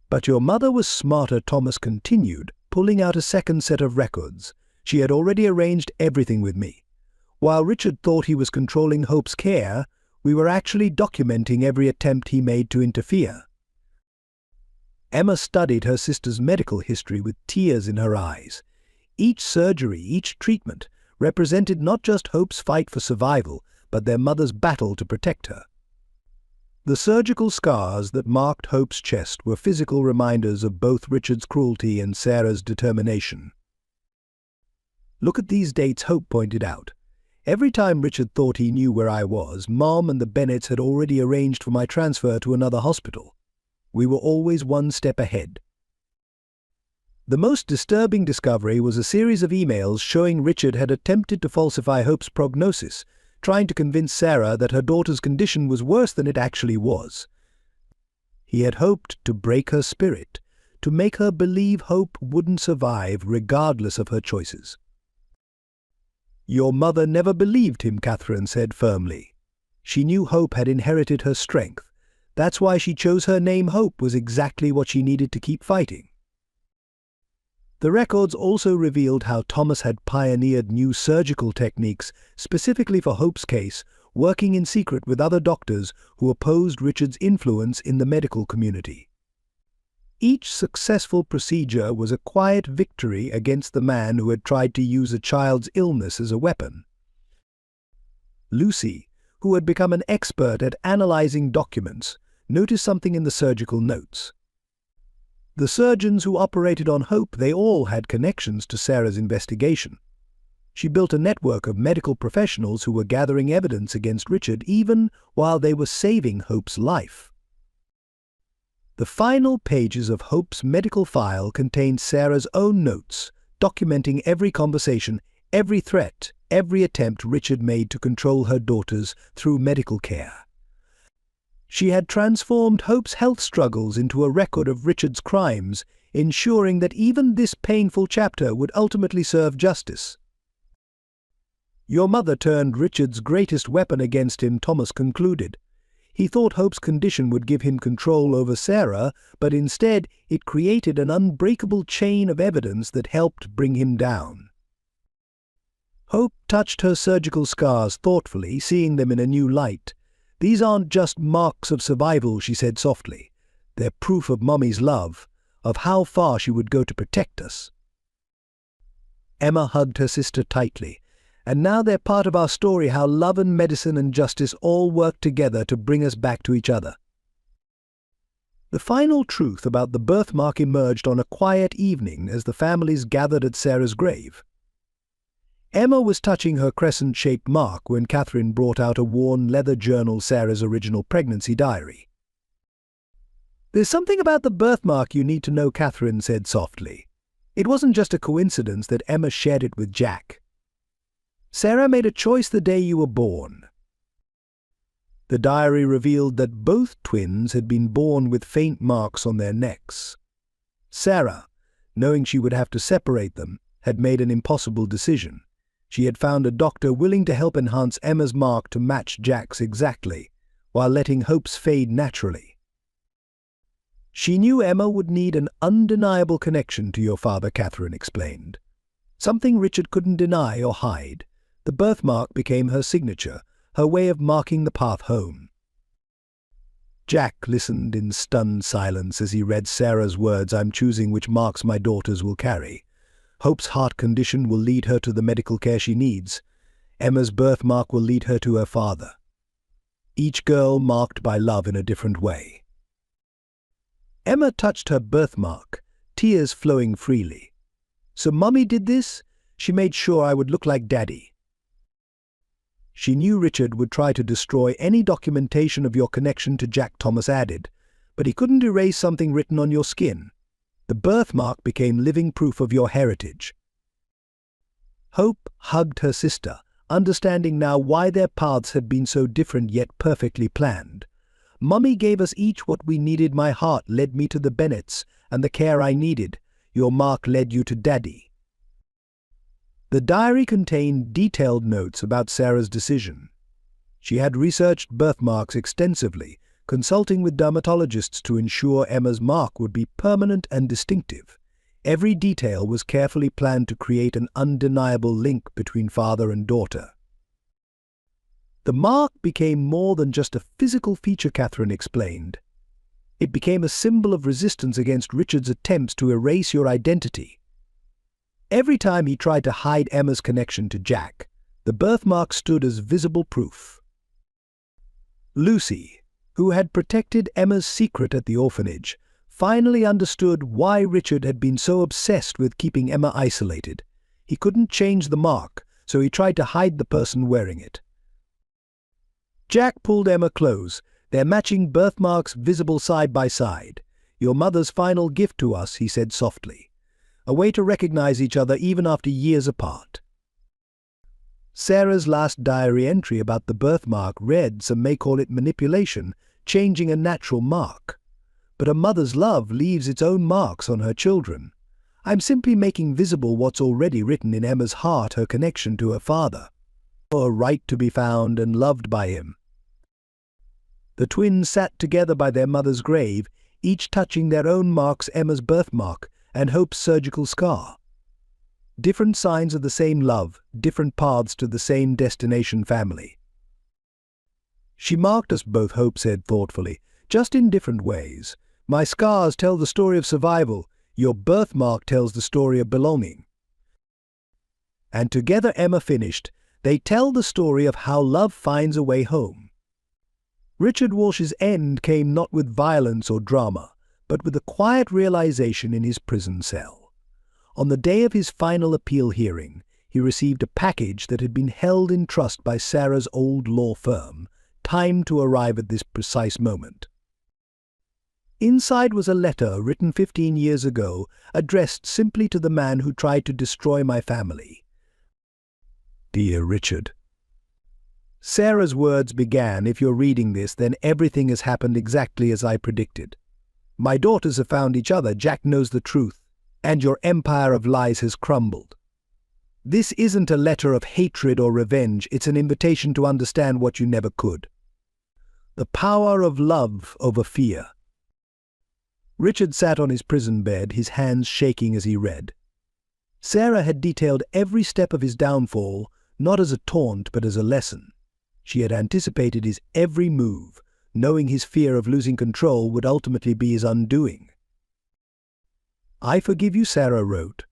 But your mother was smarter, Thomas continued, pulling out a second set of records. She had already arranged everything with me. While Richard thought he was controlling Hope's care, we were actually documenting every attempt he made to interfere. Emma studied her sister's medical history with tears in her eyes. Each surgery, each treatment, represented not just Hope's fight for survival, but their mother's battle to protect her. The surgical scars that marked Hope's chest were physical reminders of both Richard's cruelty and Sarah's determination. Look at these dates, Hope pointed out. Every time Richard thought he knew where I was, Mom and the Bennetts had already arranged for my transfer to another hospital. We were always one step ahead. The most disturbing discovery was a series of emails showing Richard had attempted to falsify Hope's prognosis, trying to convince Sarah that her daughter's condition was worse than it actually was. He had hoped to break her spirit, to make her believe Hope wouldn't survive regardless of her choices. Your mother never believed him, Catherine said firmly. She knew Hope had inherited her strength. That's why she chose her name. Hope was exactly what she needed to keep fighting. The records also revealed how Thomas had pioneered new surgical techniques specifically for Hope's case, working in secret with other doctors who opposed Richard's influence in the medical community. Each successful procedure was a quiet victory against the man who had tried to use a child's illness as a weapon. Lucy, who had become an expert at analyzing documents, noticed something in the surgical notes. The surgeons who operated on Hope, they all had connections to Sarah's investigation. She built a network of medical professionals who were gathering evidence against Richard even while they were saving Hope's life. The final pages of Hope's medical file contained Sarah's own notes, documenting every conversation, every threat, every attempt Richard made to control her daughters through medical care. She had transformed Hope's health struggles into a record of Richard's crimes, ensuring that even this painful chapter would ultimately serve justice. Your mother turned Richard's greatest weapon against him, Thomas concluded. He thought Hope's condition would give him control over Sarah, but instead it created an unbreakable chain of evidence that helped bring him down. Hope touched her surgical scars thoughtfully, seeing them in a new light. These aren't just marks of survival, she said softly. They're proof of Mummy's love, of how far she would go to protect us. Emma hugged her sister tightly. And now they're part of our story, how love and medicine and justice all work together to bring us back to each other. The final truth about the birthmark emerged on a quiet evening as the families gathered at Sarah's grave. Emma was touching her crescent-shaped mark when Catherine brought out a worn leather journal, Sarah's original pregnancy diary. "There's something about the birthmark you need to know," Catherine said softly. It wasn't just a coincidence that Emma shared it with Jack. Sarah made a choice the day you were born. The diary revealed that both twins had been born with faint marks on their necks. Sarah, knowing she would have to separate them, had made an impossible decision. She had found a doctor willing to help enhance Emma's mark to match Jack's exactly, while letting Hope's fade naturally. She knew Emma would need an undeniable connection to your father, Catherine explained. Something Richard couldn't deny or hide. The birthmark became her signature, her way of marking the path home. Jack listened in stunned silence as he read Sarah's words, "I'm choosing which marks my daughters will carry. Hope's heart condition will lead her to the medical care she needs. Emma's birthmark will lead her to her father. Each girl marked by love in a different way." Emma touched her birthmark, tears flowing freely. "So Mummy did this? She made sure I would look like Daddy." "She knew Richard would try to destroy any documentation of your connection to Jack," Thomas added, "but he couldn't erase something written on your skin. The birthmark became living proof of your heritage." Hope hugged her sister, understanding now why their paths had been so different yet perfectly planned. "Mummy gave us each what we needed. My heart led me to the Bennets and the care I needed. Your mark led you to Daddy." The diary contained detailed notes about Sarah's decision. She had researched birthmarks extensively, consulting with dermatologists to ensure Emma's mark would be permanent and distinctive. Every detail was carefully planned to create an undeniable link between father and daughter. The mark became more than just a physical feature, Catherine explained. It became a symbol of resistance against Richard's attempts to erase your identity. Every time he tried to hide Emma's connection to Jack, the birthmark stood as visible proof. Lucy, who had protected Emma's secret at the orphanage, finally understood why Richard had been so obsessed with keeping Emma isolated. He couldn't change the mark, so he tried to hide the person wearing it. Jack pulled Emma close, their matching birthmarks visible side by side. "Your mother's final gift to us," he said softly. "A way to recognize each other even after years apart." Sarah's last diary entry about the birthmark read, "Some may call it manipulation, changing a natural mark. But a mother's love leaves its own marks on her children. I'm simply making visible what's already written in Emma's heart, her connection to her father. Her right to be found and loved by him." The twins sat together by their mother's grave, each touching their own marks, Emma's birthmark and Hope's surgical scar. Different signs of the same love, different paths to the same destination, family. "She marked us both," Hope said thoughtfully, "just in different ways. My scars tell the story of survival. Your birthmark tells the story of belonging." And together, Emma finished, they tell the story of how love finds a way home. Richard Walsh's end came not with violence or drama, but with a quiet realization in his prison cell. On the day of his final appeal hearing, he received a package that had been held in trust by Sarah's old law firm, timed to arrive at this precise moment. Inside was a letter written 15 years ago, addressed simply to the man who tried to destroy my family. "Dear Richard." Sarah's words began, "If you're reading this, then everything has happened exactly as I predicted. My daughters have found each other, Jack knows the truth, and your empire of lies has crumbled. This isn't a letter of hatred or revenge, it's an invitation to understand what you never could. The power of love over fear. Richard sat on his prison bed, his hands shaking as he read. Sarah had detailed every step of his downfall, not as a taunt but as a lesson. She had anticipated his every move, knowing his fear of losing control would ultimately be his undoing. "I forgive you," Sarah wrote,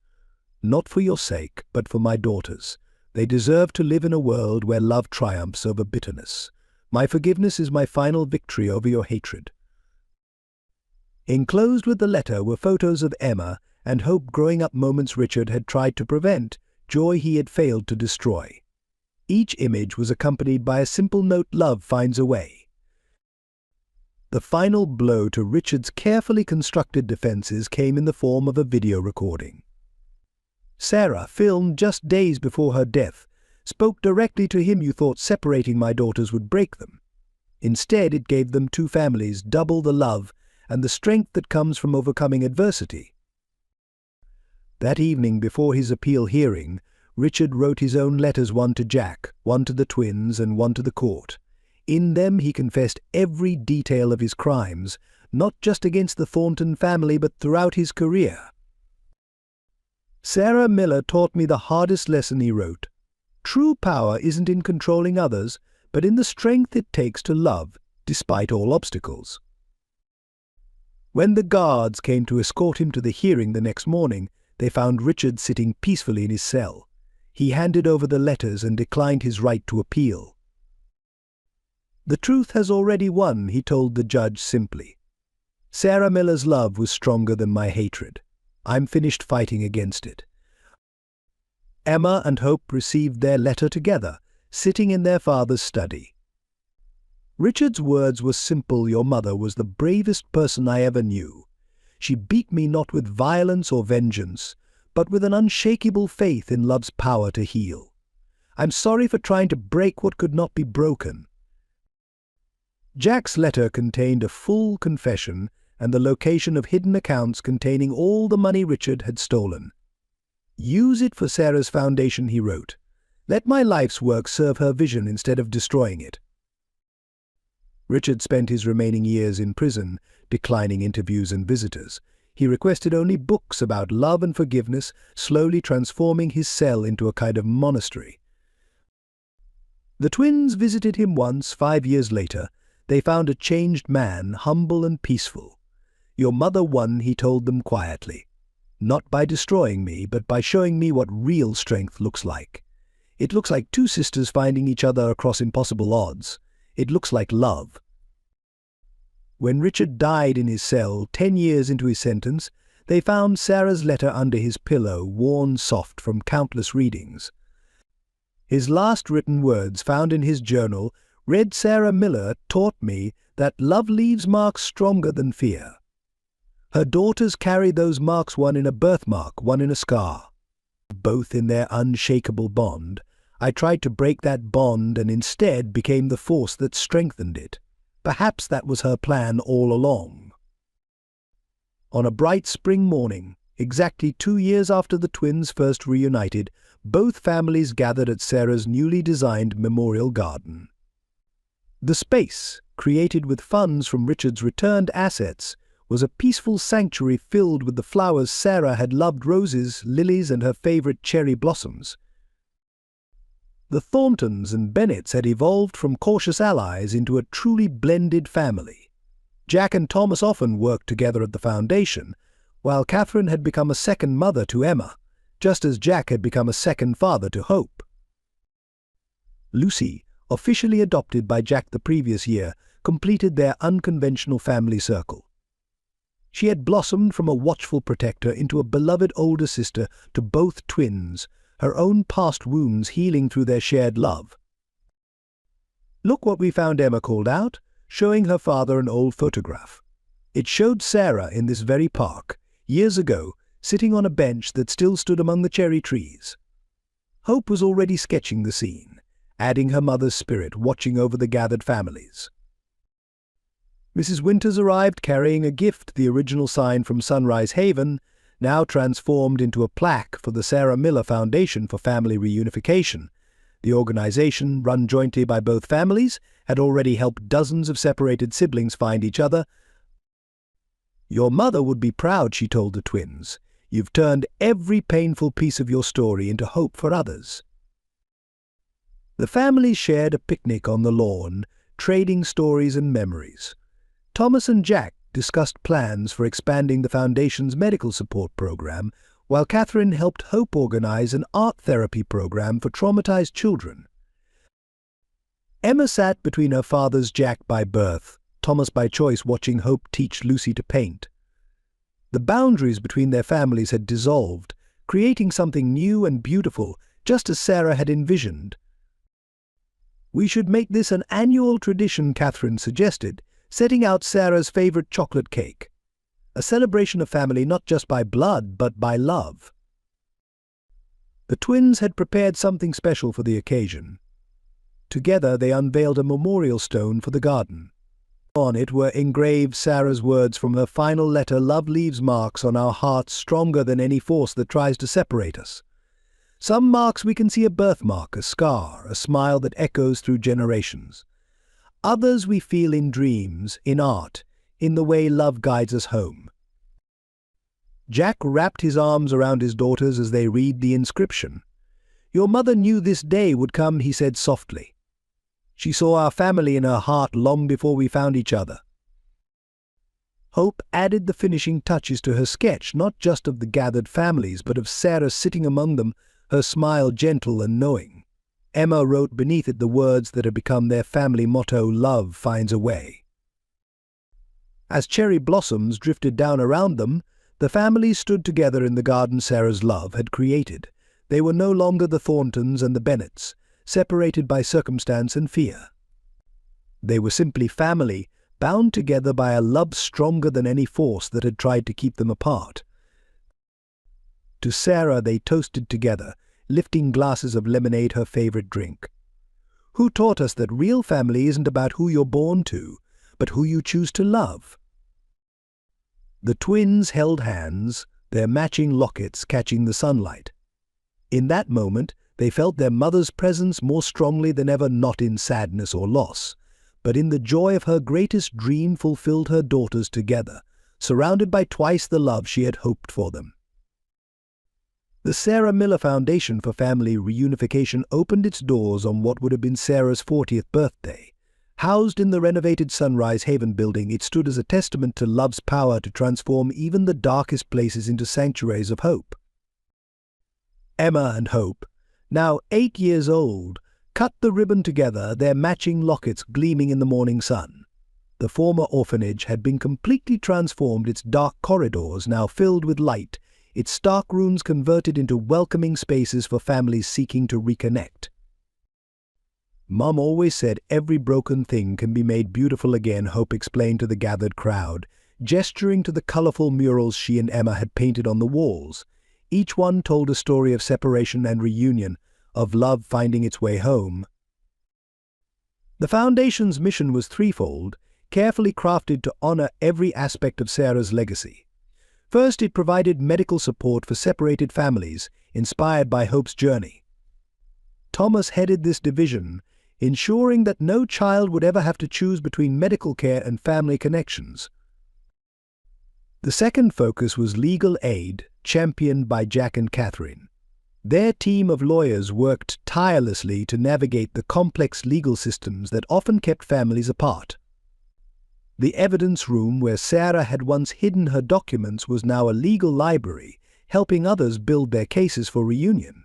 "not for your sake, but for my daughters. They deserve to live in a world where love triumphs over bitterness. My forgiveness is my final victory over your hatred." Enclosed with the letter were photos of Emma and Hope, growing up moments Richard had tried to prevent, joy he had failed to destroy. Each image was accompanied by a simple note: "Love finds a way." The final blow to Richard's carefully constructed defenses came in the form of a video recording. Sarah, filmed just days before her death, spoke directly to him. "You thought separating my daughters would break them. Instead, it gave them two families, double the love and the strength that comes from overcoming adversity." That evening before his appeal hearing, Richard wrote his own letters, one to Jack, one to the twins, and one to the court. In them he confessed every detail of his crimes, not just against the Thornton family but throughout his career. "Sarah Miller taught me the hardest lesson," he wrote. "True power isn't in controlling others, but in the strength it takes to love, despite all obstacles." When the guards came to escort him to the hearing the next morning, they found Richard sitting peacefully in his cell. He handed over the letters and declined his right to appeal. "The truth has already won," he told the judge simply. "Sarah Miller's love was stronger than my hatred. I'm finished fighting against it." Emma and Hope received their letter together, sitting in their father's study. Richard's words were simple: "Your mother was the bravest person I ever knew. She beat me not with violence or vengeance, but with an unshakable faith in love's power to heal. I'm sorry for trying to break what could not be broken." Jack's letter contained a full confession and the location of hidden accounts containing all the money Richard had stolen. "Use it for Sarah's foundation," he wrote. "Let my life's work serve her vision instead of destroying it." Richard spent his remaining years in prison, declining interviews and visitors. He requested only books about love and forgiveness, slowly transforming his cell into a kind of monastery. The twins visited him once, 5 years later. They found a changed man, humble and peaceful. "Your mother won," he told them quietly. "Not by destroying me, but by showing me what real strength looks like. It looks like two sisters finding each other across impossible odds. It looks like love." When Richard died in his cell, 10 years into his sentence, they found Sarah's letter under his pillow, worn soft from countless readings. His last written words, found in his journal, read: "Sarah Miller taught me that love leaves marks stronger than fear. Her daughters carry those marks, one in a birthmark, one in a scar. Both in their unshakable bond. I tried to break that bond and instead became the force that strengthened it. Perhaps that was her plan all along." On a bright spring morning, exactly 2 years after the twins first reunited, both families gathered at Sarah's newly designed memorial garden. The space, created with funds from Richard's returned assets, was a peaceful sanctuary filled with the flowers Sarah had loved: roses, lilies, and her favorite cherry blossoms. The Thorntons and Bennets had evolved from cautious allies into a truly blended family. Jack and Thomas often worked together at the foundation, while Catherine had become a second mother to Emma, just as Jack had become a second father to Hope. Lucy, officially adopted by Jack the previous year, completed their unconventional family circle. She had blossomed from a watchful protector into a beloved older sister to both twins, her own past wounds healing through their shared love. "Look what we found," Emma called out, showing her father an old photograph. It showed Sarah in this very park, years ago, sitting on a bench that still stood among the cherry trees. Hope was already sketching the scene, adding her mother's spirit, watching over the gathered families. Mrs. Winters arrived carrying a gift, the original sign from Sunrise Haven, now transformed into a plaque for the Sarah Miller Foundation for Family Reunification. The organization, run jointly by both families, had already helped dozens of separated siblings find each other. "Your mother would be proud," she told the twins. "You've turned every painful piece of your story into hope for others." The families shared a picnic on the lawn, trading stories and memories. Thomas and Jack discussed plans for expanding the Foundation's medical support program, while Catherine helped Hope organize an art therapy program for traumatized children. Emma sat between her father's Jack by birth, Thomas by choice, watching Hope teach Lucy to paint. The boundaries between their families had dissolved, creating something new and beautiful, just as Sarah had envisioned. "We should make this an annual tradition," Catherine suggested, setting out Sarah's favorite chocolate cake. A celebration of family not just by blood, but by love. The twins had prepared something special for the occasion. Together they unveiled a memorial stone for the garden. On it were engraved Sarah's words from her final letter: "Love leaves marks on our hearts stronger than any force that tries to separate us. Some marks we can see: a birthmark, a scar, a smile that echoes through generations. Others we feel in dreams, in art, in the way love guides us home." Jack wrapped his arms around his daughters as they read the inscription. "Your mother knew this day would come," he said softly. "She saw our family in her heart long before we found each other." Hope added the finishing touches to her sketch, not just of the gathered families, but of Sarah sitting among them, her smile gentle and knowing. Emma wrote beneath it the words that had become their family motto: "Love finds a way." As cherry blossoms drifted down around them, the families stood together in the garden Sarah's love had created. They were no longer the Thorntons and the Bennets, separated by circumstance and fear. They were simply family, bound together by a love stronger than any force that had tried to keep them apart. To Sarah they toasted together, lifting glasses of lemonade, her favorite drink. "Who taught us that real family isn't about who you're born to, but who you choose to love?" The twins held hands, their matching lockets catching the sunlight. In that moment, they felt their mother's presence more strongly than ever, not in sadness or loss, but in the joy of her greatest dream fulfilled, her daughters together, surrounded by twice the love she had hoped for them. The Sarah Miller Foundation for Family Reunification opened its doors on what would have been Sarah's 40th birthday. Housed in the renovated Sunrise Haven building, it stood as a testament to love's power to transform even the darkest places into sanctuaries of hope. Emma and Hope, now 8 years old, cut the ribbon together, their matching lockets gleaming in the morning sun. The former orphanage had been completely transformed, its dark corridors now filled with light, its stark rooms converted into welcoming spaces for families seeking to reconnect. "Mom always said every broken thing can be made beautiful again," Hope explained to the gathered crowd, gesturing to the colorful murals she and Emma had painted on the walls. Each one told a story of separation and reunion, of love finding its way home. The Foundation's mission was threefold, carefully crafted to honor every aspect of Sarah's legacy. First, it provided medical support for separated families, inspired by Hope's journey. Thomas headed this division, ensuring that no child would ever have to choose between medical care and family connections. The second focus was legal aid, championed by Jack and Catherine. Their team of lawyers worked tirelessly to navigate the complex legal systems that often kept families apart. The evidence room where Sarah had once hidden her documents was now a legal library, helping others build their cases for reunion.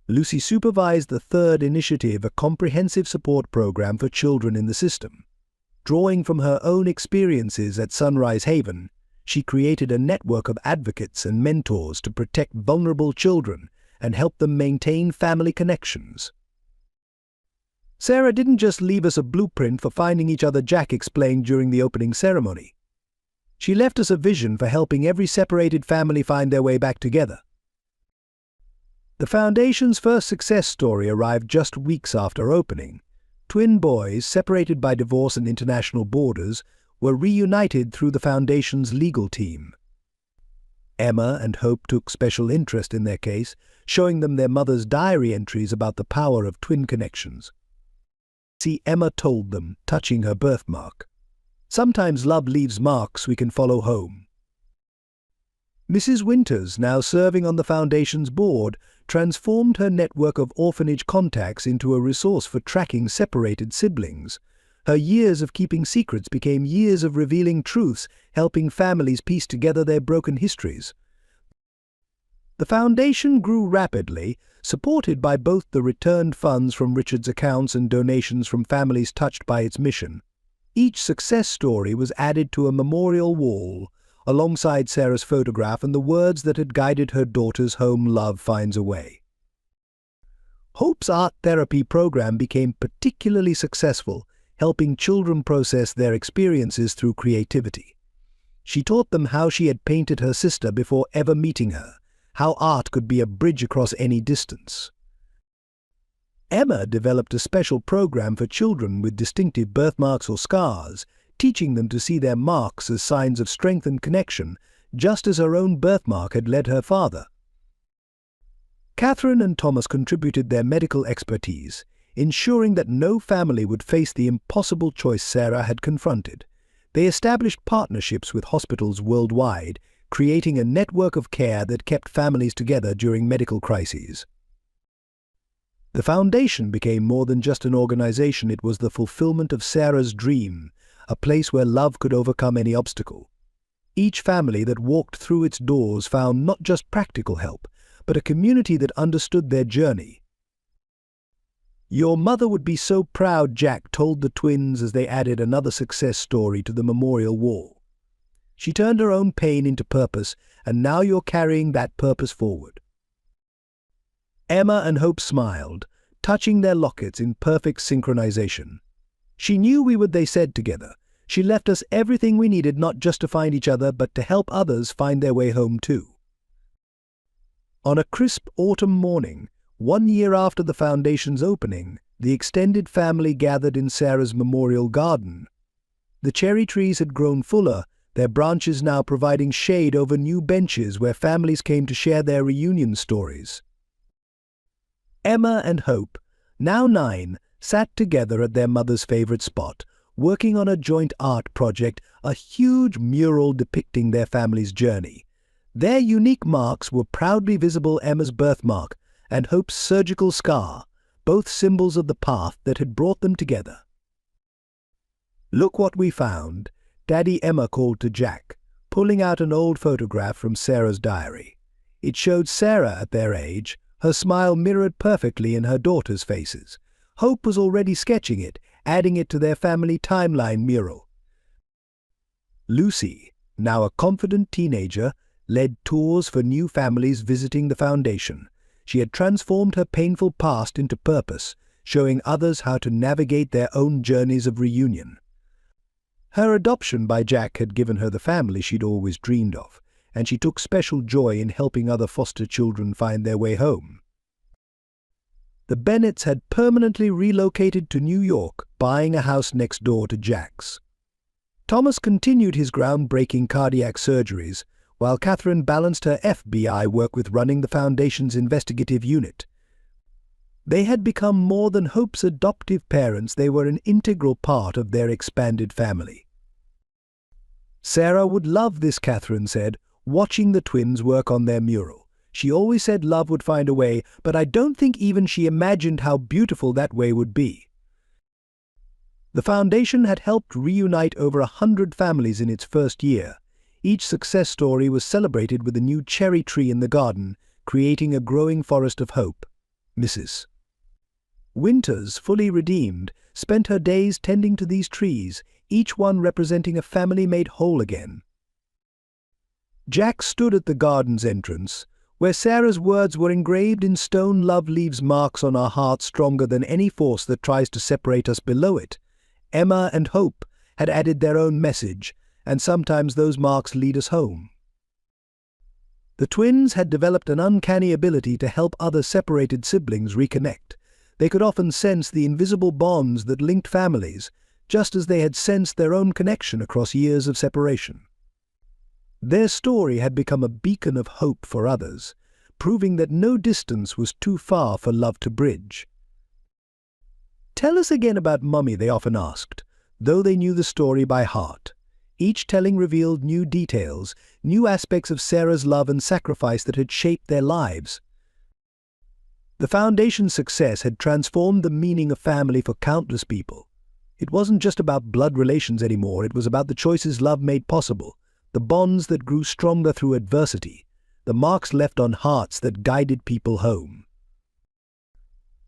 Lucy supervised the third initiative, a comprehensive support program for children in the system. Drawing from her own experiences at Sunrise Haven, she created a network of advocates and mentors to protect vulnerable children and help them maintain family connections. "Sarah didn't just leave us a blueprint for finding each other," Jack explained during the opening ceremony. "She left us a vision for helping every separated family find their way back together." The Foundation's first success story arrived just weeks after opening. Twin boys, separated by divorce and international borders, were reunited through the Foundation's legal team. Emma and Hope took special interest in their case, showing them their mother's diary entries about the power of twin connections. See, Emma told them, touching her birthmark, "Sometimes love leaves marks we can follow home." Mrs. Winters, now serving on the Foundation's board, transformed her network of orphanage contacts into a resource for tracking separated siblings. Her years of keeping secrets became years of revealing truths, helping families piece together their broken histories. The Foundation grew rapidly, supported by both the returned funds from Richard's accounts and donations from families touched by its mission. Each success story was added to a memorial wall, alongside Sarah's photograph and the words that had guided her daughter's home love finds a way. Hope's art therapy program became particularly successful, helping children process their experiences through creativity. She taught them how she had painted her sister before ever meeting her, how art could be a bridge across any distance. Emma developed a special program for children with distinctive birthmarks or scars, teaching them to see their marks as signs of strength and connection, just as her own birthmark had led her father. Catherine and Thomas contributed their medical expertise, ensuring that no family would face the impossible choice Sarah had confronted. They established partnerships with hospitals worldwide, creating a network of care that kept families together during medical crises. The Foundation became more than just an organization, it was the fulfillment of Sarah's dream, a place where love could overcome any obstacle. Each family that walked through its doors found not just practical help, but a community that understood their journey. "Your mother would be so proud," Jack told the twins as they added another success story to the memorial wall. "She turned her own pain into purpose, and now you're carrying that purpose forward." Emma and Hope smiled, touching their lockets in perfect synchronization. "She knew we would," they said together. "She left us everything we needed, not just to find each other, but to help others find their way home too." On a crisp autumn morning, 1 year after the Foundation's opening, the extended family gathered in Sarah's memorial garden. The cherry trees had grown fuller, their branches now providing shade over new benches where families came to share their reunion stories. Emma and Hope, now 9, sat together at their mother's favorite spot, working on a joint art project, a huge mural depicting their family's journey. Their unique marks were proudly visible: Emma's birthmark and Hope's surgical scar, both symbols of the path that had brought them together. "Look what we found," Daddy Emma called to Jack, pulling out an old photograph from Sarah's diary. It showed Sarah at their age, her smile mirrored perfectly in her daughter's faces. Hope was already sketching it, adding it to their family timeline mural. Lucy, now a confident teenager, led tours for new families visiting the Foundation. She had transformed her painful past into purpose, showing others how to navigate their own journeys of reunion. Her adoption by Jack had given her the family she'd always dreamed of, and she took special joy in helping other foster children find their way home. The Bennetts had permanently relocated to New York, buying a house next door to Jack's. Thomas continued his groundbreaking cardiac surgeries, while Catherine balanced her FBI work with running the Foundation's investigative unit. They had become more than Hope's adoptive parents, they were an integral part of their expanded family. Sarah would love this, Catherine said, watching the twins work on their mural. She always said love would find a way, but I don't think even she imagined how beautiful that way would be. The Foundation had helped reunite over 100 families in its first year. Each success story was celebrated with a new cherry tree in the garden, creating a growing forest of hope. Mrs. Winters, fully redeemed, spent her days tending to these trees, each one representing a family made whole again. Jack stood at the garden's entrance, where Sarah's words were engraved in stone: "Love leaves marks on our hearts stronger than any force that tries to separate us below it." Emma and Hope had added their own message, and sometimes those marks lead us home. The twins had developed an uncanny ability to help other separated siblings reconnect. They could often sense the invisible bonds that linked families, just as they had sensed their own connection across years of separation. Their story had become a beacon of hope for others, proving that no distance was too far for love to bridge. "Tell us again about Mummy," they often asked, though they knew the story by heart. Each telling revealed new details, new aspects of Sarah's love and sacrifice that had shaped their lives. The Foundation's success had transformed the meaning of family for countless people. It wasn't just about blood relations anymore, it was about the choices love made possible, the bonds that grew stronger through adversity, the marks left on hearts that guided people home.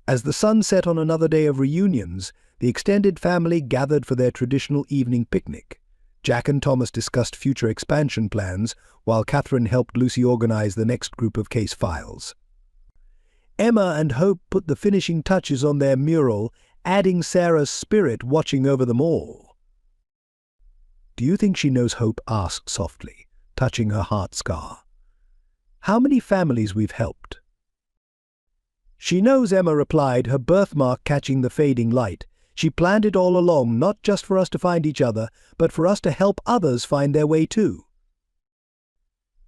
As the sun set on another day of reunions, the extended family gathered for their traditional evening picnic. Jack and Thomas discussed future expansion plans, while Catherine helped Lucy organize the next group of case files. Emma and Hope put the finishing touches on their mural, adding Sarah's spirit watching over them all. "Do you think she knows?" Hope asked softly, touching her heart scar. "How many families we've helped?" "She knows," Emma replied, her birthmark catching the fading light. "She planned it all along, not just for us to find each other, but for us to help others find their way too."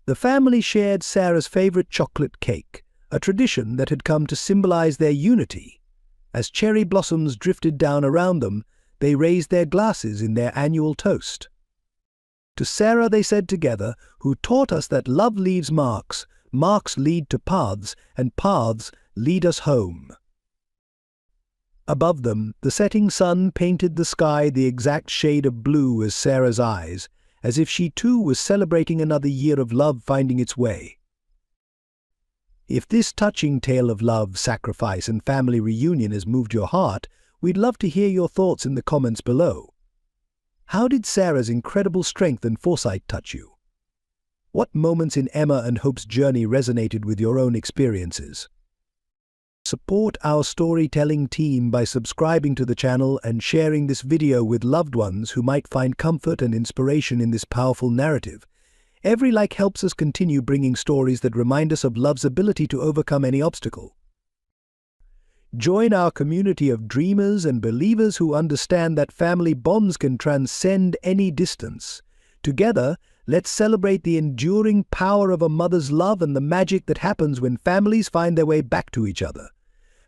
The family shared Sarah's favorite chocolate cake, a tradition that had come to symbolize their unity. As cherry blossoms drifted down around them, they raised their glasses in their annual toast. "To Sarah," they said together, "who taught us that love leaves marks, marks lead to paths, and paths lead us home." Above them, the setting sun painted the sky the exact shade of blue as Sarah's eyes, as if she too was celebrating another year of love finding its way. If this touching tale of love, sacrifice, and family reunion has moved your heart, we'd love to hear your thoughts in the comments below. How did Sarah's incredible strength and foresight touch you? What moments in Emma and Hope's journey resonated with your own experiences? Support our storytelling team by subscribing to the channel and sharing this video with loved ones who might find comfort and inspiration in this powerful narrative. Every like helps us continue bringing stories that remind us of love's ability to overcome any obstacle. Join our community of dreamers and believers who understand that family bonds can transcend any distance. Together, let's celebrate the enduring power of a mother's love and the magic that happens when families find their way back to each other.